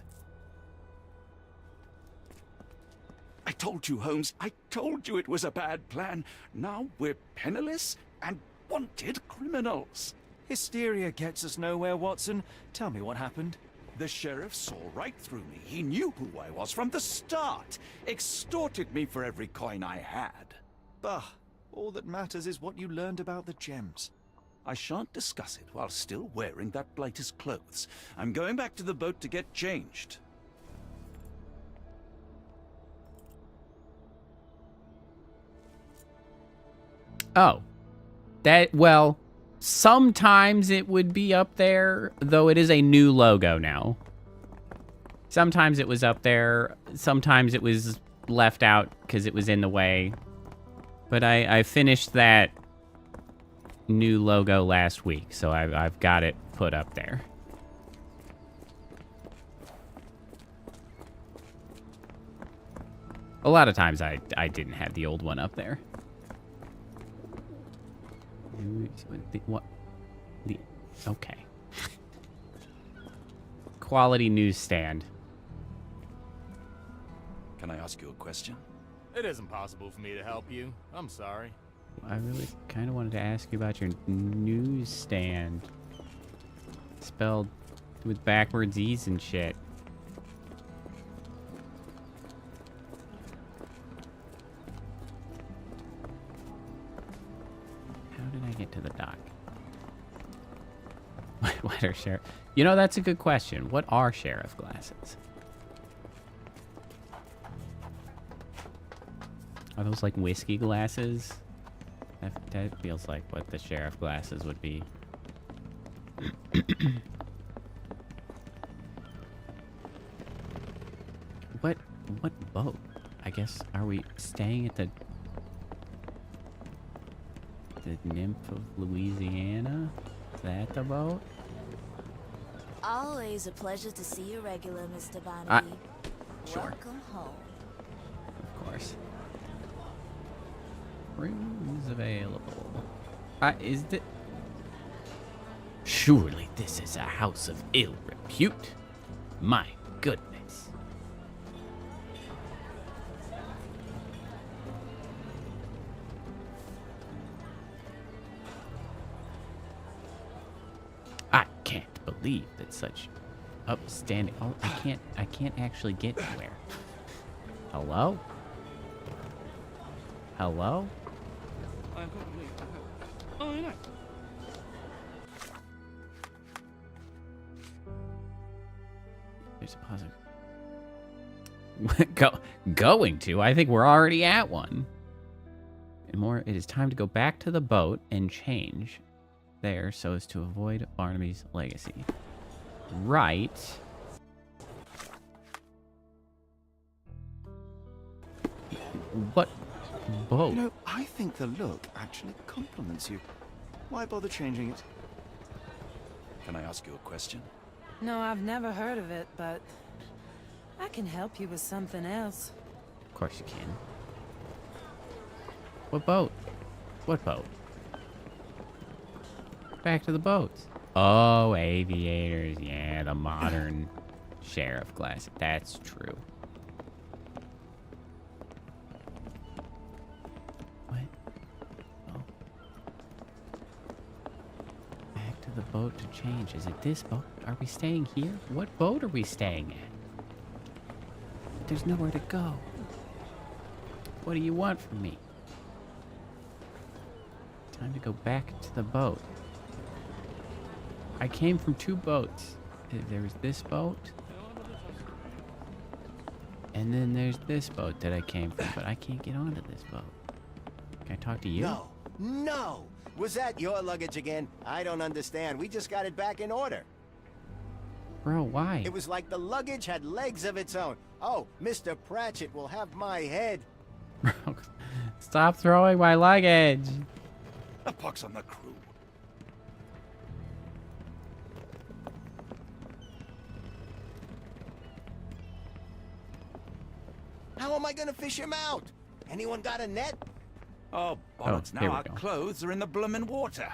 Speaker 2: I told you, Holmes. I told you it was a bad plan. Now we're penniless and wanted criminals.
Speaker 5: Hysteria gets us nowhere, Watson. Tell me what happened.
Speaker 2: The sheriff saw right through me. He knew who I was from the start. Extorted me for every coin I had.
Speaker 5: Bah, all that matters is what you learned about the gems.
Speaker 2: I shan't discuss it while still wearing that blighter's clothes. I'm going back to the boat to get changed.
Speaker 1: Oh. Well, sometimes it would be up there, though it is a new logo now. Sometimes it was up there, sometimes it was left out because it was in the way. But I finished that new logo last week, so I've got it put up there. A lot of times I didn't have the old one up there. What? Okay. Quality newsstand.
Speaker 2: Can I ask you a question?
Speaker 19: It isn't possible for me to help you. I'm sorry.
Speaker 1: I really kind of wanted to ask you about your newsstand. Spelled with backwards E's and shit. How did I get to the dock? What are sheriff? You know, that's a good question. What are sheriff glasses? Are those like whiskey glasses? That feels like what the sheriff glasses would be. What boat? I guess, are we staying at the The Nymph of Louisiana? Is that the boat?
Speaker 8: Always a pleasure to see you regular, Mr. Barnaby.
Speaker 1: Sure.
Speaker 8: Welcome home.
Speaker 1: Of course. Rooms available. Is it? Surely this is a house of ill repute. My goodness. I can't believe that such upstanding. Oh, I can't actually get anywhere. Hello? Hello?
Speaker 16: Oh, you know.
Speaker 1: There's a positive. Going to? I think we're already at one. And more, it is time to go back to the boat and change there so as to avoid Barnaby's legacy. Right. What boat?
Speaker 5: You know, I think the look actually compliments you. Why bother changing it?
Speaker 2: Can I ask you a question?
Speaker 11: No, I've never heard of it, but I can help you with something else.
Speaker 1: Of course you can. What boat? What boat? Back to the boats. Oh, aviators. Yeah, the modern sheriff class. That's true. What? Oh. Back to the boat to change. Is it this boat? Are we staying here? What boat are we staying at? There's nowhere to go. What do you want from me? Time to go back to the boat. I came from two boats. There was this boat. And then there's this boat that I came from, but I can't get onto this boat. Can I talk to you?
Speaker 18: No, no! Was that your luggage again? I don't understand. We just got it back in order.
Speaker 1: Bro, why?
Speaker 18: It was like the luggage had legs of its own. Oh, Mr. Pratchett will have my head.
Speaker 1: Bro, stop throwing my luggage.
Speaker 2: A pox on the crew.
Speaker 18: How am I gonna fish him out? Anyone got a net?
Speaker 2: Oh, bollocks,
Speaker 1: here
Speaker 2: now
Speaker 1: we
Speaker 2: our
Speaker 1: go.
Speaker 2: clothes are in the bloomin' water.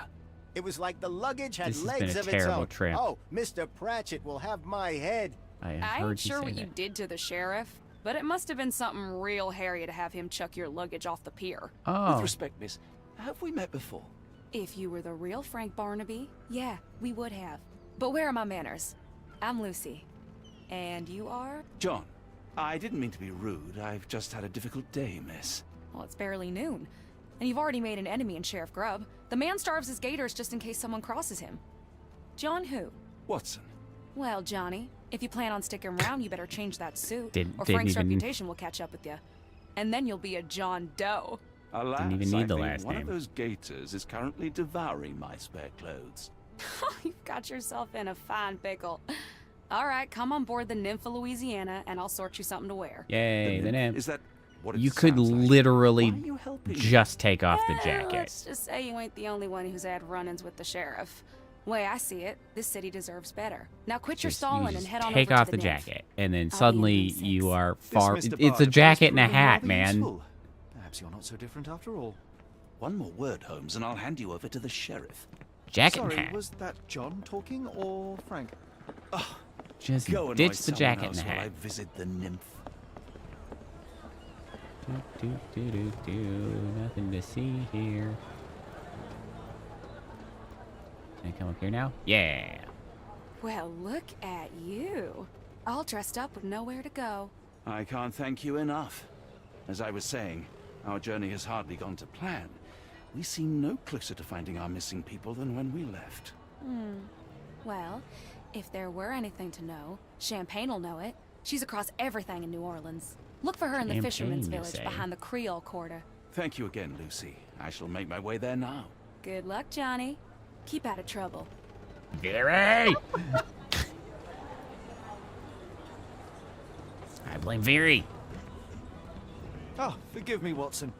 Speaker 18: It was like the luggage had
Speaker 1: This has
Speaker 18: legs
Speaker 1: been a
Speaker 18: of its
Speaker 1: terrible
Speaker 18: own.
Speaker 1: trip.
Speaker 18: Oh, Mr. Pratchett will have my head.
Speaker 1: I
Speaker 20: I
Speaker 1: heard
Speaker 20: ain't
Speaker 1: you
Speaker 20: sure
Speaker 1: say
Speaker 20: what
Speaker 1: that.
Speaker 20: you did to the sheriff, but it must have been something real hairy to have him chuck your luggage off the pier.
Speaker 1: Oh.
Speaker 2: With respect, miss, have we met before?
Speaker 20: If you were the real Frank Barnaby, yeah, we would have. But where are my manners? I'm Lucy. And you are?
Speaker 2: John, I didn't mean to be rude. I've just had a difficult day, miss.
Speaker 20: Well, it's barely noon. And you've already made an enemy in Sheriff Grubb. The man starves his gators just in case someone crosses him. John who?
Speaker 2: Watson.
Speaker 20: Well, Johnny, if you plan on sticking around, you better change that suit,
Speaker 1: Didn't
Speaker 20: Frank's
Speaker 1: even-
Speaker 20: reputation will catch up with you. And then you'll be a John Doe.
Speaker 2: Alas,
Speaker 1: Didn't even need
Speaker 2: I
Speaker 1: the
Speaker 2: think
Speaker 1: last
Speaker 2: one
Speaker 1: name.
Speaker 2: of those gators is currently devouring my spare clothes.
Speaker 20: You've got yourself in a fine pickle. All right, come on board the Nymph of Louisiana, and I'll sort you something to wear.
Speaker 1: Yay, the nymph.
Speaker 2: Is that what it
Speaker 1: You could
Speaker 2: sounds like?
Speaker 1: literally
Speaker 2: Why are you helping?
Speaker 1: just take off the jacket.
Speaker 20: Let's just say you ain't the only one who's had run-ins with the sheriff. Way I see it, this city deserves better. Now quit your
Speaker 1: Just-
Speaker 20: stalling
Speaker 1: you
Speaker 20: and
Speaker 1: just
Speaker 20: head on
Speaker 1: take
Speaker 20: over
Speaker 1: off
Speaker 20: to
Speaker 1: the
Speaker 20: the Nymph.
Speaker 1: jacket, and then
Speaker 20: I'll be
Speaker 1: suddenly
Speaker 20: in 6.
Speaker 1: you are
Speaker 5: This
Speaker 1: far.
Speaker 5: Mr.
Speaker 1: It's a
Speaker 5: Barnaby
Speaker 1: jacket
Speaker 5: is
Speaker 1: and a
Speaker 5: proving
Speaker 1: hat,
Speaker 5: rather
Speaker 1: man.
Speaker 5: useful. Perhaps you're not so different after all.
Speaker 2: One more word, Holmes, and I'll hand you over to the sheriff.
Speaker 1: Jacket and
Speaker 5: Sorry,
Speaker 1: hat.
Speaker 5: was that John talking or Frank?
Speaker 1: Just
Speaker 2: Go and
Speaker 1: ditch
Speaker 2: noise
Speaker 1: the
Speaker 2: someone
Speaker 1: jacket and
Speaker 2: else
Speaker 1: the
Speaker 2: while I
Speaker 1: hat.
Speaker 2: visit the nymph.
Speaker 1: Do. Nothing to see here. Can I come up here now? Yeah.
Speaker 20: Well, look at you. All dressed up with nowhere to go.
Speaker 2: I can't thank you enough. As I was saying, our journey has hardly gone to plan. We seem no closer to finding our missing people than when we left.
Speaker 20: Well, if there were anything to know, Champagne'll know it. She's across everything in New Orleans. Look for her in the fisherman's
Speaker 1: Champagne, you
Speaker 20: village
Speaker 1: say?
Speaker 20: behind the Creole Quarter.
Speaker 2: Thank you again, Lucy. I shall make my way there now.
Speaker 20: Good luck, Johnny. Keep out of trouble.
Speaker 1: Very. I blame Very.
Speaker 5: Ah, forgive me, Watson.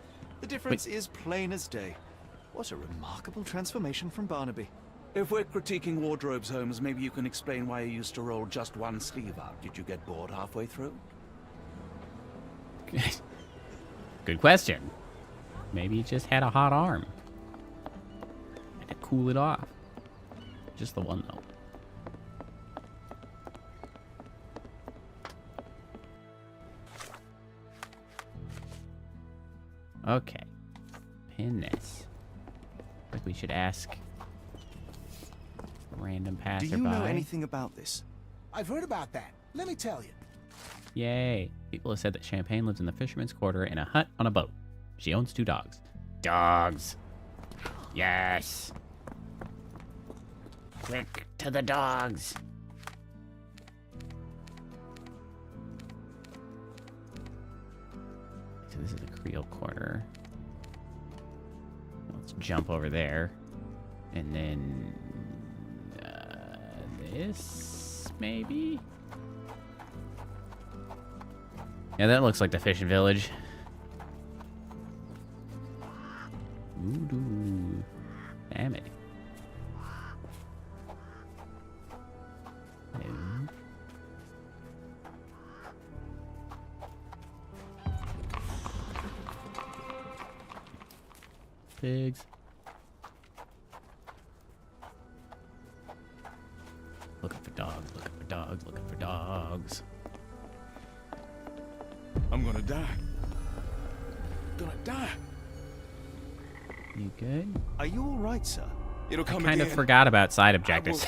Speaker 5: The difference is plain as day. What a remarkable transformation from Barnaby.
Speaker 2: If we're critiquing wardrobes, Holmes, maybe you can explain why you used to roll just one sleeve up. Did you get bored halfway through?
Speaker 1: Good question. Maybe he just had a hot arm. Had to cool it off. Just the one, though. Okay. Pin this. I think we should ask a random passerby.
Speaker 5: Do you know anything about this?
Speaker 14: I've heard about that. Let me tell you.
Speaker 1: Yay. People have said that Champagne lives in the fisherman's quarter in a hut on a boat. She owns 2 dogs. Dogs. Yes. Quick to the dogs. So this is the Creole quarter. Let's jump over there. And then this maybe? Yeah, that looks like the fishing village. Ooh, damn it. Hello. Pigs. Looking for dogs, looking for dogs, looking for dogs.
Speaker 15: I'm gonna die. Gonna die.
Speaker 1: You good?
Speaker 5: Are you all right, sir?
Speaker 15: It'll come
Speaker 1: I kind of
Speaker 15: again.
Speaker 1: forgot about side objectives.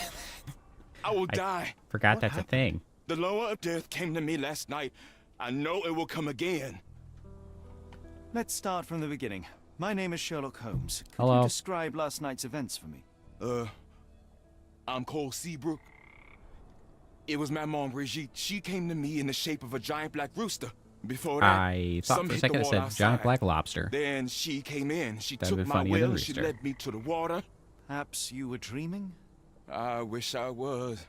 Speaker 15: I will die.
Speaker 1: Forgot that's a thing.
Speaker 15: The lower of death came to me last night. I know it will come again.
Speaker 5: Let's start from the beginning. My name is Sherlock Holmes. Could
Speaker 1: Hello.
Speaker 5: you describe last night's events for me?
Speaker 15: I'm Cole Seabrook. It was my mom, Brigitte. She came to me in the shape of a giant black rooster. Before that,
Speaker 1: I thought for a second it said giant
Speaker 15: outside.
Speaker 1: black lobster.
Speaker 15: Then she came in. She
Speaker 1: That'd
Speaker 15: took
Speaker 1: be
Speaker 15: my
Speaker 1: funnier than
Speaker 15: will. She
Speaker 1: rooster.
Speaker 15: led me to the water.
Speaker 5: Perhaps you were dreaming?
Speaker 15: I wish I was.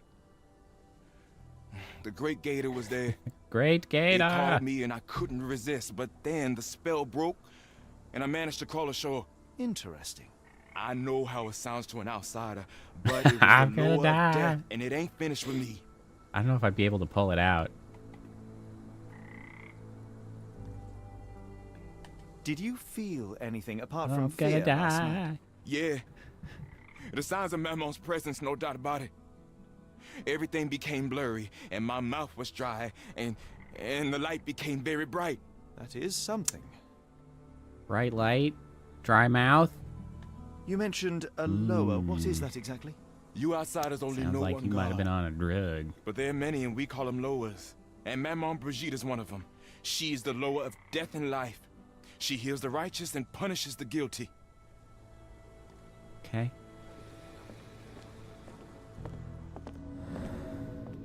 Speaker 15: The Great Gator was there.
Speaker 1: Great Gator.
Speaker 15: He called me and I couldn't resist, but then the spell broke and I managed to crawl ashore.
Speaker 5: Interesting.
Speaker 15: I know how it sounds to an outsider, but it was
Speaker 1: I'm
Speaker 15: the
Speaker 1: gonna
Speaker 15: lower
Speaker 1: die.
Speaker 15: of death, and it ain't finished with me.
Speaker 1: I don't know if I'd be able to pull it out.
Speaker 5: Did you feel anything apart
Speaker 1: I'm
Speaker 5: from
Speaker 1: gonna
Speaker 5: fear last night?
Speaker 1: die.
Speaker 15: Yeah. The signs of Mamon's presence, no doubt about it. Everything became blurry, and my mouth was dry, and the light became very bright.
Speaker 5: That is something.
Speaker 1: Bright light, dry mouth.
Speaker 5: You mentioned a lower. What is that exactly?
Speaker 15: You outsiders only
Speaker 1: Sounds
Speaker 15: know
Speaker 1: like
Speaker 15: one
Speaker 1: you might have
Speaker 15: God.
Speaker 1: been on a drug.
Speaker 15: But there are many, and we call them lowers. And Maman Brigitte is one of them. She's the lower of death and life. She heals the righteous and punishes the guilty.
Speaker 1: Okay.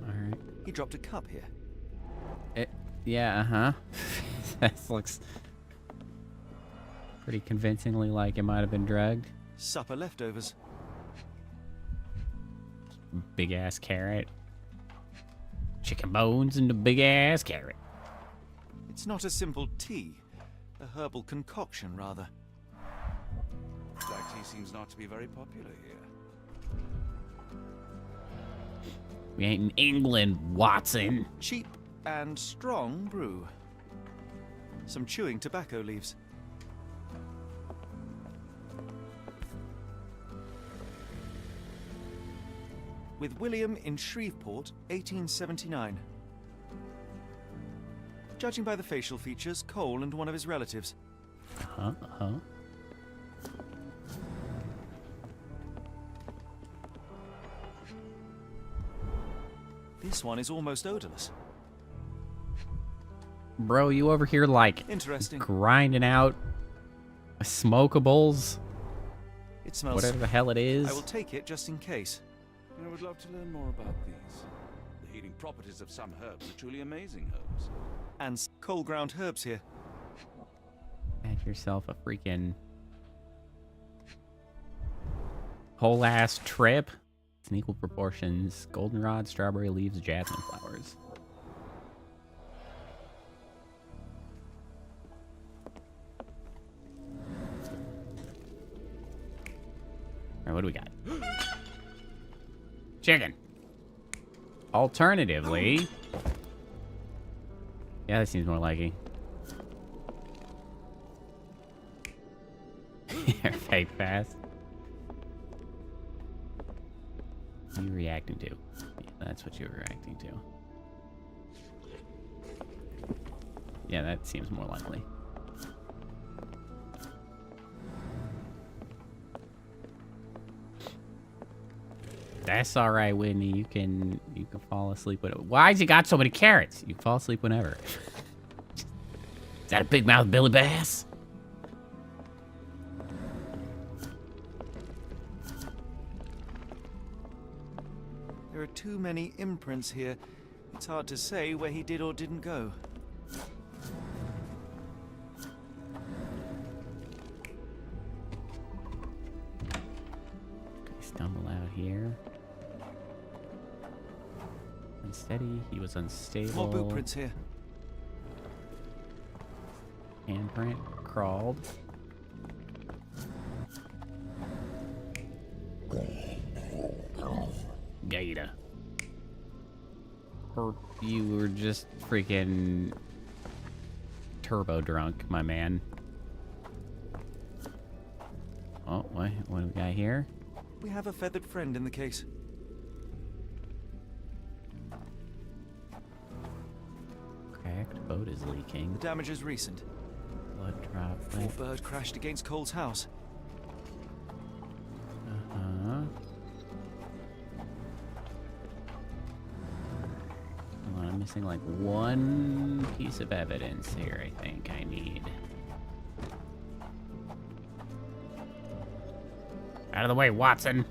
Speaker 1: Alright.
Speaker 5: He dropped a cup here.
Speaker 1: Yeah, uh-huh. This looks pretty convincingly like it might have been drugged.
Speaker 5: Supper leftovers.
Speaker 1: Big ass carrot. Chicken bones and a big ass carrot.
Speaker 5: It's not a simple tea. A herbal concoction, rather.
Speaker 2: Black tea seems not to be very popular here.
Speaker 1: We ain't in England, Watson.
Speaker 5: Cheap and strong brew. Some chewing tobacco leaves. With William in Shreveport, 1879. Judging by the facial features, Cole and one of his relatives.
Speaker 1: Uh-huh.
Speaker 5: This one is almost odorless.
Speaker 1: Bro, you over here like
Speaker 5: Interesting.
Speaker 1: grinding out smokables?
Speaker 5: It smells.
Speaker 1: Whatever the hell it is.
Speaker 5: I will take it just in case.
Speaker 2: I would love to learn more about these. The healing properties of some herbs are truly amazing, Holmes.
Speaker 5: And coal ground herbs here.
Speaker 1: Add yourself a freaking whole ass trip. It's in equal proportions. Goldenrod, strawberry leaves, jasmine flowers. right, what do we got? Chicken. Alternatively... Yeah, that seems more likely. Fake fast. What are you reacting to? Yeah, that's what you were reacting to. Yeah, that seems more likely. That's all right, Whitney. You can fall asleep with it. Why's you got so many carrots? You can fall asleep whenever. Is that a big mouth Billy Bass?
Speaker 5: There are too many imprints here. It's hard to say where he did or didn't go.
Speaker 1: Stumble out here. Unsteady. He was unstable.
Speaker 5: More boot prints here.
Speaker 1: Handprint. Crawled. Gator. Or you were just freaking turbo drunk, my man. Oh, what do we got here?
Speaker 5: We have a feathered friend in the case.
Speaker 1: Cracked boat is leaking.
Speaker 5: The damage is recent.
Speaker 1: Blood drop.
Speaker 5: Poor bird crashed against Cole's house.
Speaker 1: Uh-huh. Hold on, I'm missing like one piece of evidence here, I think I need. Out of the way, Watson.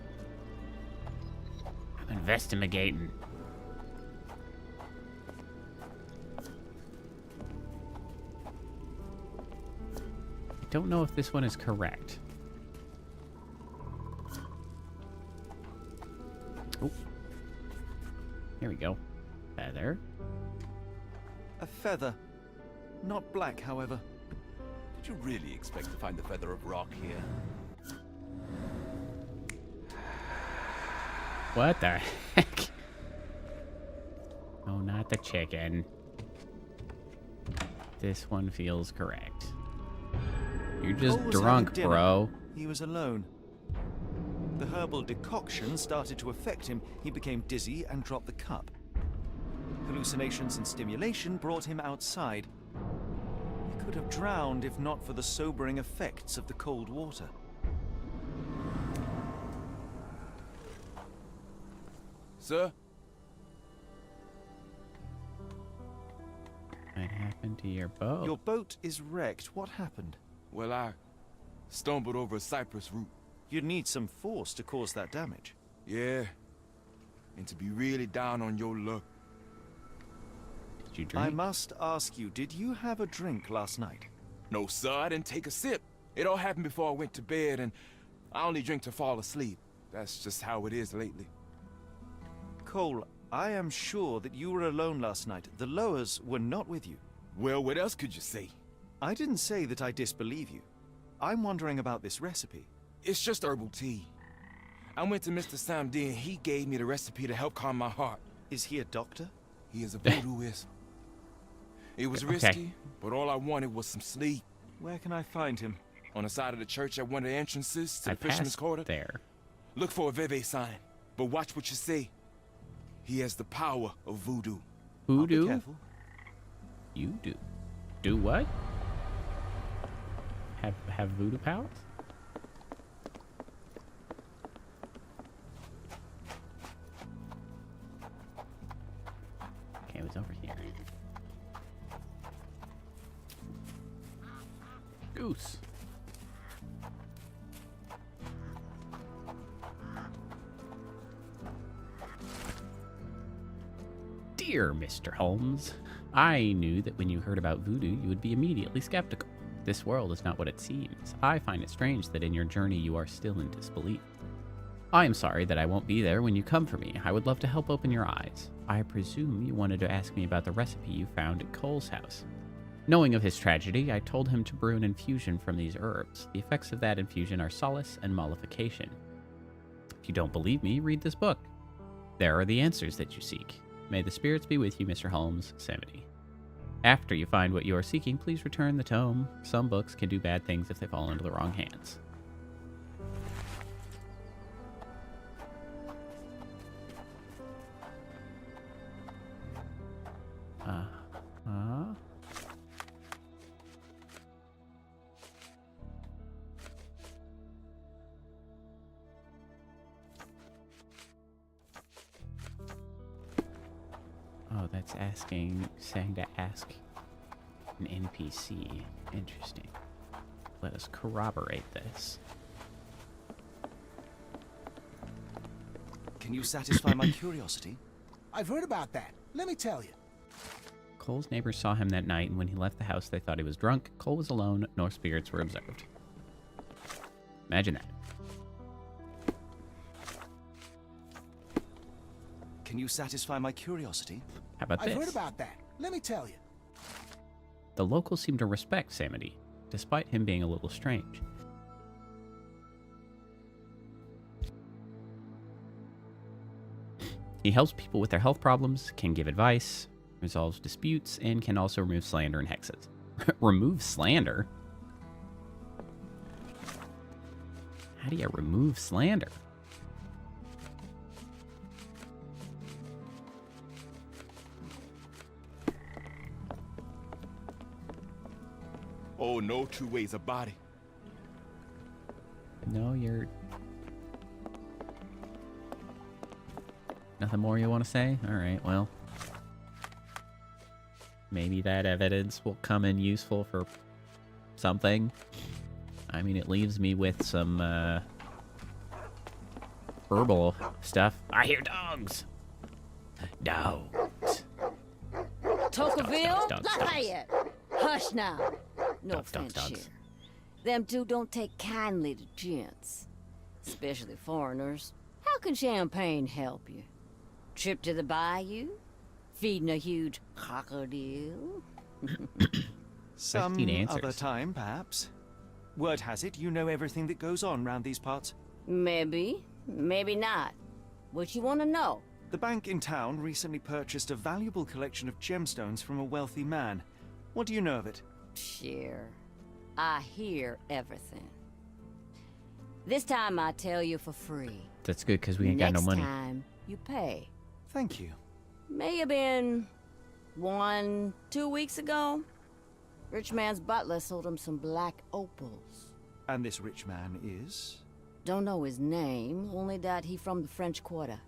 Speaker 1: I'm investigating. I don't know if this one is correct. Oh. Here we go. Feather.
Speaker 5: A feather. Not black, however.
Speaker 2: Did you really expect to find the feather of rock here?
Speaker 1: What the heck? Oh, not the chicken. This one feels correct. You're just
Speaker 5: Cole was
Speaker 1: drunk,
Speaker 5: having dinner.
Speaker 1: bro.
Speaker 5: He was alone. The herbal decoction started to affect him. He became dizzy and dropped the cup. Hallucinations and stimulation brought him outside. He could have drowned if not for the sobering effects of the cold water.
Speaker 15: Sir?
Speaker 1: What happened to your boat?
Speaker 5: Your boat is wrecked. What happened?
Speaker 15: Well, I stumbled over a cypress root.
Speaker 5: You'd need some force to cause that damage.
Speaker 15: Yeah. And to be really down on your luck.
Speaker 1: Did you drink?
Speaker 5: I must ask you, did you have a drink last night?
Speaker 15: No, sir, I didn't take a sip. It all happened before I went to bed, and I only drink to fall asleep. That's just how it is lately.
Speaker 5: Cole, I am sure that you were alone last night. The Lowers were not with you.
Speaker 15: Well, what else could you say?
Speaker 5: I didn't say that I disbelieve you. I'm wondering about this recipe.
Speaker 15: It's just herbal tea. I went to Mr. Samdi and he gave me the recipe to help calm my heart.
Speaker 5: Is he a doctor?
Speaker 15: He is a voodooist. It was risky, but all I wanted was some sleep.
Speaker 5: Where can I find him?
Speaker 15: On the side of the church at one of the entrances to
Speaker 1: I
Speaker 15: the Fisherman's
Speaker 1: passed
Speaker 15: Quarter.
Speaker 1: there.
Speaker 15: Look for a Veve sign, but watch what you say. He has the power of voodoo.
Speaker 1: Voodoo?
Speaker 5: I'll be careful.
Speaker 1: You do. Do what? Have voodoo powers? Okay, it was over here. Goose. Dear Mr. Holmes, I knew that when you heard about voodoo, you would be immediately skeptical. This world is not what it seems. I find it strange that in your journey you are still in disbelief. I am sorry that I won't be there when you come for me. I would love to help open your eyes. I presume you wanted to ask me about the recipe you found at Cole's house. Knowing of his tragedy, I told him to brew an infusion from these herbs. The effects of that infusion are solace and mollification. If you don't believe me, read this book. There are the answers that you seek. May the spirits be with you, Mr. Holmes, Samity. After you find what you are seeking, please return the tome. Some books can do bad things if they fall into the wrong hands. Oh, that's saying to ask an NPC. Interesting. Let us corroborate this.
Speaker 5: Can you satisfy my curiosity?
Speaker 14: I've heard about that. Let me tell you.
Speaker 1: Cole's neighbors saw him that night, and when he left the house, they thought he was drunk. Cole was alone. No spirits were observed. Imagine that.
Speaker 5: Can you satisfy my curiosity?
Speaker 1: How about this?
Speaker 14: I've heard about that. Let me tell you.
Speaker 1: The locals seem to respect Samity, despite him being a little strange. He helps people with their health problems, can give advice, resolves disputes, and can also remove slander and hexes. Remove slander? How do you remove slander?
Speaker 15: Oh, no two ways about it.
Speaker 1: No, you're... Nothing more you want to say? Alright, well... Maybe that evidence will come in useful for something. I mean, it leaves me with some, herbal stuff. I hear dogs! Dogs.
Speaker 21: Tocqueville?
Speaker 1: Dogs.
Speaker 21: Lafayette! Hush now. No
Speaker 1: Dogs.
Speaker 21: offense here. Them two don't take kindly to gents. Especially foreigners. How can champagne help you? Trip to the bayou? Feeding a huge crocodile?
Speaker 5: Some other time, perhaps. Word has it you know everything that goes on round these parts.
Speaker 21: Maybe. Maybe not. What you want to know?
Speaker 5: The bank in town recently purchased a valuable collection of gemstones from a wealthy man. What do you know of it?
Speaker 21: Sure. I hear everything. This time I tell you for free.
Speaker 1: That's good, because we ain't got no money.
Speaker 21: Next time, you pay.
Speaker 5: Thank you.
Speaker 21: May have been 1-2 weeks ago. Rich man's butler sold him some black opals.
Speaker 5: And this rich man is?
Speaker 21: Don't know his name, only that he from the French Quarter.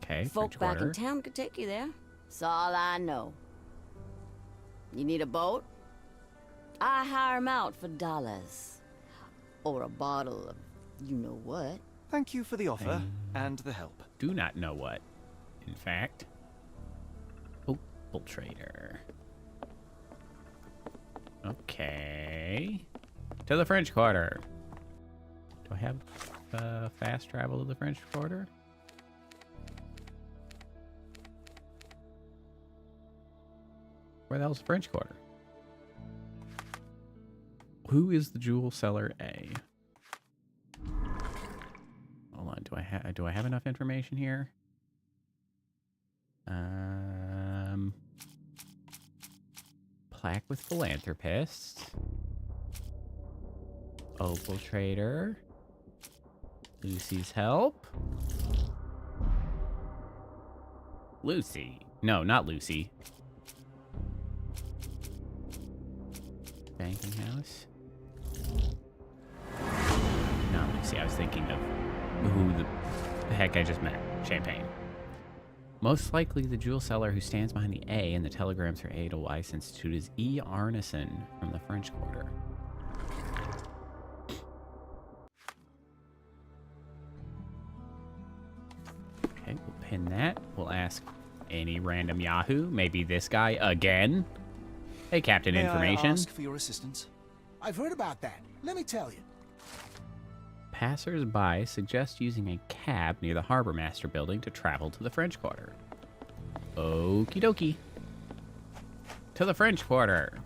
Speaker 1: Okay,
Speaker 21: Folk
Speaker 1: French
Speaker 21: back
Speaker 1: Quarter.
Speaker 21: in town could take you there. That's all I know. You need a boat? I hire him out for dollars. Or a bottle of you-know-what.
Speaker 5: Thank you for the offer and the help.
Speaker 1: Do not know what, in fact. Opal trader. Okay. To the French Quarter. Do I have fast travel to the French Quarter? Where the hell's the French Quarter? Who is the jewel seller A? Hold on, do I have enough information here? Plaque with philanthropist. Opal trader. Lucy's help. Lucy. No, not Lucy. Banking house. Not Lucy. I was thinking of who the heck I just met. Champagne. Most likely the jewel seller who stands behind the A in the telegrams for Edelweiss Institute is E. Arneson from the French Quarter. Okay, we'll pin that. We'll ask any random Yahoo, maybe this guy again. Hey, Captain
Speaker 5: May
Speaker 1: Information.
Speaker 5: I ask for your assistance?
Speaker 14: I've heard about that. Let me tell you.
Speaker 1: Passers-by suggest using a cab near the Harbor Master building to travel to the French Quarter. Okie dokie. To the French Quarter.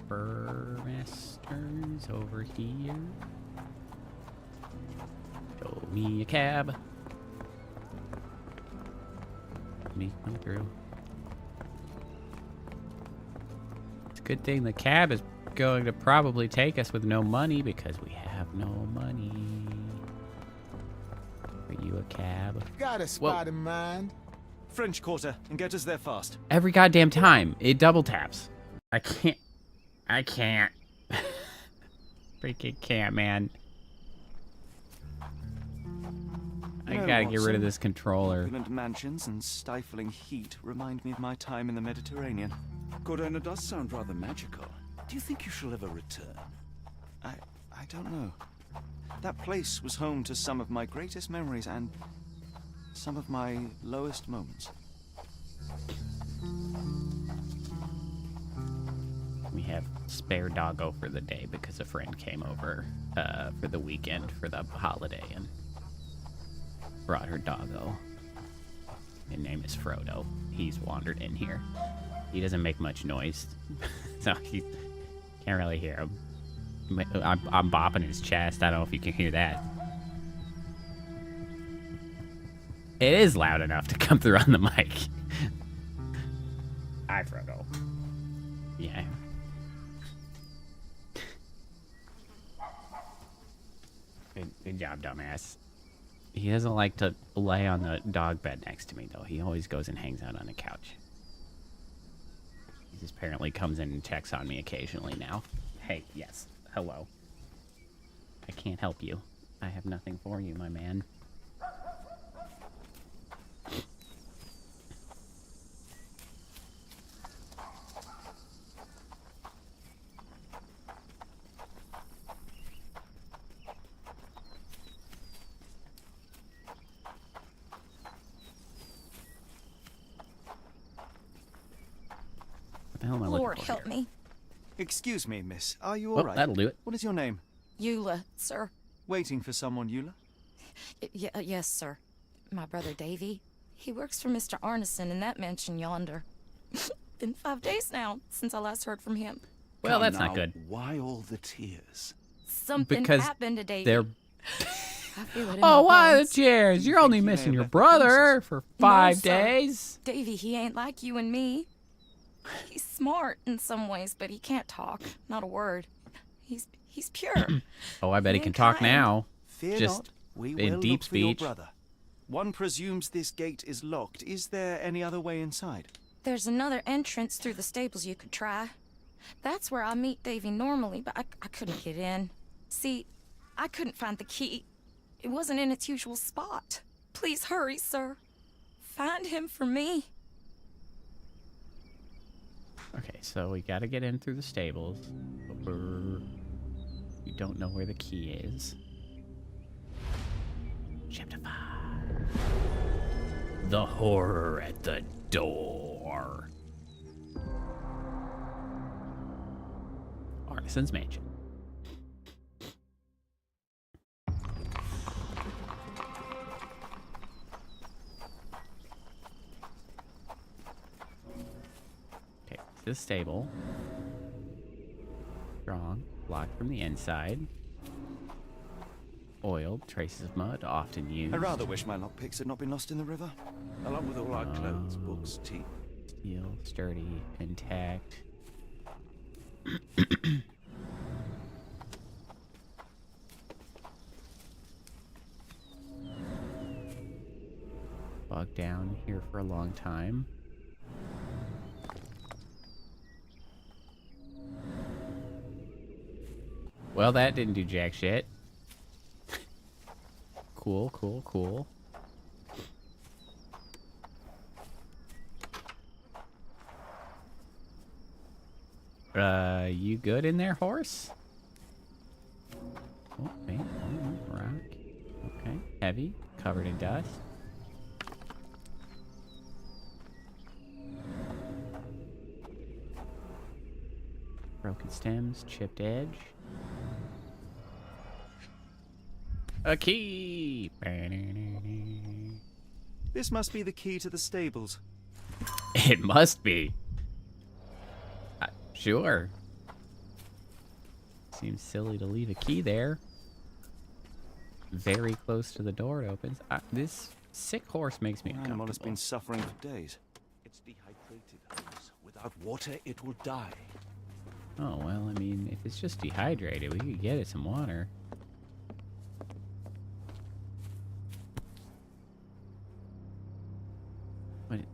Speaker 1: Burmasters over here. Show me a cab. Me come through. It's a good thing the cab is going to probably take us with no money because we have no money. Are you a cab?
Speaker 14: Got a spot in mind.
Speaker 5: French Quarter, and get us there fast.
Speaker 1: Every goddamn time it double taps. I can't. Freaking can't, man. I gotta get rid of this controller.
Speaker 5: Opulent mansions and stifling heat remind me of my time in the Mediterranean.
Speaker 2: Cordona does sound rather magical. Do you think you shall ever return?
Speaker 5: I don't know. That place was home to some of my greatest memories and some of my lowest moments.
Speaker 1: We have spare doggo for the day because a friend came over for the weekend for the holiday and brought her doggo. His name is Frodo. He's wandered in here. He doesn't make much noise, so he can't really hear him. I'm bopping his chest. I don't know if you can hear that. It is loud enough to come through on the mic. Hi, Frodo. Yeah. Good job, dumbass. He doesn't like to lay on the dog bed next to me, though. He always goes and hangs out on the couch. He just apparently comes in and checks on me occasionally now. Hey, yes. Hello. I can't help you. I have nothing for you, my man.
Speaker 20: Lord help me.
Speaker 5: Excuse me, miss. Are you all right?
Speaker 1: That'll do it.
Speaker 5: What is your name?
Speaker 20: Eula, sir.
Speaker 5: Waiting for someone, Eula?
Speaker 20: Yes, sir. My brother Davy. He works for Mr. Arneson in that mansion yonder. Been 5 days now since I last heard from him.
Speaker 1: Well, that's not good.
Speaker 2: Why all the tears?
Speaker 20: Something happened to Davy.
Speaker 1: They're...
Speaker 20: I feel it in
Speaker 1: Oh,
Speaker 20: my
Speaker 1: why the
Speaker 20: bones.
Speaker 1: tears? You're only missing your brother for 5
Speaker 20: No, sir.
Speaker 1: days.
Speaker 20: Davy, he ain't like you and me. He's smart in some ways, but he can't talk. Not a word. He's pure.
Speaker 1: Oh, I bet he can talk now.
Speaker 5: Fear
Speaker 1: Just
Speaker 5: not, we
Speaker 1: in
Speaker 5: will
Speaker 1: deep
Speaker 5: look for your
Speaker 1: speech.
Speaker 5: brother. One presumes this gate is locked. Is there any other way inside?
Speaker 20: There's another entrance through the stables you could try. That's where I meet Davy normally, but I couldn't get in. See, I couldn't find the key. It wasn't in its usual spot. Please hurry, sir. Find him for me.
Speaker 1: Okay, so we gotta get in through the stables. But we don't know where the key is. Chapter 5. The horror at the door. Arneson's mansion. Okay, this stable. Strong, locked from the inside. Oiled, traces of mud, often used.
Speaker 5: I rather wish my lockpicks had not been lost in the river.
Speaker 2: Along with all our clothes, books, tea.
Speaker 1: Steel, sturdy, intact. Bogged down here for a long time. Well, that didn't do jack shit. Cool, cool, cool. You good in there, horse? Oh, man, oh, rock. Okay, heavy, covered in dust. Broken stems, chipped edge. A key!
Speaker 5: This must be the key to the stables.
Speaker 1: It must be. Sure. Seems silly to leave a key there. Very close to the door it opens. This sick horse makes me
Speaker 5: The animal has
Speaker 1: uncomfortable.
Speaker 5: been suffering for days. It's dehydrated, Holmes. Without water, it will die.
Speaker 1: Oh, well, I mean, if it's just dehydrated, we could get it some water.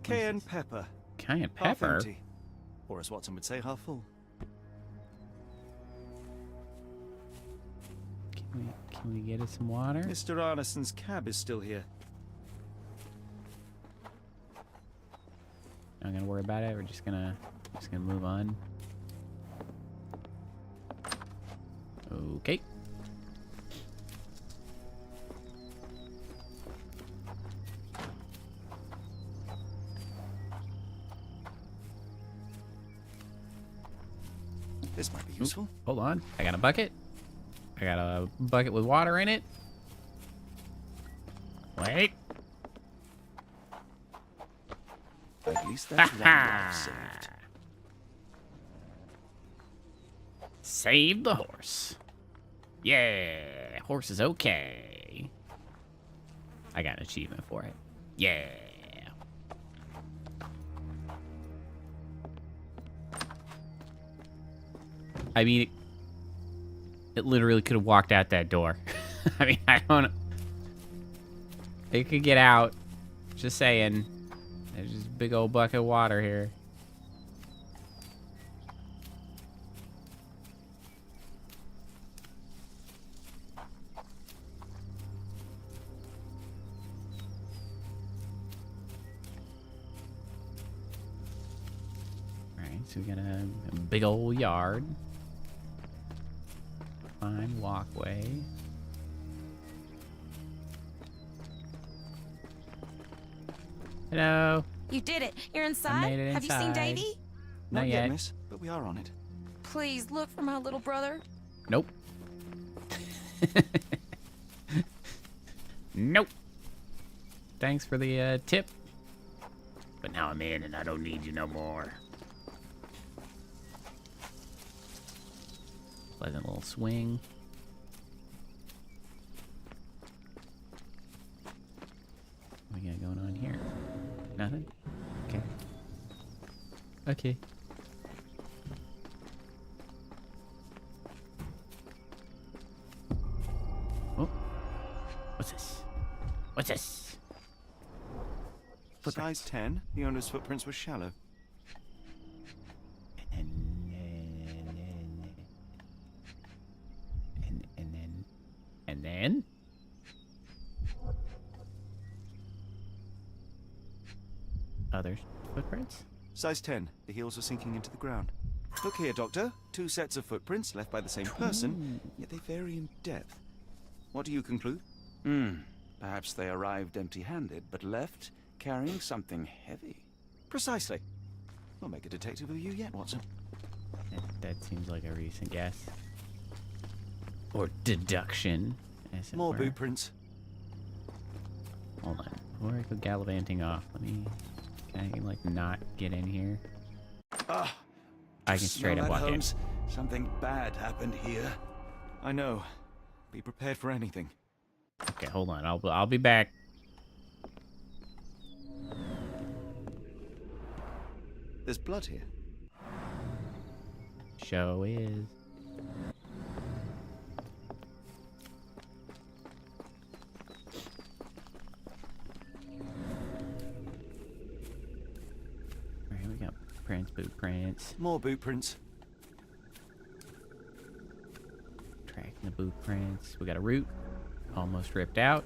Speaker 5: Cayenne pepper.
Speaker 1: Cayenne
Speaker 5: Half
Speaker 1: pepper?
Speaker 5: empty. Or as Watson would say, half full.
Speaker 1: Can we get it some water?
Speaker 5: Mr. Arneson's cab is still here.
Speaker 1: Not gonna worry about it. We're just gonna move on. Okay.
Speaker 5: This might be useful.
Speaker 1: Hold on. I got a bucket. I got a bucket with water in it. Wait.
Speaker 5: At least that's one life saved.
Speaker 1: Save the horse. Yeah, horse is okay. I got an achievement for it. Yeah. I mean, it literally could have walked out that door. I mean, I don't know. It could get out. Just saying. There's just a big old bucket of water here. Alright, so we got a big old yard. Fine walkway. Hello.
Speaker 20: You did it. You're
Speaker 1: I
Speaker 20: inside.
Speaker 1: made it
Speaker 20: Have you seen
Speaker 1: inside.
Speaker 20: Davy?
Speaker 5: Not yet,
Speaker 1: yet.
Speaker 5: miss, but we are on it.
Speaker 20: Please look for my little brother.
Speaker 1: Nope. Nope. Thanks for the tip. But now I'm in and I don't need you no more. Pleasant little swing. What we got going on here? Nothing? Okay. Okay. Oh. What's this? What's this?
Speaker 5: Size 10. The owner's footprints were shallow.
Speaker 1: And then? Other footprints?
Speaker 5: Size 10. The heels were sinking into the ground. Look here, Doctor. 2 sets of footprints left by the same person, yet they vary in depth. What do you conclude?
Speaker 2: Perhaps they arrived empty-handed, but left carrying something heavy.
Speaker 5: Precisely. We'll make a detective of you yet, Watson.
Speaker 1: That seems like a recent guess. Or deduction, as it
Speaker 5: More
Speaker 1: were.
Speaker 5: boot prints.
Speaker 1: Hold on. Before I go gallivanting off, can I, like, not get in here?
Speaker 2: Ah,
Speaker 1: I can straight up walk in.
Speaker 2: Something bad happened here.
Speaker 5: I know. Be prepared for anything.
Speaker 1: Okay, hold on. I'll be back.
Speaker 5: There's blood here.
Speaker 1: Show is. Alright, we got prints, boot prints.
Speaker 5: More boot prints.
Speaker 1: Tracking the boot prints. We got a root. Almost ripped out.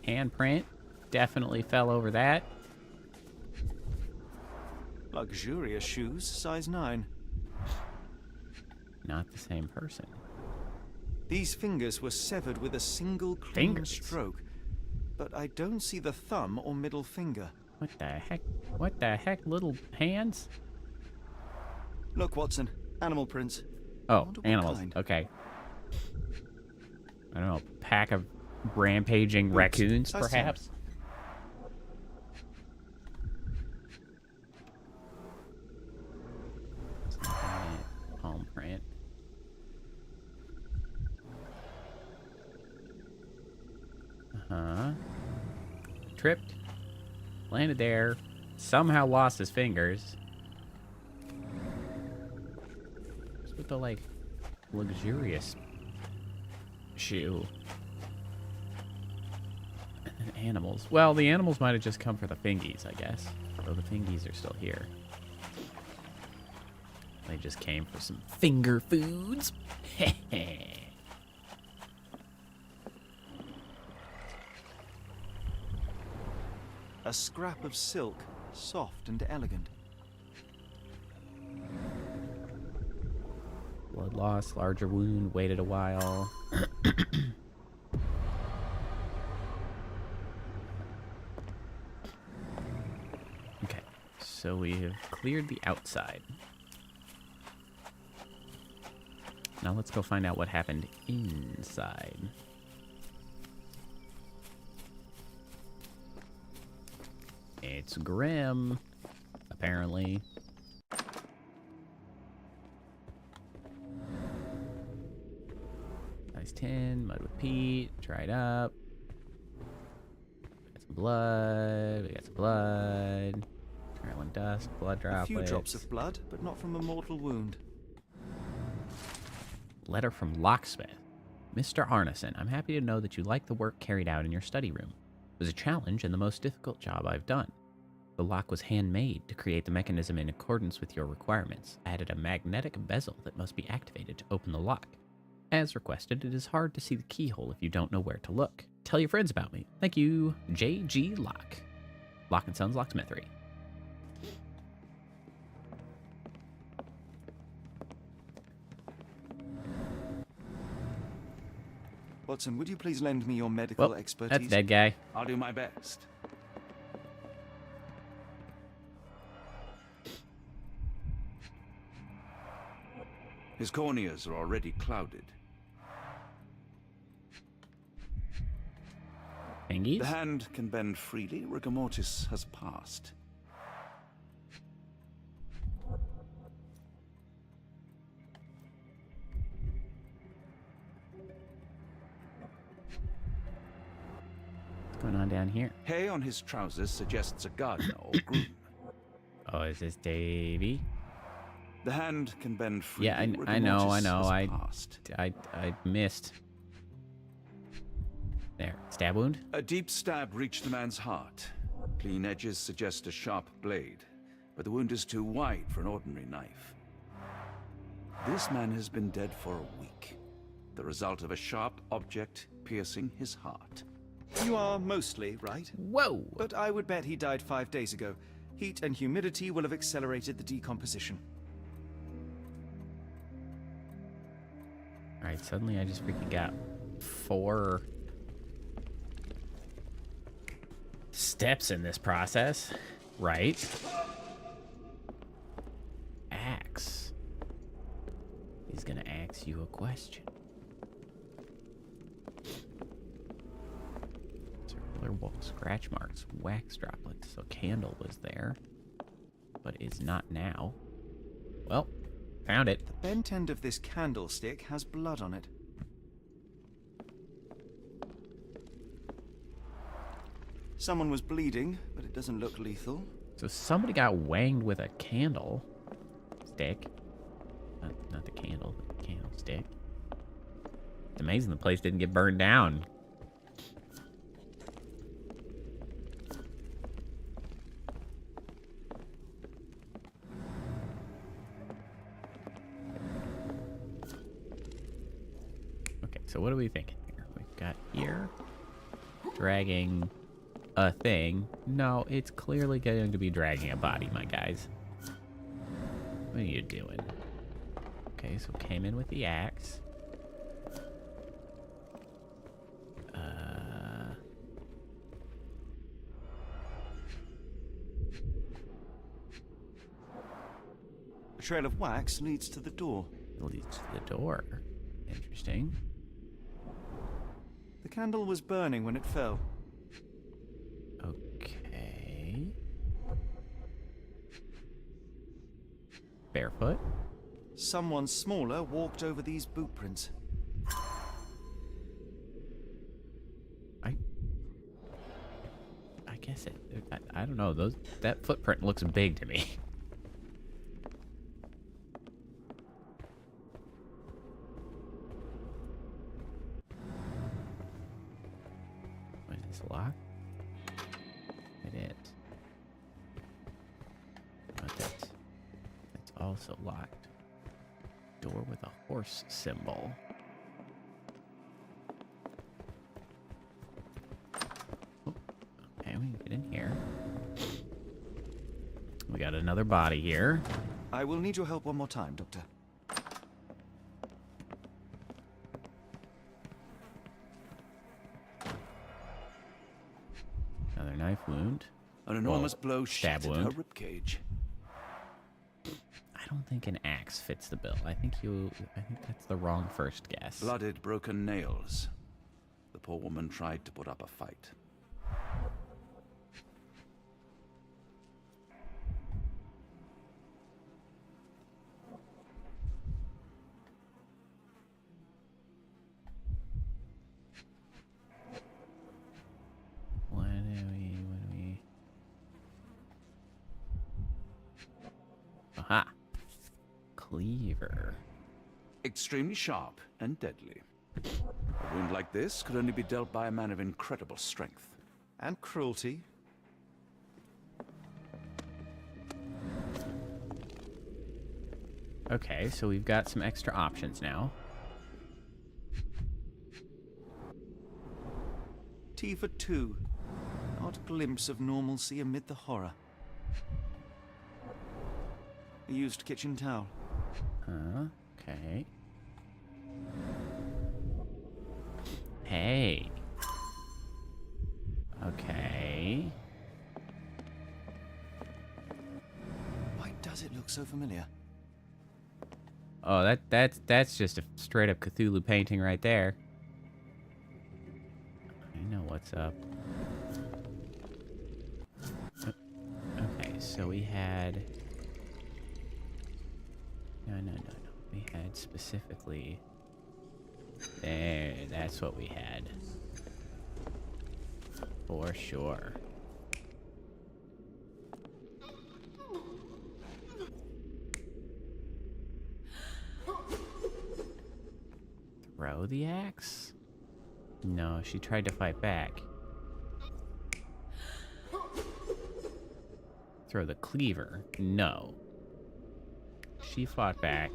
Speaker 1: Handprint. Definitely fell over that.
Speaker 5: Luxurious shoes, size 9.
Speaker 1: Not the same person.
Speaker 5: These fingers were severed with a single clean stroke, but I don't see the thumb or middle finger.
Speaker 1: What the heck? What the heck, little hands?
Speaker 5: Look, Watson. Animal prints.
Speaker 1: Oh, animals. Okay. I don't know, a pack of rampaging raccoons,
Speaker 5: Size 10.
Speaker 1: perhaps? Palm print. tripped, landed there, somehow lost his fingers. What's with the, like, luxurious shoe? And animals. Well, the animals might have just come for the fingies, I guess. Although the fingies are still here. They just came for some finger foods.
Speaker 5: A scrap of silk, soft and elegant.
Speaker 1: Blood loss, larger wound, waited a while. Okay, so we have cleared the outside. Now let's go find out what happened inside. It's grim, apparently. Size 10, mud with peat, dried up. Got some blood, we got some blood. Trailing dust, blood droplets.
Speaker 5: A few drops of blood, but not from a mortal wound.
Speaker 1: Letter from Locksmith. Mr. Arneson, I'm happy to know that you like the work carried out in your study room. It was a challenge and the most difficult job I've done. The lock was handmade to create the mechanism in accordance with your requirements. I added a magnetic bezel that must be activated to open the lock. As requested, it is hard to see the keyhole if you don't know where to look. Tell your friends about me. Thank you, J.G. Locke. Locke & Sons Locksmithery.
Speaker 5: Watson, would you please lend me your medical expertise?
Speaker 1: That's dead guy.
Speaker 2: I'll do my best. His corneas are already clouded.
Speaker 1: Fingies?
Speaker 2: The hand can bend freely. Rigor mortis has passed.
Speaker 1: What's going on down here?
Speaker 2: Hay on his trousers suggests a gardener or groom.
Speaker 1: Oh, is this Davy?
Speaker 2: The hand can bend freely.
Speaker 1: Yeah, I know. I missed. There, stab wound?
Speaker 2: A deep stab reached the man's heart. Clean edges suggest a sharp blade, but the wound is too wide for an ordinary knife. This man has been dead for a week, the result of a sharp object piercing his heart.
Speaker 5: You are mostly right.
Speaker 1: Whoa!
Speaker 5: But I would bet he died 5 days ago. Heat and humidity will have accelerated the decomposition.
Speaker 1: Alright, suddenly I just freaking got 4 steps in this process. Right. Axe. He's gonna ask you a question. Circular scratch marks, wax droplets. So candle was there, but is not now. Well, found it.
Speaker 5: The bent end of this candlestick has blood on it. Someone was bleeding, but it doesn't look lethal.
Speaker 1: So somebody got wanged with a candle stick. Not the candle, the candlestick. It's amazing the place didn't get burned down. Okay, so what are we thinking here? We've got here dragging a thing. No, it's clearly going to be dragging a body, my guys. What are you doing? Okay, so came in with the axe.
Speaker 5: A trail of wax leads to the door.
Speaker 1: Leads to the door. Interesting.
Speaker 5: The candle was burning when it fell.
Speaker 1: Okay. Barefoot.
Speaker 5: Someone smaller walked over these boot prints.
Speaker 1: I I don't know. That footprint looks big to me. What is this, locked? It is. But that's also locked. Door with a horse symbol. Okay, we can get in here. We got another body here.
Speaker 5: I will need your help one more time, Doctor.
Speaker 1: Another knife wound.
Speaker 2: An enormous blow shattered her
Speaker 1: wound.
Speaker 2: ribcage.
Speaker 1: I don't think an axe fits the bill. I think that's the wrong first guess.
Speaker 2: Blooded, broken nails. The poor woman tried to put up a fight.
Speaker 1: What do we... Aha! Cleaver.
Speaker 2: Extremely sharp and deadly. A wound like this could only be dealt by a man of incredible strength.
Speaker 5: And cruelty.
Speaker 1: Okay, so we've got some extra options now.
Speaker 5: T for 2. Odd glimpse of normalcy amid the horror. A used kitchen towel.
Speaker 1: Huh? Okay. Hey. Okay.
Speaker 5: Why does it look so familiar?
Speaker 1: Oh, that's just a straight up Cthulhu painting right there. I know what's up. Okay, so we had... No. We had specifically... There, that's what we had. For sure. Throw the axe? No, she tried to fight back. Throw the cleaver? No. She fought back.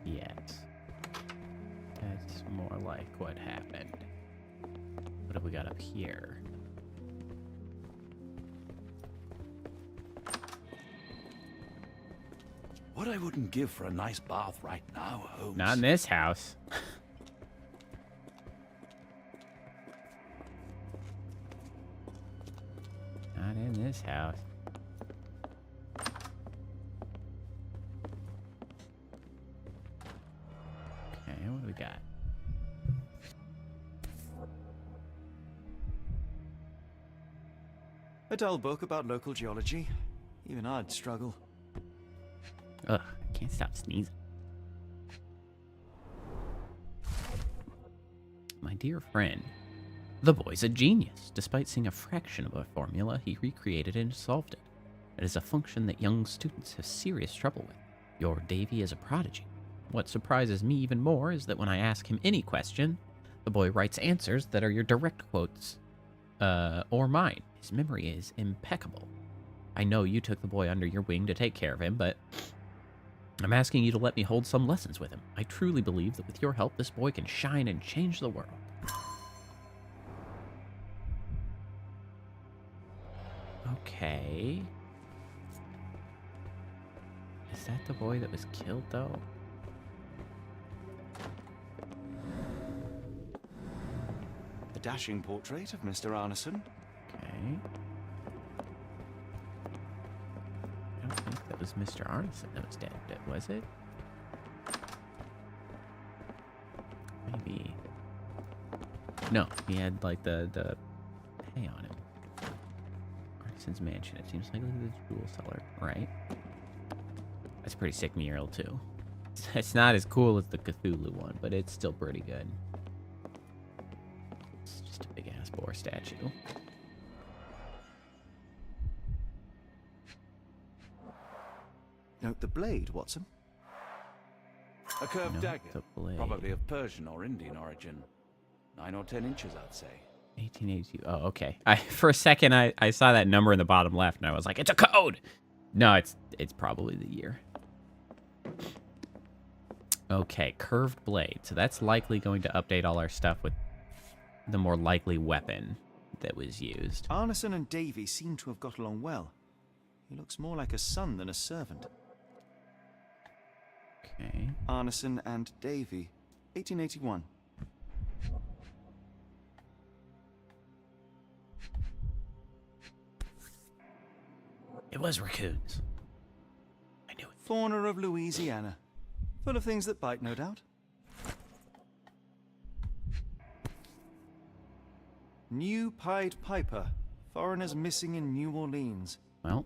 Speaker 1: Yes. That's more like what happened. What have we got up here?
Speaker 2: What I wouldn't give for a nice bath right now, Holmes.
Speaker 1: Not in this house. Not in this house. Okay, what do we got?
Speaker 5: A dull book about local geology. Even I'd struggle.
Speaker 1: Ugh, I can't stop sneezing. My dear friend, the boy's a genius. Despite seeing a fraction of a formula, he recreated and solved it. It is a function that young students have serious trouble with. Your Davy is a prodigy. What surprises me even more is that when I ask him any question, the boy writes answers that are your direct quotes, or mine. His memory is impeccable. I know you took the boy under your wing to take care of him, but I'm asking you to let me hold some lessons with him. I truly believe that with your help, this boy can shine and change the world. Okay. Is that the boy that was killed, though?
Speaker 5: The dashing portrait of Mr. Arneson.
Speaker 1: Okay. I don't think that was Mr. Arneson that was dead, was it? Maybe. No, he had like the hay on him. Arneson's mansion. It seems like the jewel cellar, right? That's a pretty sick mural too. It's not as cool as the Cthulhu one, but it's still pretty good. flower statue.
Speaker 5: Note the blade, Watson.
Speaker 2: A curved
Speaker 1: Note
Speaker 2: dagger,
Speaker 1: the blade.
Speaker 2: probably of Persian or Indian origin. 9 or 10 inches, I'd say.
Speaker 1: 1882. Oh, okay. For a second, I saw that number in the bottom left, and I was like, it's a code! No, it's probably the year. Okay, curved blade. So that's likely going to update all our stuff with the more likely weapon that was used.
Speaker 5: Arneson and Davy seem to have got along well. He looks more like a son than a servant.
Speaker 1: Okay.
Speaker 5: Arneson and Davy, 1881.
Speaker 1: It was raccoons. I knew it.
Speaker 5: Fauna of Louisiana. Full of things that bite, no doubt. New Pied Piper. Foreigners missing in New Orleans.
Speaker 1: Well,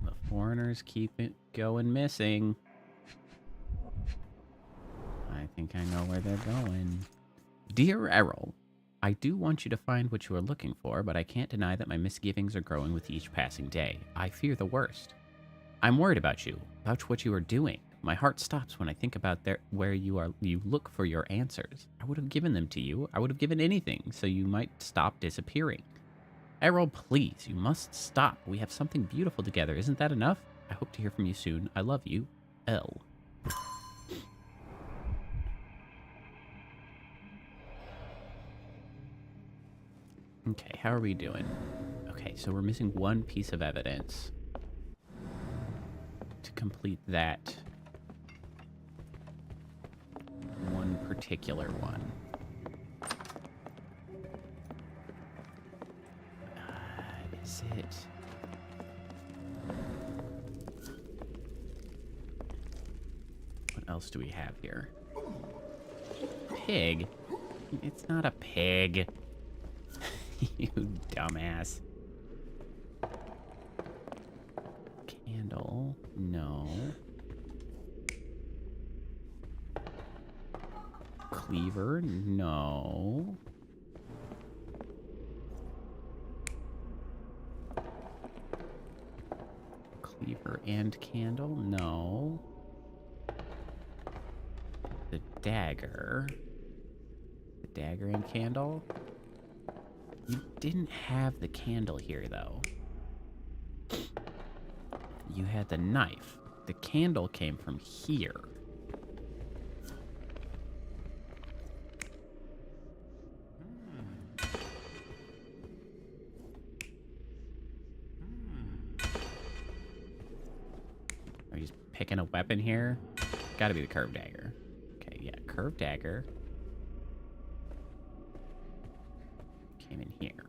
Speaker 1: the foreigners keep it going missing. I think I know where they're going. Dear Errol, I do want you to find what you are looking for, but I can't deny that my misgivings are growing with each passing day. I fear the worst. I'm worried about you, about what you are doing. My heart stops when I think about where you look for your answers. I would have given them to you. I would have given anything so you might stop disappearing. Errol, please, you must stop. We have something beautiful together. Isn't that enough? I hope to hear from you soon. I love you. L. Okay, how are we doing? Okay, so we're missing one piece of evidence to complete that one particular one. Is it? What else do we have here? Pig? It's not a pig. You dumbass. Candle? No. Cleaver? No. Cleaver and candle? No. The dagger. The dagger and candle? You didn't have the candle here, though. You had the knife. The candle came from here. Are you just picking a weapon here? Gotta be the curved dagger. Okay, yeah, curved dagger. Came in here.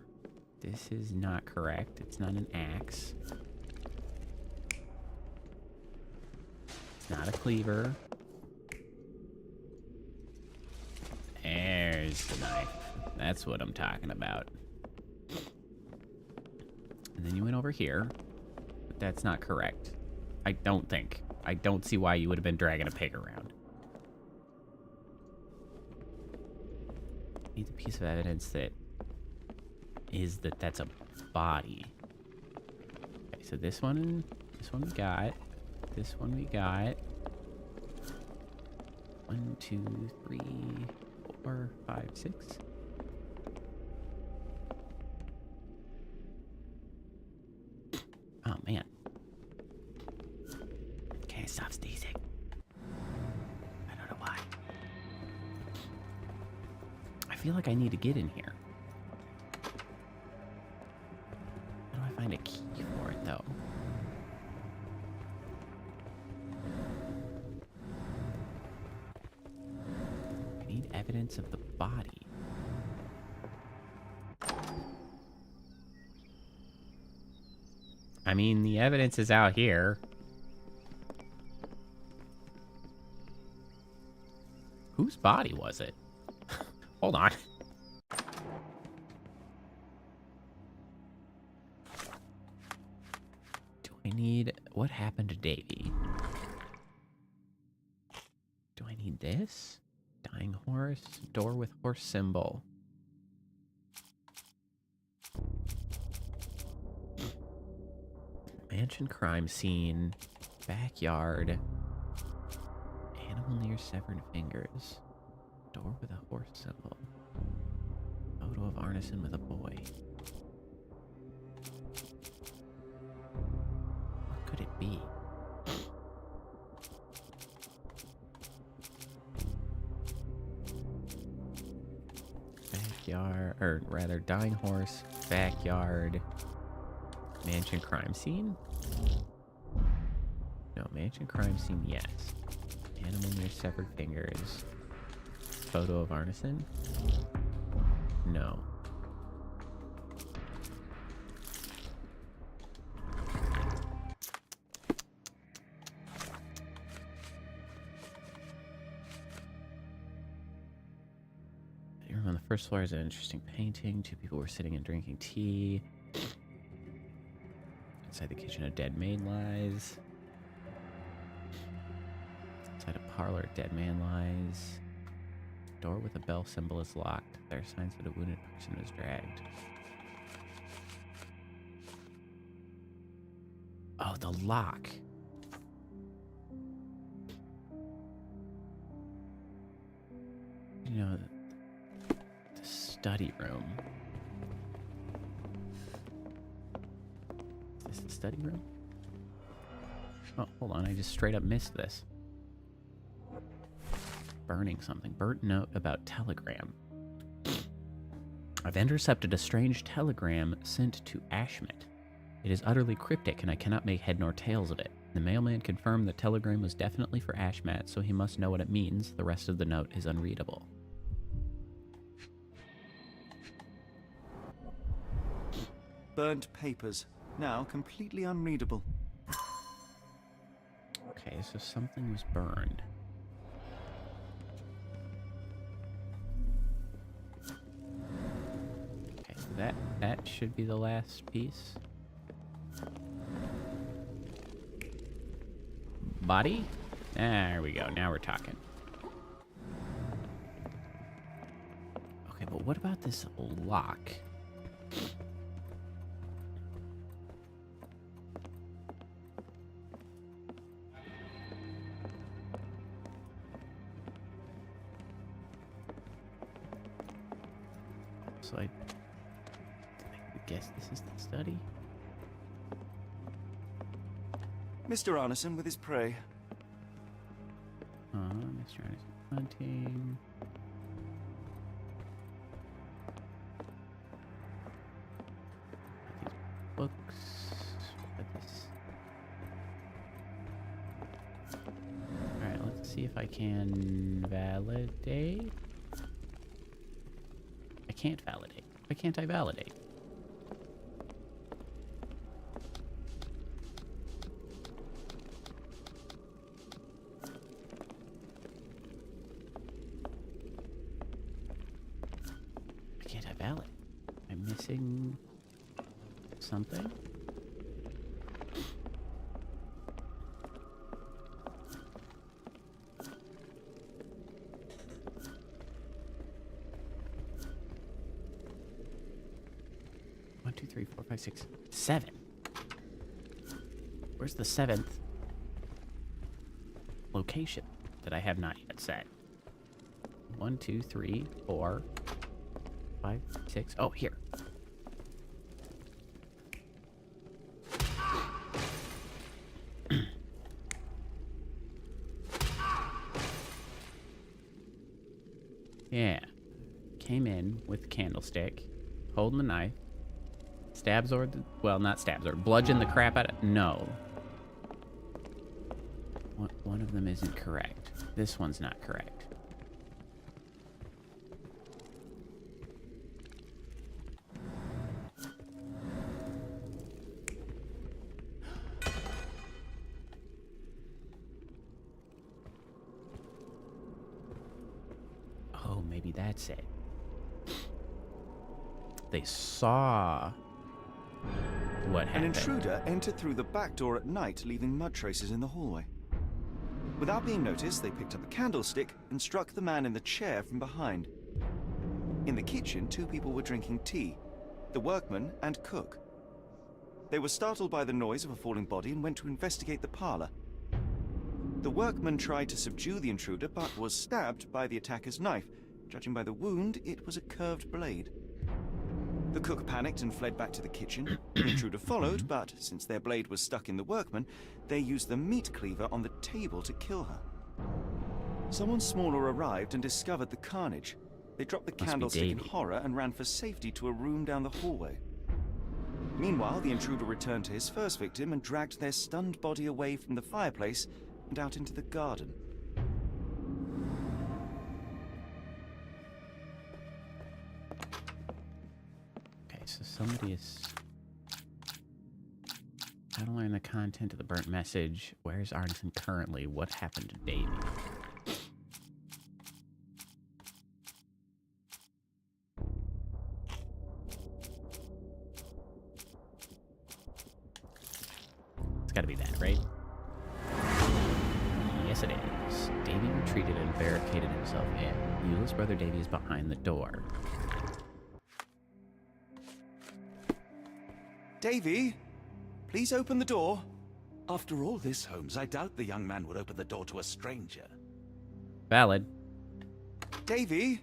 Speaker 1: This is not correct. It's not an axe. It's not a cleaver. There's the knife. That's what I'm talking about. And then you went over here. But that's not correct. I don't think. I don't see why you would have been dragging a pig around. Need a piece of evidence that that's a body. Okay, so this one we got. This one we got. 1, 2, 3, 4, 5, 6. Oh man. Can't stop sneezing. I don't know why. I feel like I need to get in here. Find a key for it, though. I need evidence of the body. I mean, the evidence is out here. Whose body was it? Hold on. I need... What happened to Davy? Do I need this? Dying horse. Door with horse symbol. Mansion crime scene. Backyard. Animal near severed fingers. Door with a horse symbol. Photo of Arneson with a boy. What could it be? Backyard, or rather, dying horse, backyard, mansion crime scene? No, mansion crime scene, yes. Animal near severed fingers. Photo of Arneson? No. The room on the first floor is an interesting painting. Two people were sitting and drinking tea. Inside the kitchen, a dead maid lies. Inside a parlor, a dead man lies. Door with a bell symbol is locked. There are signs that a wounded person was dragged. Oh, the lock. You know, the study room. Is this the study room? Oh, hold on. I just straight up missed this. Burning something. Burnt note about telegram. I've intercepted a strange telegram sent to Ashmet. It is utterly cryptic and I cannot make head nor tails of it. The mailman confirmed the telegram was definitely for Ashmet, so he must know what it means. The rest of the note is unreadable.
Speaker 5: Burnt papers, now completely unreadable.
Speaker 1: Okay, so something was burned. Okay, so that should be the last piece. Body? There we go. Now we're talking. Okay, but what about this lock? So I guess this is the study.
Speaker 5: Mr. Arneson with his prey.
Speaker 1: Mr. Arneson hunting. These books. Put this. Alright, let's see if I can validate. I can't validate. Why can't I validate? Missing something? One, two, three, four, five, six, 7. Where's the 7th location that I have not yet set? 1, 2, 3, 4, 5, 6. Oh, here. Yeah. Came in with the candlestick, holding the knife, stabs or well, not stabs or bludgeon the crap out of. No. One of them isn't correct. This one's not correct. Oh, maybe that's it. They saw what happened.
Speaker 5: An intruder entered through the back door at night, leaving mud traces in the hallway. Without being noticed, they picked up a candlestick and struck the man in the chair from behind. In the kitchen, 2 people were drinking tea, the workman and cook. They were startled by the noise of a falling body and went to investigate the parlor. The workman tried to subdue the intruder, but was stabbed by the attacker's knife. Judging by the wound, it was a curved blade. The cook panicked and fled back to the kitchen. The intruder followed, but since their blade was stuck in the workman, they used the meat cleaver on the table to kill her. Someone smaller arrived and discovered the carnage. They dropped the candlestick in horror and ran for safety to a room down the hallway. Meanwhile, the intruder returned to his first victim and dragged their stunned body away from the fireplace and out into the garden.
Speaker 1: Okay, so somebody is... How to learn the content of the burnt message. Where's Arneson currently? What happened to Davy? It's gotta be that, right? Yes, it is. Davy retreated and barricaded himself in. Eula's brother Davy is behind the door.
Speaker 5: Davy, please open the door.
Speaker 2: After all this, Holmes, I doubt the young man would open the door to a stranger.
Speaker 1: Valid.
Speaker 5: Davy,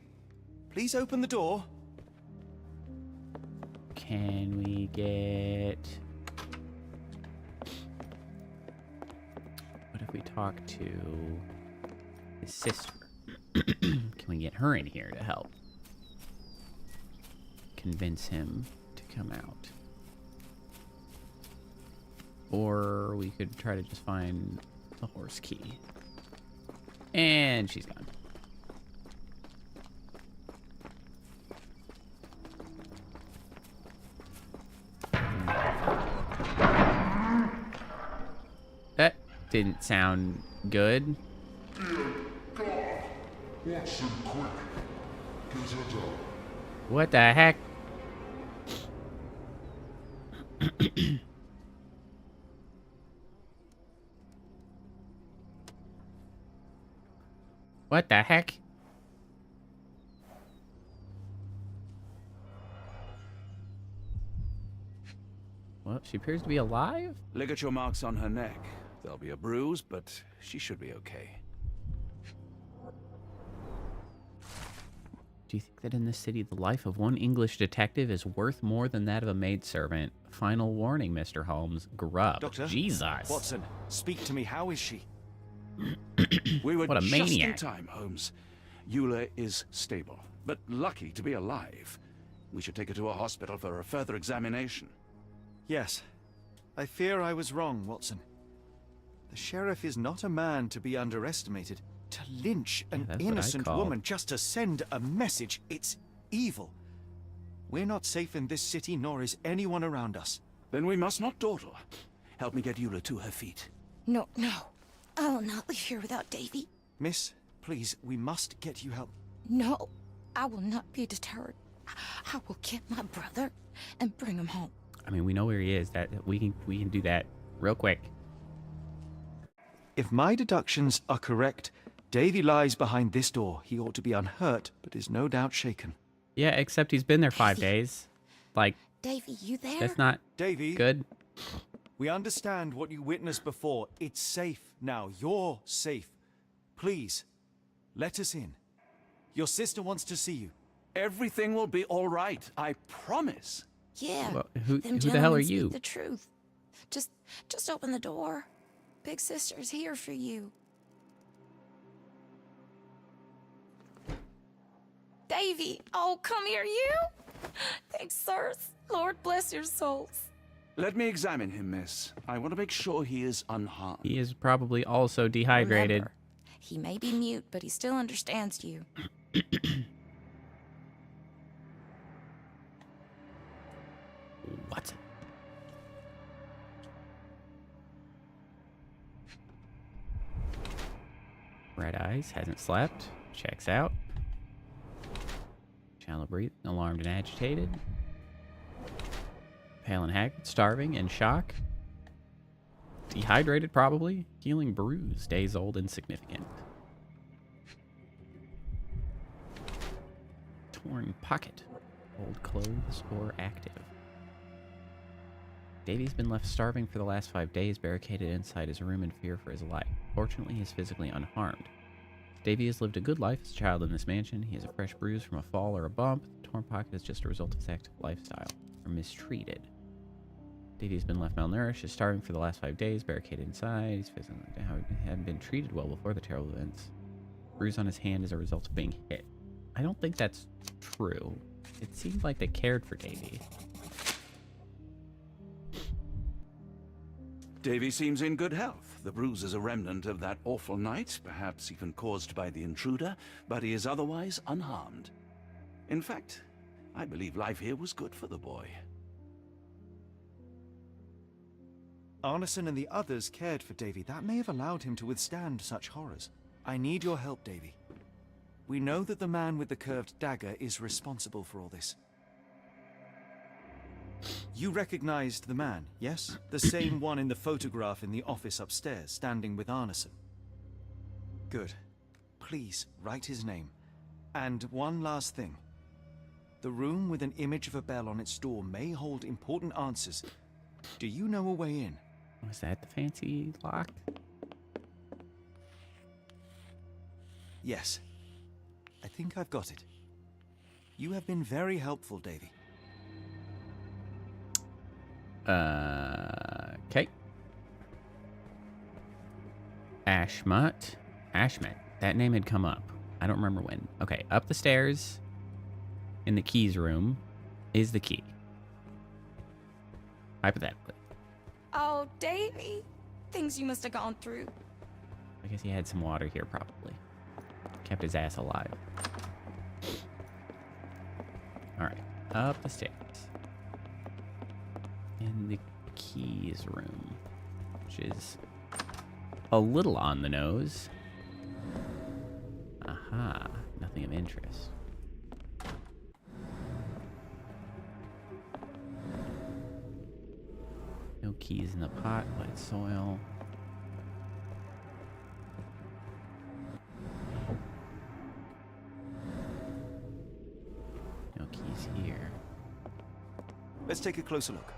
Speaker 5: please open the door.
Speaker 1: Can we get... What if we talk to his sister? Can we get her in here to help? Convince him to come out. Or we could try to just find the horse key. And she's gone. That didn't sound good.
Speaker 13: Watson, quick. Get her down.
Speaker 1: What the heck? What the heck? Well, she appears to be alive.
Speaker 2: Ligature marks on her neck. There'll be a bruise, but she should be okay.
Speaker 1: Do you think that in this city, the life of one English detective is worth more than that of a maidservant? Final warning, Mr. Holmes. Grub.
Speaker 5: Doctor,
Speaker 1: Jesus.
Speaker 5: Watson, speak to me. How is she?
Speaker 2: We were
Speaker 1: What a
Speaker 2: just in
Speaker 1: maniac.
Speaker 2: time, Holmes. Eula is stable, but lucky to be alive. We should take her to a hospital for a further examination.
Speaker 5: Yes. I fear I was wrong, Watson. The sheriff is not a man to be underestimated. To lynch an
Speaker 1: that's what I
Speaker 5: innocent
Speaker 1: call-
Speaker 5: woman just to send a message, it's evil. We're not safe in this city, nor is anyone around us.
Speaker 2: Then we must not dawdle. Help me get Eula to her feet.
Speaker 20: No, no. I will not leave here without Davy.
Speaker 5: Miss, please, we must get you help.
Speaker 20: No, I will not be deterred. I will get my brother and bring him home.
Speaker 1: I mean, we know where he is. That we can do that real quick.
Speaker 5: If my deductions are correct, Davy lies behind this door. He ought to be unhurt, but is no doubt shaken.
Speaker 1: Yeah, except he's been there 5 days. Like,
Speaker 20: Davy, you there?
Speaker 1: that's not
Speaker 5: Davy,
Speaker 1: good.
Speaker 5: we understand what you witnessed before. It's safe now. You're safe. Please, let us in. Your sister wants to see you.
Speaker 2: Everything will be all right. I promise.
Speaker 20: Yeah.
Speaker 1: Well, who
Speaker 20: them
Speaker 1: the hell are
Speaker 20: gentlemen speak
Speaker 1: you?
Speaker 20: The truth. Just open the door. Big sister's here for you. Davy, oh, come here, you. Thanks, sirs. Lord bless your souls.
Speaker 2: Let me examine him, miss. I want to make sure he is unharmed.
Speaker 1: He is probably also dehydrated.
Speaker 20: Remember, he may be mute, but he still understands you.
Speaker 1: What? Red eyes, hasn't slept. Checks out. Shallow breathing, alarmed and agitated. Pale and haggard, starving and shock. Dehydrated, probably. Healing bruise, days old, insignificant. Torn pocket, old clothes or active. Davy's been left starving for the last 5 days, barricaded inside his room in fear for his life. Fortunately, he is physically unharmed. Davy has lived a good life as a child in this mansion. He has a fresh bruise from a fall or a bump. The torn pocket is just a result of his active lifestyle, or mistreated. Davy has been left malnourished, is starving for the last 5 days, barricaded inside. He's physically hadn't been treated well before the terrible events. Bruise on his hand is a result of being hit. I don't think that's true. It seems like they cared for Davy.
Speaker 2: Davy seems in good health. The bruise is a remnant of that awful night, perhaps even caused by the intruder, but he is otherwise unharmed. In fact, I believe life here was good for the boy.
Speaker 5: Arneson and the others cared for Davy. That may have allowed him to withstand such horrors. I need your help, Davy. We know that the man with the curved dagger is responsible for all this. You recognized the man, yes? The same one in the photograph in the office upstairs, standing with Arneson. Good. Please, write his name. And one last thing. The room with an image of a bell on its door may hold important answers. Do you know a way in?
Speaker 1: Was that the fancy lock?
Speaker 5: Yes. I think I've got it. You have been very helpful, Davy.
Speaker 1: Okay. Ashmut. That name had come up. I don't remember when. Okay, up the stairs in the keys room is the key. Hypothetically.
Speaker 20: Oh, Davy. Things you must have gone through.
Speaker 1: I guess he had some water here, probably. Kept his ass alive. Alright, up the stairs. In the keys room, which is a little on the nose. Aha, nothing of interest. No keys in the pot, wet soil. No keys here.
Speaker 5: Let's take a closer look.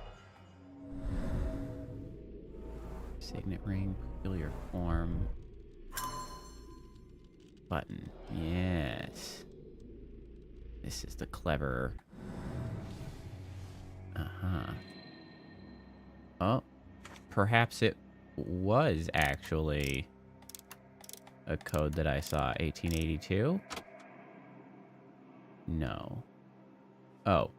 Speaker 1: Signet ring, peculiar form. Button. Yes. This is the clever. Uh-huh. Oh. Perhaps it was actually a code that I saw. 1882? No. Oh.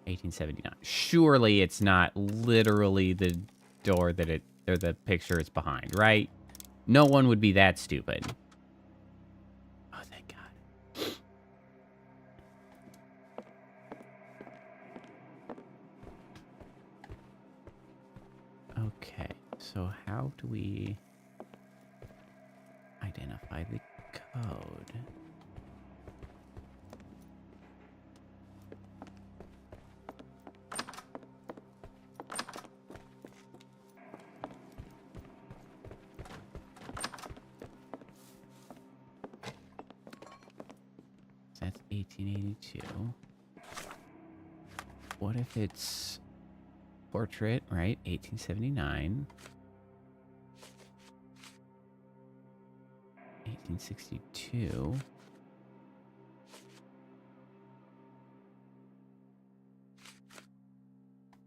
Speaker 1: 1879. Surely it's not literally the door that it, or the picture is behind, right? No one would be that stupid. Oh, thank God. Okay, so how do we identify the code? That's 1882. What if it's portrait, right? 1879. 1862.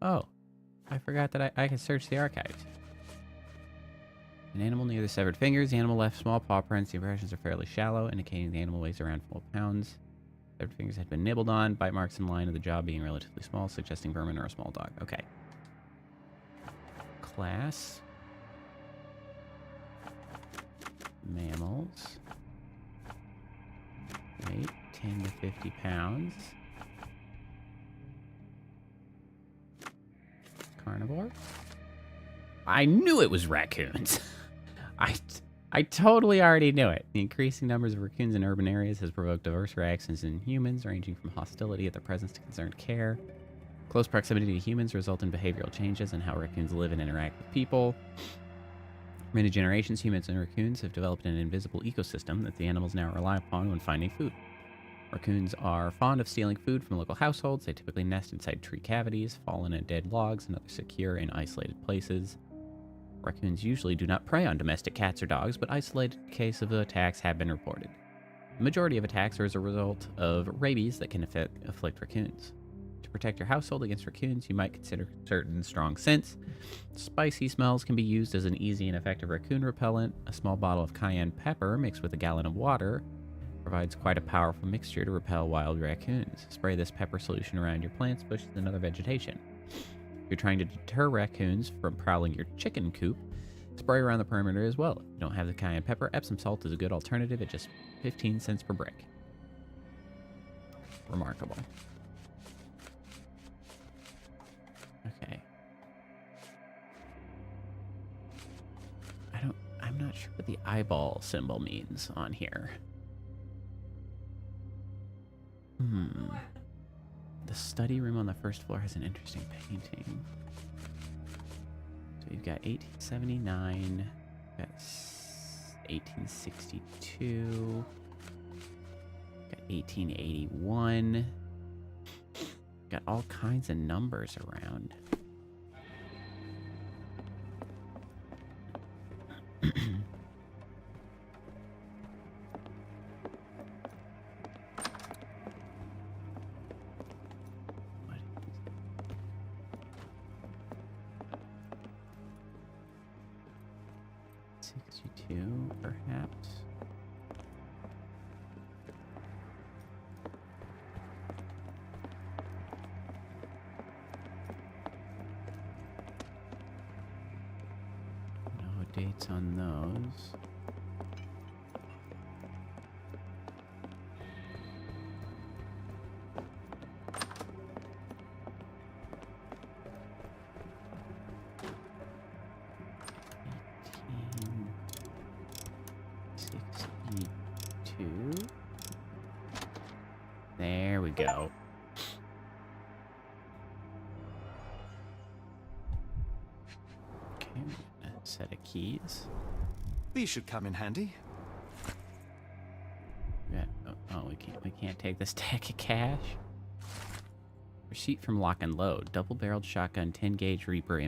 Speaker 1: Oh, I forgot that I could search the archives. An animal near the severed fingers. The animal left small paw prints. The impressions are fairly shallow, indicating the animal weighs around 4 pounds. Severed fingers had been nibbled on. Bite marks in line of the jaw being relatively small, suggesting vermin or a small dog. Okay. Class. Mammals. Weight, 10 to 50 pounds. Carnivore. I knew it was raccoons. I totally already knew it. The increasing numbers of raccoons in urban areas has provoked diverse reactions in humans, ranging from hostility at their presence to concerned care. Close proximity to humans result in behavioral changes in how raccoons live and interact with people. For many generations, humans and raccoons have developed an invisible ecosystem that the animals now rely upon when finding food. Raccoons are fond of stealing food from local households. They typically nest inside tree cavities, fallen and dead logs, and other secure and isolated places. Raccoons usually do not prey on domestic cats or dogs, but isolated cases of attacks have been reported. The majority of attacks are as a result of rabies that can afflict raccoons. To protect your household against raccoons, you might consider certain strong scents. Spicy smells can be used as an easy and effective raccoon repellent. A small bottle of cayenne pepper mixed with a gallon of water provides quite a powerful mixture to repel wild raccoons. Spray this pepper solution around your plants, bushes, and other vegetation. If you're trying to deter raccoons from prowling your chicken coop, spray around the perimeter as well. If you don't have the cayenne pepper, Epsom salt is a good alternative at just 15 cents per brick. Remarkable. Okay. I'm not sure what the eyeball symbol means on here. The study room on the first floor has an interesting painting. So you've got 1879, got 1862, got 1881, got all kinds of numbers around. Perhaps. No dates on those. There we go. Okay, a set of keys.
Speaker 5: These should come in handy.
Speaker 1: We can't take the stack of cash. Receipt from Lock and Load. Double-barreled shotgun, 10-gauge Reaper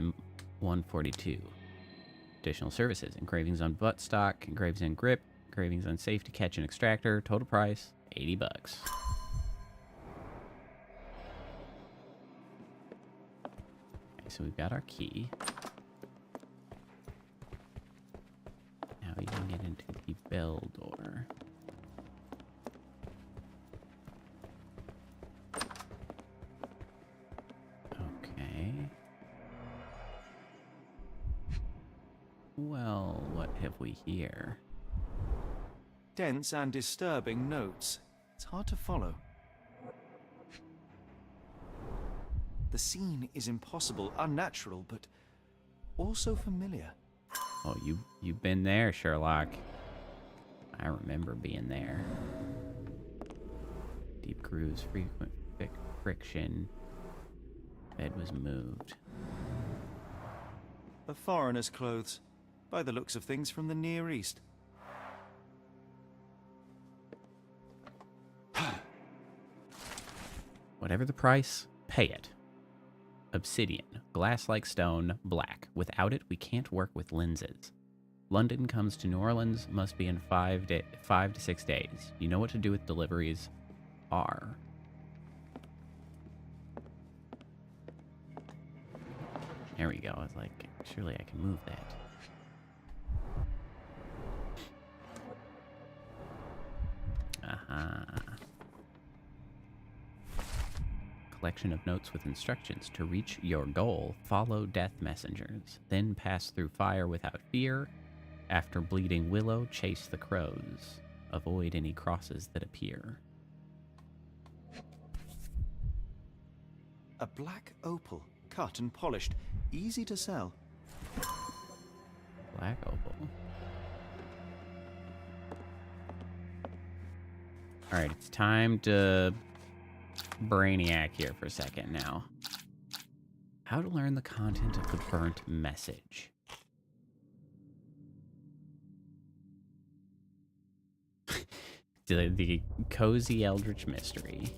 Speaker 1: M142. Additional services: engravings on buttstock, engravings on grip, engravings on safety catch and extractor. Total price $80. So we've got our key. Now we can get into the bell door. Okay. Well, what have we here?
Speaker 5: Dense and disturbing notes. It's hard to follow. The scene is impossible, unnatural, but also familiar.
Speaker 1: Oh, you've been there, Sherlock. I remember being there. Deep grooves, frequent friction. Bed was moved.
Speaker 5: A foreigner's clothes, by the looks of things from the Near East.
Speaker 1: Whatever the price, pay it. Obsidian, glass-like stone, black. Without it, we can't work with lenses. London comes to New Orleans, must be in 5 to 6 days. You know what to do with deliveries. R. There we go. I was like, surely I can move that. Aha. Collection of notes with instructions. To reach your goal, follow death messengers. Then pass through fire without fear. After bleeding willow, chase the crows. Avoid any crosses that appear.
Speaker 5: A black opal, cut and polished, easy to sell.
Speaker 1: Black opal. Alright, it's time to brainiac here for a second now. How to learn the content of the burnt message. the cozy Eldritch mystery.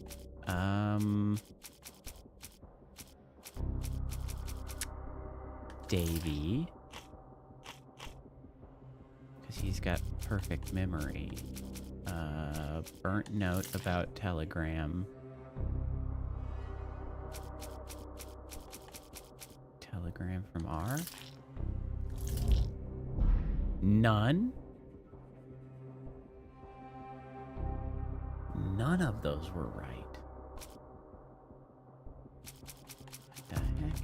Speaker 1: Davy, because he's got perfect memory. Burnt note about telegram. Telegram from R. None. None of those were right. What the heck?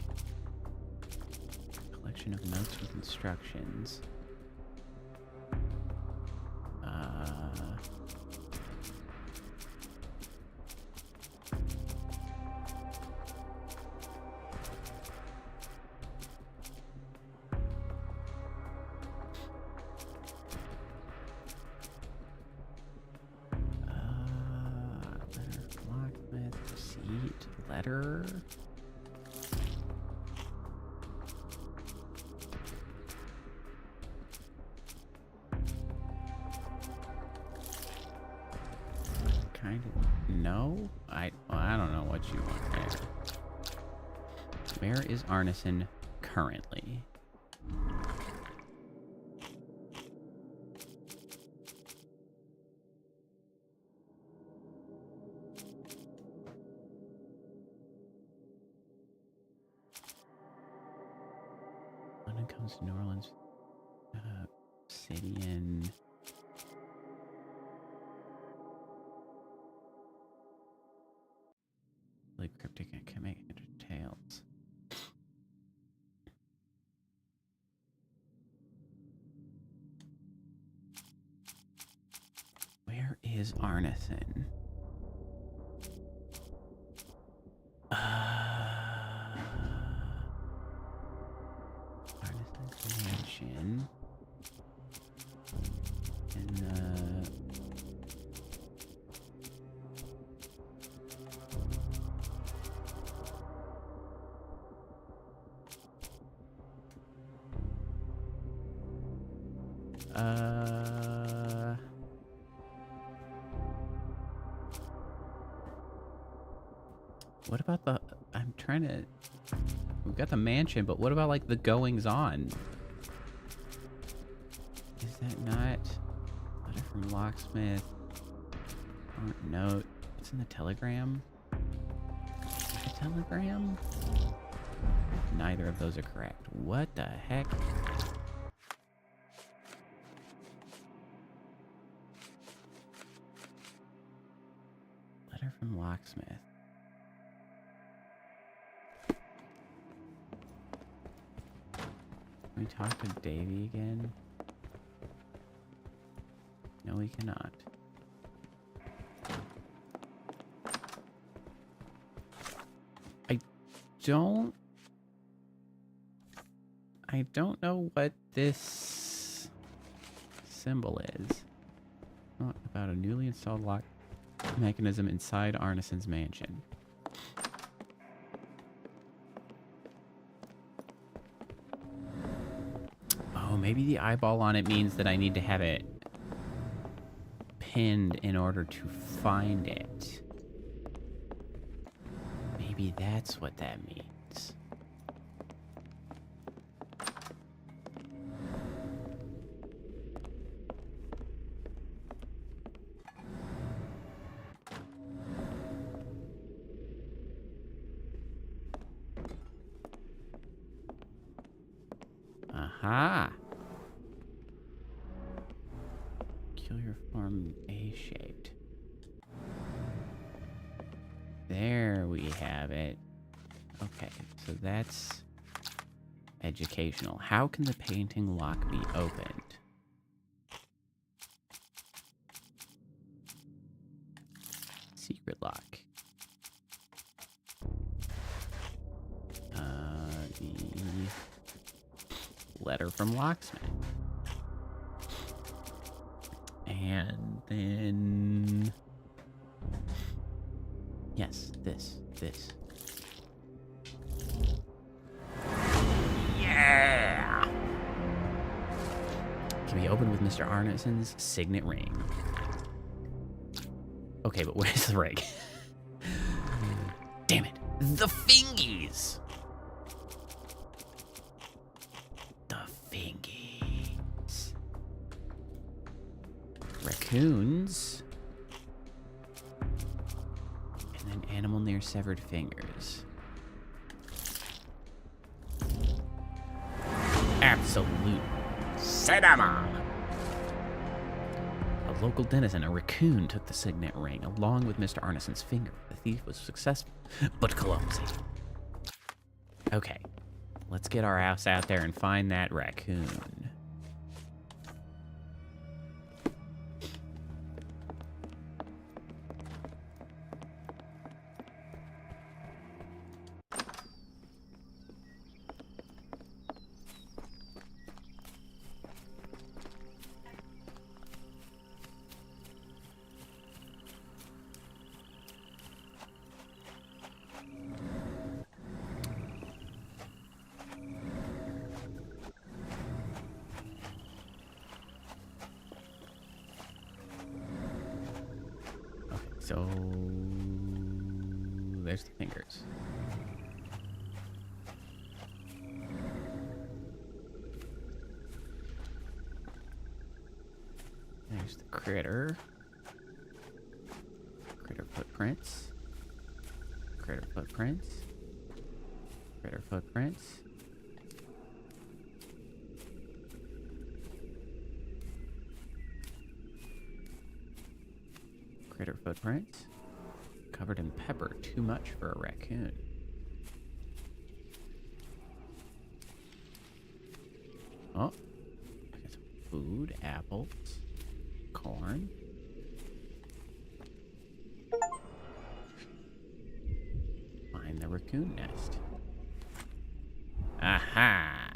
Speaker 1: Collection of notes with instructions. Letter. Kind of. No, I don't know what you want there. Where is Arneson currently? Comes to New Orleans, Obsidian. Like cryptic and can make tales. Where is Arneson? Mansion. And what about the, I'm trying to, we've got the mansion, but what about like the goings on? Is that not letter from locksmith? Note. It's in the telegram. The telegram? Neither of those are correct. What the heck? Letter from locksmith. Can we talk to Davy again? No, we cannot. I don't know what this symbol is. Not about a newly installed lock mechanism inside Arneson's mansion. Oh, maybe the eyeball on it means that I need to have it pinned in order to find it. Maybe that's what that means. Aha! Peculiar form A-shaped. There we have it. Okay, so that's educational. How can the painting lock be opened? Secret lock. The letter from locksmith. And then... Yes, this. Yeah! Can be opened with Mr. Arneson's signet ring. Okay, but where's the ring? Damn it. The fingies! The fingies. Raccoons. And an animal near severed fingers. Absolute cinema! A local denizen, a raccoon, took the signet ring along with Mr. Arneson's finger. The thief was successful, but clumsy. Okay, let's get our ass out there and find that raccoon. So there's the fingers. There's the critter. Critter footprints. Critter footprints. Critter footprints. Critter footprints. Covered in pepper, too much for a raccoon. Oh, I got some food, apples, corn. Find the raccoon nest. Aha!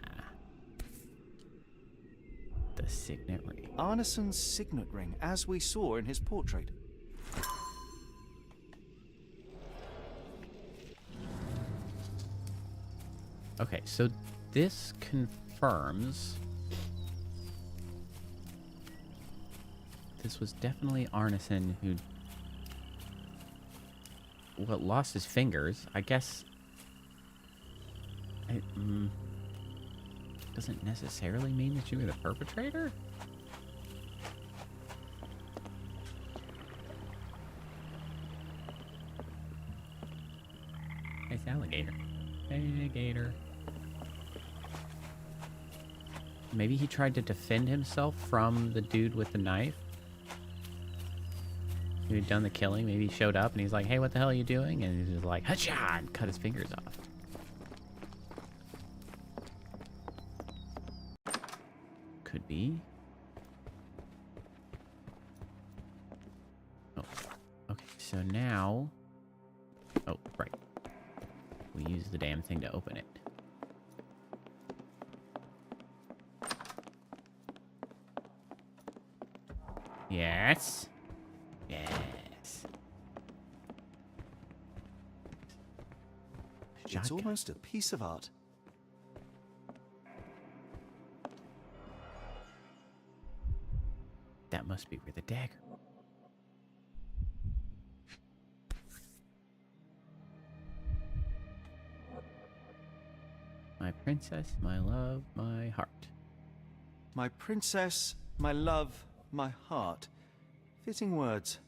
Speaker 1: The signet ring.
Speaker 5: Arneson's signet ring, as we saw in his portrait.
Speaker 1: Okay, so this confirms this was definitely Arneson who, well, lost his fingers. I guess it doesn't necessarily mean that you were the perpetrator. Hey, it's alligator. Hey, gator. Maybe he tried to defend himself from the dude with the knife who had done the killing. Maybe he showed up and he's like, hey, what the hell are you doing? And he's just like, hacha, and cut his fingers off. Could be. Oh, okay, so now... Oh, right. We use the damn thing to open it. Yes. Yes.
Speaker 5: It's almost a piece of art.
Speaker 1: That must be where the dagger. My princess, my love, my heart.
Speaker 5: My princess, my love, my heart. Fitting words.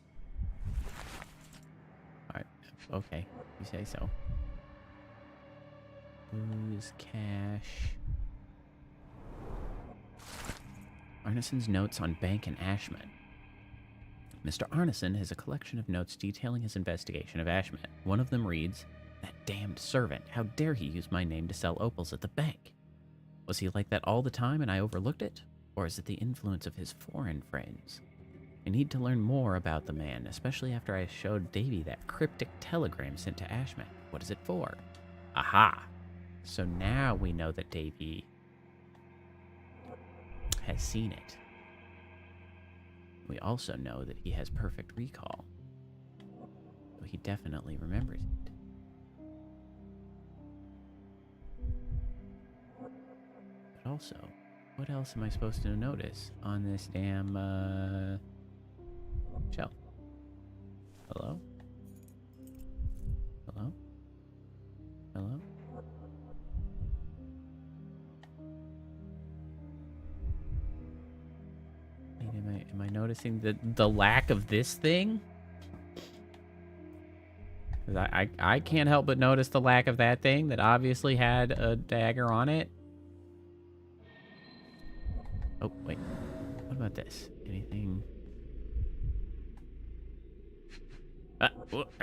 Speaker 1: Alright, okay, you say so. Booze, cash. Arneson's notes on Bank and Ashman. Mr. Arneson has a collection of notes detailing his investigation of Ashman. One of them reads, "That damned servant, how dare he use my name to sell opals at the bank? Was he like that all the time and I overlooked it? Or is it the influence of his foreign friends? I need to learn more about the man, especially after I showed Davy that cryptic telegram sent to Ashman. What is it for?" Aha! So now we know that Davy has seen it. We also know that he has perfect recall. So he definitely remembers it. But also, what else am I supposed to notice on this damn shelf? Hello? Hello? Hello? Wait, am I noticing the lack of this thing? 'Cause I can't help but notice the lack of that thing that obviously had a dagger on it. Oh, wait. What about this? Anything? Again,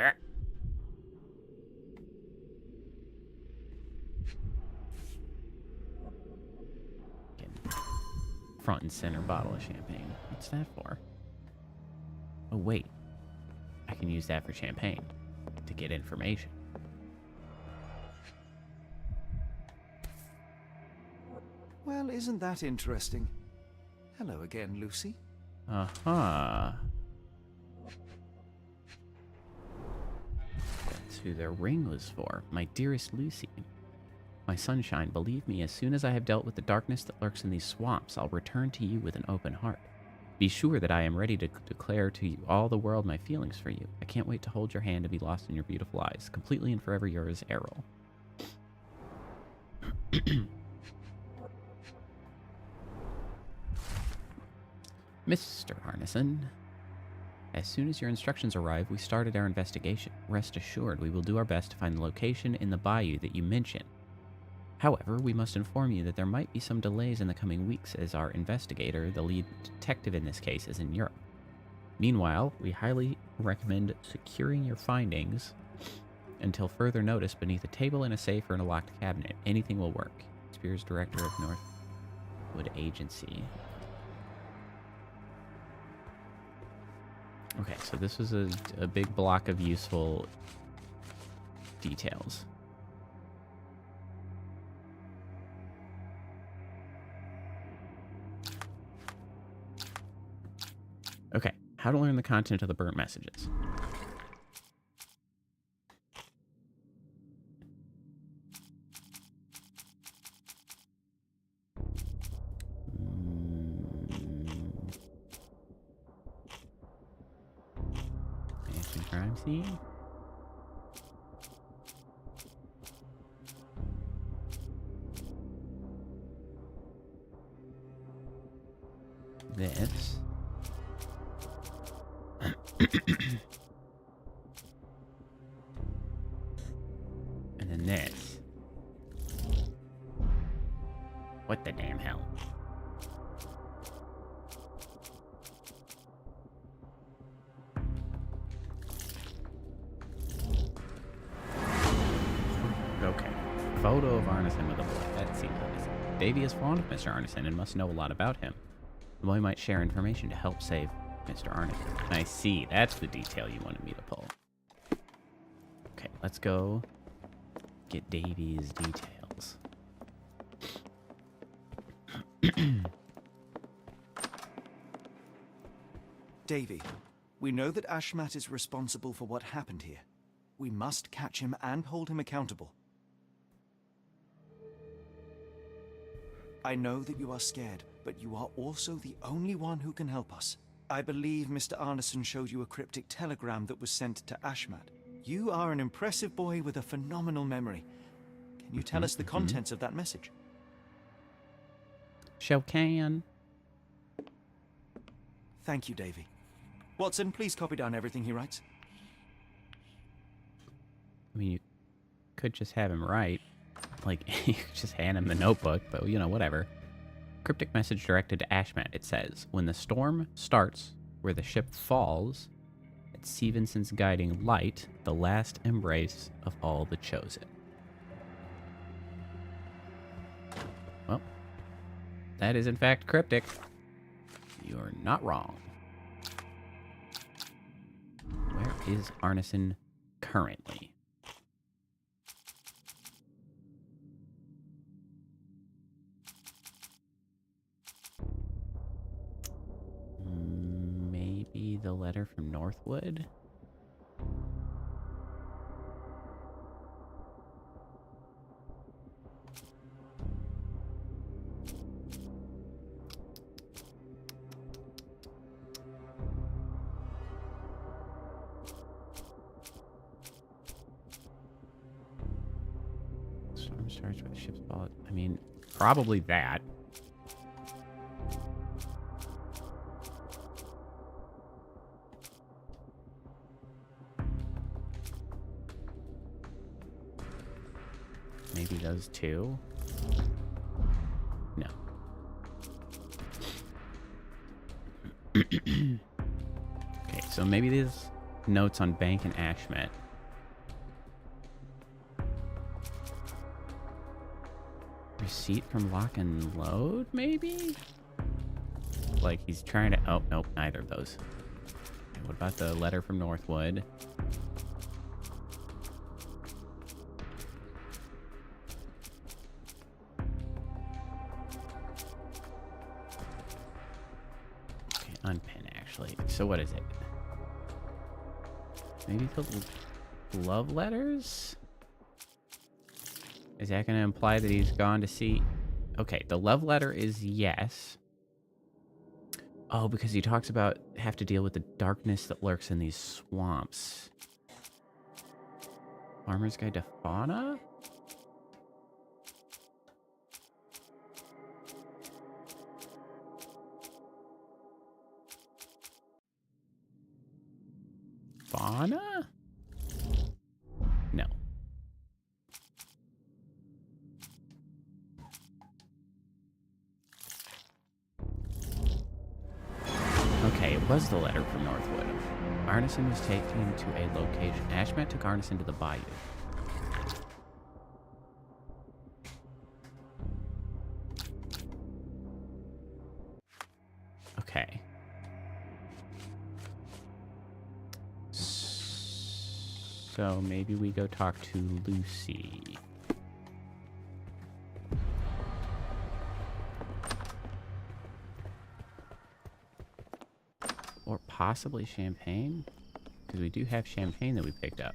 Speaker 1: front and center bottle of champagne. What's that for? Oh, wait. I can use that for champagne to get information.
Speaker 5: Well, isn't that interesting? Hello again, Lucy.
Speaker 1: Uh-huh. That's who their ring was for. My dearest Lucy. My sunshine, believe me, as soon as I have dealt with the darkness that lurks in these swamps, I'll return to you with an open heart. Be sure that I am ready to declare to you all the world my feelings for you. I can't wait to hold your hand and be lost in your beautiful eyes. Completely and forever yours, Errol. Mr. Arneson, as soon as your instructions arrive, we started our investigation. Rest assured, we will do our best to find the location in the bayou that you mentioned. However, we must inform you that there might be some delays in the coming weeks as our investigator, the lead detective in this case, is in Europe. Meanwhile, we highly recommend securing your findings until further notice beneath a table, in a safe, or in a locked cabinet. Anything will work. Spears, Director of Northwood Agency. Okay, so this was a big block of useful details. Okay, how to learn the content of the burnt messages. Mansion crime scene. This. And then this. What the damn hell? Okay. Photo of Arneson with a bullet. That seems nice. Davy is fond of Mr. Arneson and must know a lot about him. The boy might share information to help save Mr. Arneson. I see. That's the detail you wanted me to pull. Okay, let's go get Davy's details.
Speaker 5: Davy, we know that Ashmat is responsible for what happened here. We must catch him and hold him accountable. I know that you are scared, but you are also the only one who can help us. I believe Mr. Arneson showed you a cryptic telegram that was sent to Ashmat. You are an impressive boy with a phenomenal memory. Can you tell us the contents of that message?
Speaker 1: Show can.
Speaker 5: Thank you, Davy. Watson, please copy down everything he writes.
Speaker 1: I mean, you could just have him write. Like, you could just hand him the notebook, but, you know, whatever. Cryptic message directed to Ashmat. It says, when the storm starts where the ship falls, at Stevenson's guiding light, the last embrace of all the chosen. Well, that is in fact cryptic. You're not wrong. Where is Arneson currently? Maybe the letter from Northwood? Arms charged by the ship's bullet. I mean, probably that. Maybe those two? No. Okay, so maybe these notes on Bank and Ashmet. Receipt from Lock and Load, maybe? Like he's trying to... Oh, nope, neither of those. Okay, what about the letter from Northwood? Okay, unpin, actually. So what is it? Maybe the love letters? Is that going to imply that he's gone to see... Okay, the love letter is yes. Oh, because he talks about have to deal with the darkness that lurks in these swamps. Farmer's Guide to Fauna? Fauna? No. Okay, it was the letter from Northwood. Arneson was taken to a location. Ashmet took Arneson to the bayou. Okay. So maybe we go talk to Lucy. Or possibly Champagne? Because we do have Champagne that we picked up.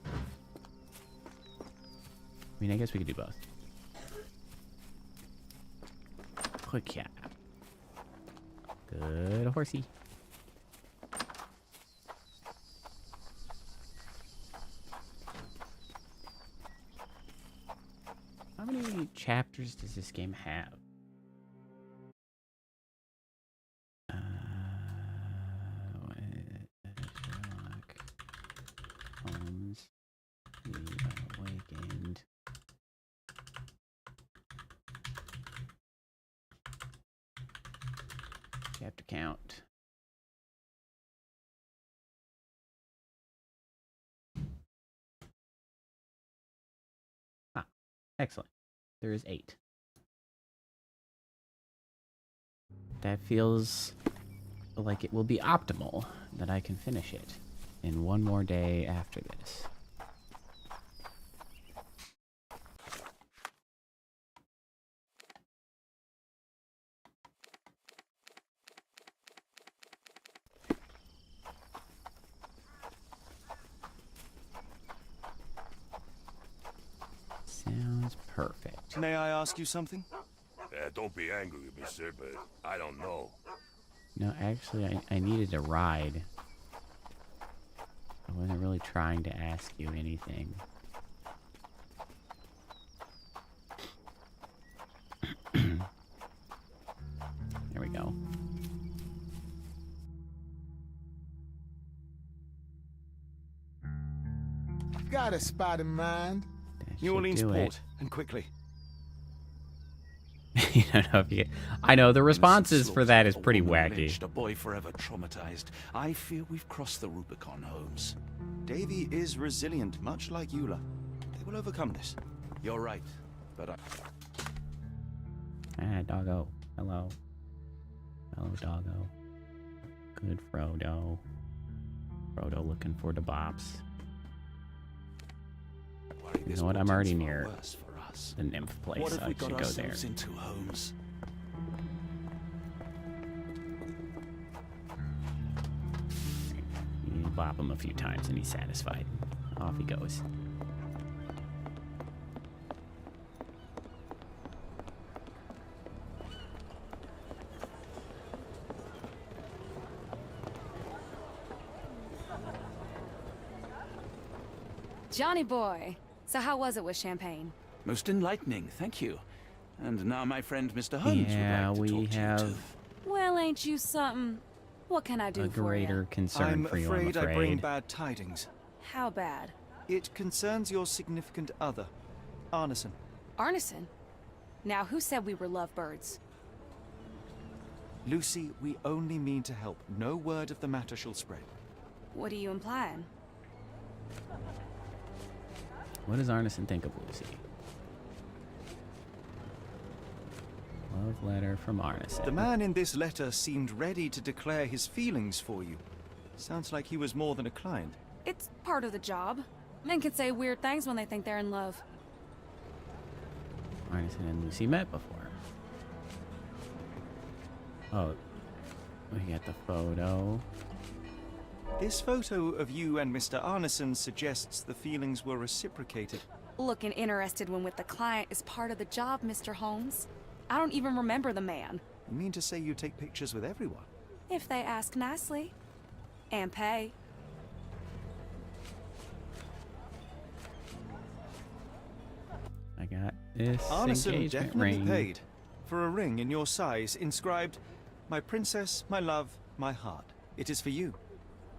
Speaker 1: I mean, I guess we could do both. Quick, yeah. Good horsey. How many chapters does this game have? Sherlock Holmes the Awakened. Chapter count. Ah, excellent. There is 8. That feels like it will be optimal that I can finish it in one more day after this. Sounds perfect.
Speaker 5: May I ask you something?
Speaker 9: Don't be angry with me, sir, but I don't know.
Speaker 1: No, actually, I needed a ride. I wasn't really trying to ask you anything. There we go.
Speaker 14: Got a spot in mind.
Speaker 5: New Orleans
Speaker 1: do
Speaker 5: port,
Speaker 1: it.
Speaker 5: and quickly.
Speaker 1: You don't know if you... I know, the responses for that is pretty wacky.
Speaker 2: Lynched, a boy forever traumatized. I fear we've crossed the Rubicon, Holmes.
Speaker 5: Davy is resilient, much like Eula. They will overcome this.
Speaker 2: You're right, but I...
Speaker 1: Ah, doggo. Hello. Hello, doggo. Good Frodo. Frodo looking for the bops. You know what? I'm already near the nymph place, so I should go there.
Speaker 2: Into, Holmes?
Speaker 1: You bop him a few times and he's satisfied. Off he goes.
Speaker 7: Johnny boy. So how was it with Champagne?
Speaker 2: Most enlightening, thank you. And now my friend Mr. Holmes
Speaker 1: Yeah,
Speaker 2: would like to
Speaker 1: we
Speaker 2: talk to you
Speaker 1: have
Speaker 2: too.
Speaker 7: Well, ain't you something? What can I do
Speaker 1: a
Speaker 7: for
Speaker 1: greater
Speaker 7: you?
Speaker 1: concern for you, I'm
Speaker 5: I bring
Speaker 1: afraid.
Speaker 5: bad tidings.
Speaker 7: How bad?
Speaker 5: It concerns your significant other, Arneson.
Speaker 7: Arneson? Now, who said we were lovebirds?
Speaker 5: Lucy, we only mean to help. No word of the matter shall spread.
Speaker 7: What are you implying?
Speaker 1: What does Arneson think of Lucy? Love letter from Arneson.
Speaker 5: The man in this letter seemed ready to declare his feelings for you. Sounds like he was more than a client.
Speaker 7: It's part of the job. Men can say weird things when they think they're in love.
Speaker 1: Arneson and Lucy met before. Oh, we got the photo.
Speaker 5: This photo of you and Mr. Arneson suggests the feelings were reciprocated.
Speaker 7: Looking interested when with the client is part of the job, Mr. Holmes. I don't even remember the man.
Speaker 5: You mean to say you take pictures with everyone?
Speaker 7: If they ask nicely. And pay.
Speaker 1: I got this
Speaker 5: Arneson
Speaker 1: engagement
Speaker 5: definitely
Speaker 1: ring.
Speaker 5: paid for a ring in your size inscribed, "My princess, my love, my heart. It is for you."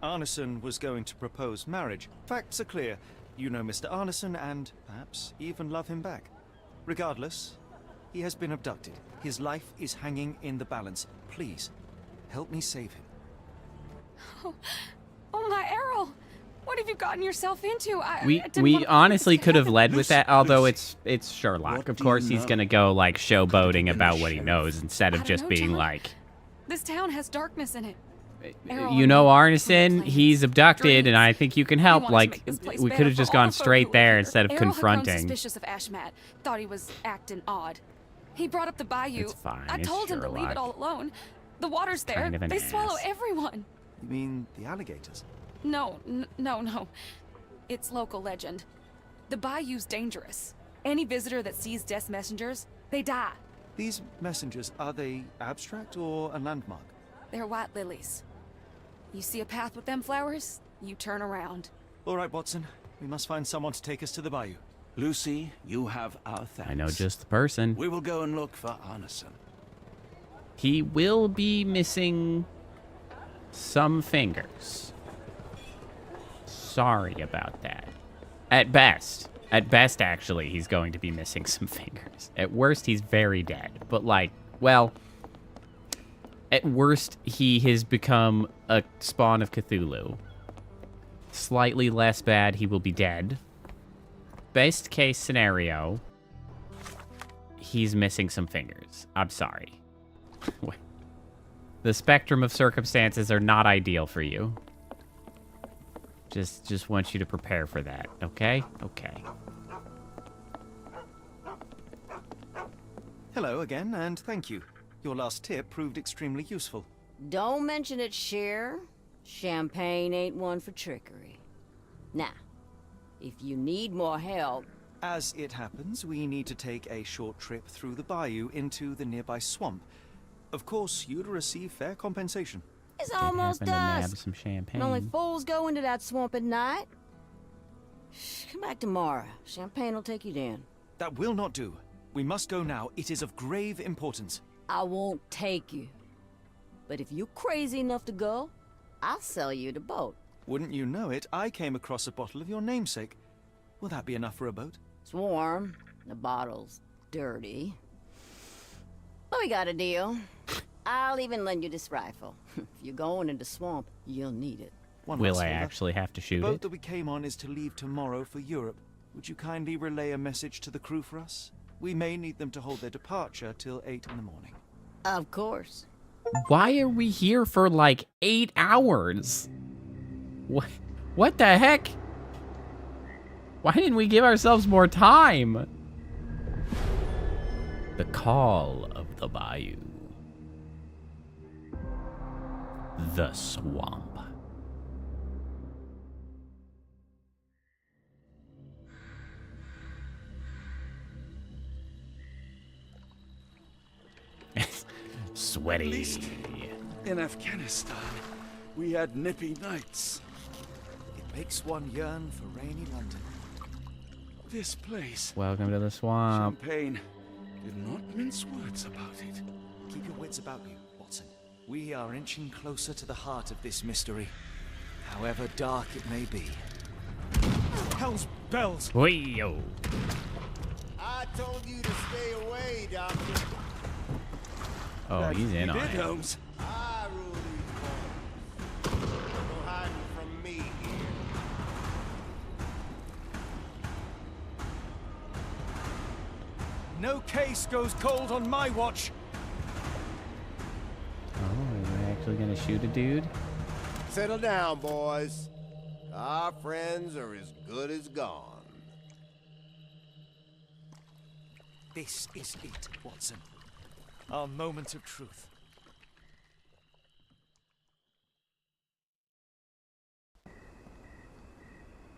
Speaker 5: Arneson was going to propose marriage. Facts are clear. You know Mr. Arneson and, perhaps, even love him back. Regardless, he has been abducted. His life is hanging in the balance. Please, help me save him.
Speaker 7: Oh my Errol! What have you gotten yourself into?
Speaker 1: We honestly could have led with that, although it's Sherlock. Of course, he's gonna go like showboating about what he knows instead of just being like,
Speaker 7: This town has darkness in it.
Speaker 1: you know, Arneson, he's abducted, and I think you can help. Like, we could have just gone straight there instead of
Speaker 7: Errol had grown
Speaker 1: confronting.
Speaker 7: suspicious of Ashmat. Thought he was acting odd. He brought up the bayou.
Speaker 1: It's fine,
Speaker 7: I
Speaker 1: it's
Speaker 7: told him to leave it
Speaker 1: Sherlock.
Speaker 7: all alone. The water's there.
Speaker 1: Kind of an
Speaker 7: They swallow
Speaker 1: ass.
Speaker 7: everyone.
Speaker 5: You mean the alligators?
Speaker 7: No. It's local legend. The bayou's dangerous. Any visitor that sees death's messengers, they die.
Speaker 5: These messengers, are they abstract or a landmark?
Speaker 7: They're white lilies. You see a path with them flowers, you turn around.
Speaker 5: All right, Watson. We must find someone to take us to the bayou.
Speaker 2: Lucy, you have our thanks.
Speaker 1: I know just the person.
Speaker 2: We will go and look for Arneson.
Speaker 1: He will be missing some fingers. Sorry about that. At best, actually, he's going to be missing some fingers. At worst, he's very dead. But like, well, at worst, he has become a spawn of Cthulhu. Slightly less bad, he will be dead. Best case scenario, he's missing some fingers. I'm sorry. The spectrum of circumstances are not ideal for you. Just want you to prepare for that, okay? Okay.
Speaker 5: Hello again, and thank you. Your last tip proved extremely useful.
Speaker 21: Don't mention it, Cher. Champagne ain't one for trickery. Now, if you need more help...
Speaker 5: As it happens, we need to take a short trip through the bayou into the nearby swamp. Of course, you'd receive fair compensation.
Speaker 21: It's
Speaker 1: Did
Speaker 21: almost
Speaker 1: happen to nab
Speaker 21: dusk.
Speaker 1: some champagne.
Speaker 21: And only fools go into that swamp at night. Come back tomorrow. Champagne will take you down.
Speaker 5: That will not do. We must go now. It is of grave importance.
Speaker 21: I won't take you. But if you're crazy enough to go, I'll sell you the boat.
Speaker 5: Wouldn't you know it, I came across a bottle of your namesake. Will that be enough for a boat?
Speaker 21: It's warm. The bottle's dirty. But we got a deal. I'll even lend you this rifle. If you're going into the swamp, you'll need it.
Speaker 1: Will I actually have to
Speaker 5: The
Speaker 1: shoot
Speaker 5: boat
Speaker 1: it?
Speaker 5: that we came on is to leave tomorrow for Europe. Would you kindly relay a message to the crew for us? We may need them to hold their departure till 8 in the morning.
Speaker 21: Of course.
Speaker 1: Why are we here for like 8 hours? What the heck? Why didn't we give ourselves more time? The call of the bayou. The swamp. Sweaty.
Speaker 2: At least in Afghanistan, we had nippy nights.
Speaker 5: It makes one yearn for rainy London.
Speaker 2: this place.
Speaker 1: Welcome to the swamp.
Speaker 2: Champagne did not mince words about it.
Speaker 5: Keep your wits about you, Watson. We are inching closer to the heart of this mystery, however dark it may be. Hell's bells!
Speaker 1: Whee-yo.
Speaker 18: I told you to stay away, Doctor.
Speaker 1: Oh, he's in on it.
Speaker 2: Holmes.
Speaker 18: I rule these parts. No hiding from me here.
Speaker 5: No case goes cold on my watch.
Speaker 1: Oh, is he actually gonna shoot a dude?
Speaker 18: Settle down, boys. Our friends are as good as gone.
Speaker 5: This is it, Watson. Our moment of truth.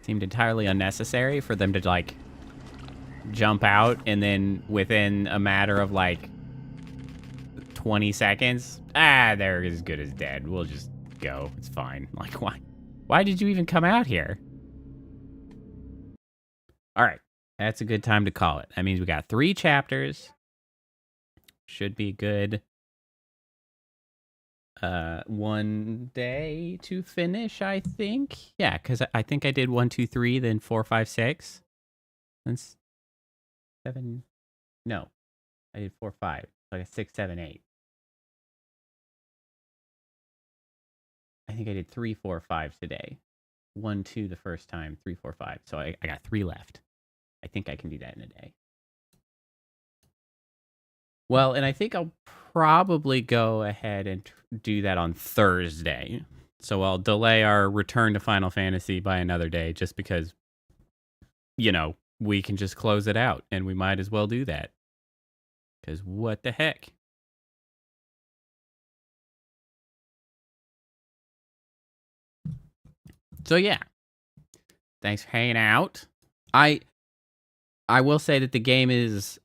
Speaker 1: Seemed entirely unnecessary for them to, like, jump out and then within a matter of, like, 20 seconds, they're as good as dead. We'll just go. It's fine. Like, why? Why did you even come out here? All right. That's a good time to call it. That means we got 3 chapters. Should be good. 1 day to finish, I think. Yeah, because I think I did 1, 2, 3, then 4, 5, 6. Then 7. No, I did 4, 5. So I got 6, 7, 8. I think I did 3, 4, 5 today. 1, 2 the first time, 3, 4, 5. So I got 3 left. I think I can do that in a day. Well, and I think I'll probably go ahead and do that on Thursday. So I'll delay our return to Final Fantasy by another day just because, you know, we can just close it out and we might as well do that. Because what the heck? So yeah. Thanks for hanging out. I will say that the game is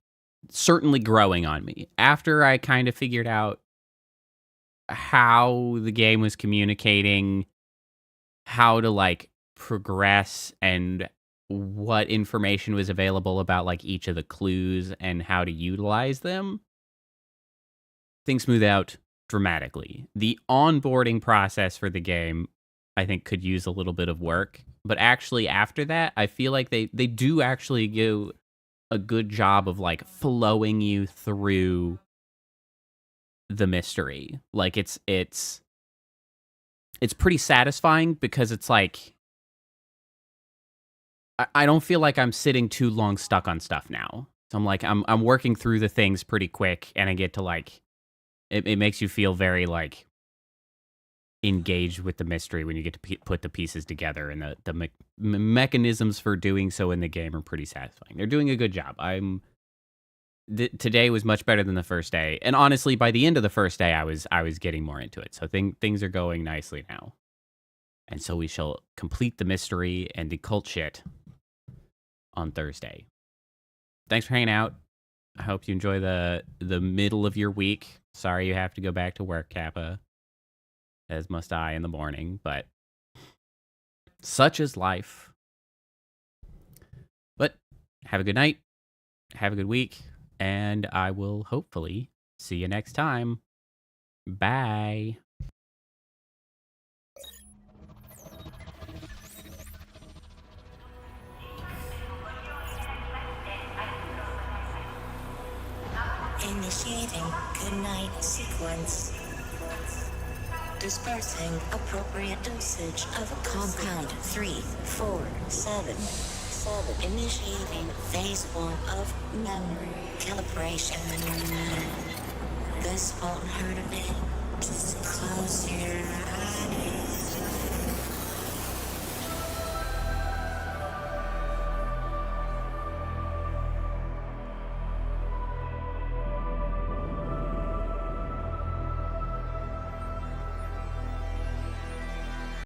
Speaker 1: certainly growing on me. After I kind of figured out how the game was communicating, how to, like, progress and what information was available about, like, each of the clues and how to utilize them, things smooth out dramatically. The onboarding process for the game, I think, could use a little bit of work. But actually, after that, I feel like they do actually do a good job of, like, flowing you through the mystery. Like, it's pretty satisfying because it's like I don't feel like I'm sitting too long stuck on stuff now. So I'm like I'm working through the things pretty quick, and I get to, like, it makes you feel very, like, engaged with the mystery when you get to put the pieces together, and the mechanisms for doing so in the game are pretty satisfying. They're doing a good job. Today was much better than the first day, and honestly, by the end of the first day, I was getting more into it. So things are going nicely now, and so we shall complete the mystery and the cult shit on Thursday. Thanks for hanging out. I hope you enjoy the middle of your week. Sorry you have to go back to work, Kappa. As must I in the morning, but such is life. But have a good night, have a good week, and I will hopefully see you next time. Bye.
Speaker 12: Initiating goodnight sequence. Dispersing appropriate dosage of compound 347. Initiating phase 1 of memory calibration. This won't hurt a bit. Just close your eyes.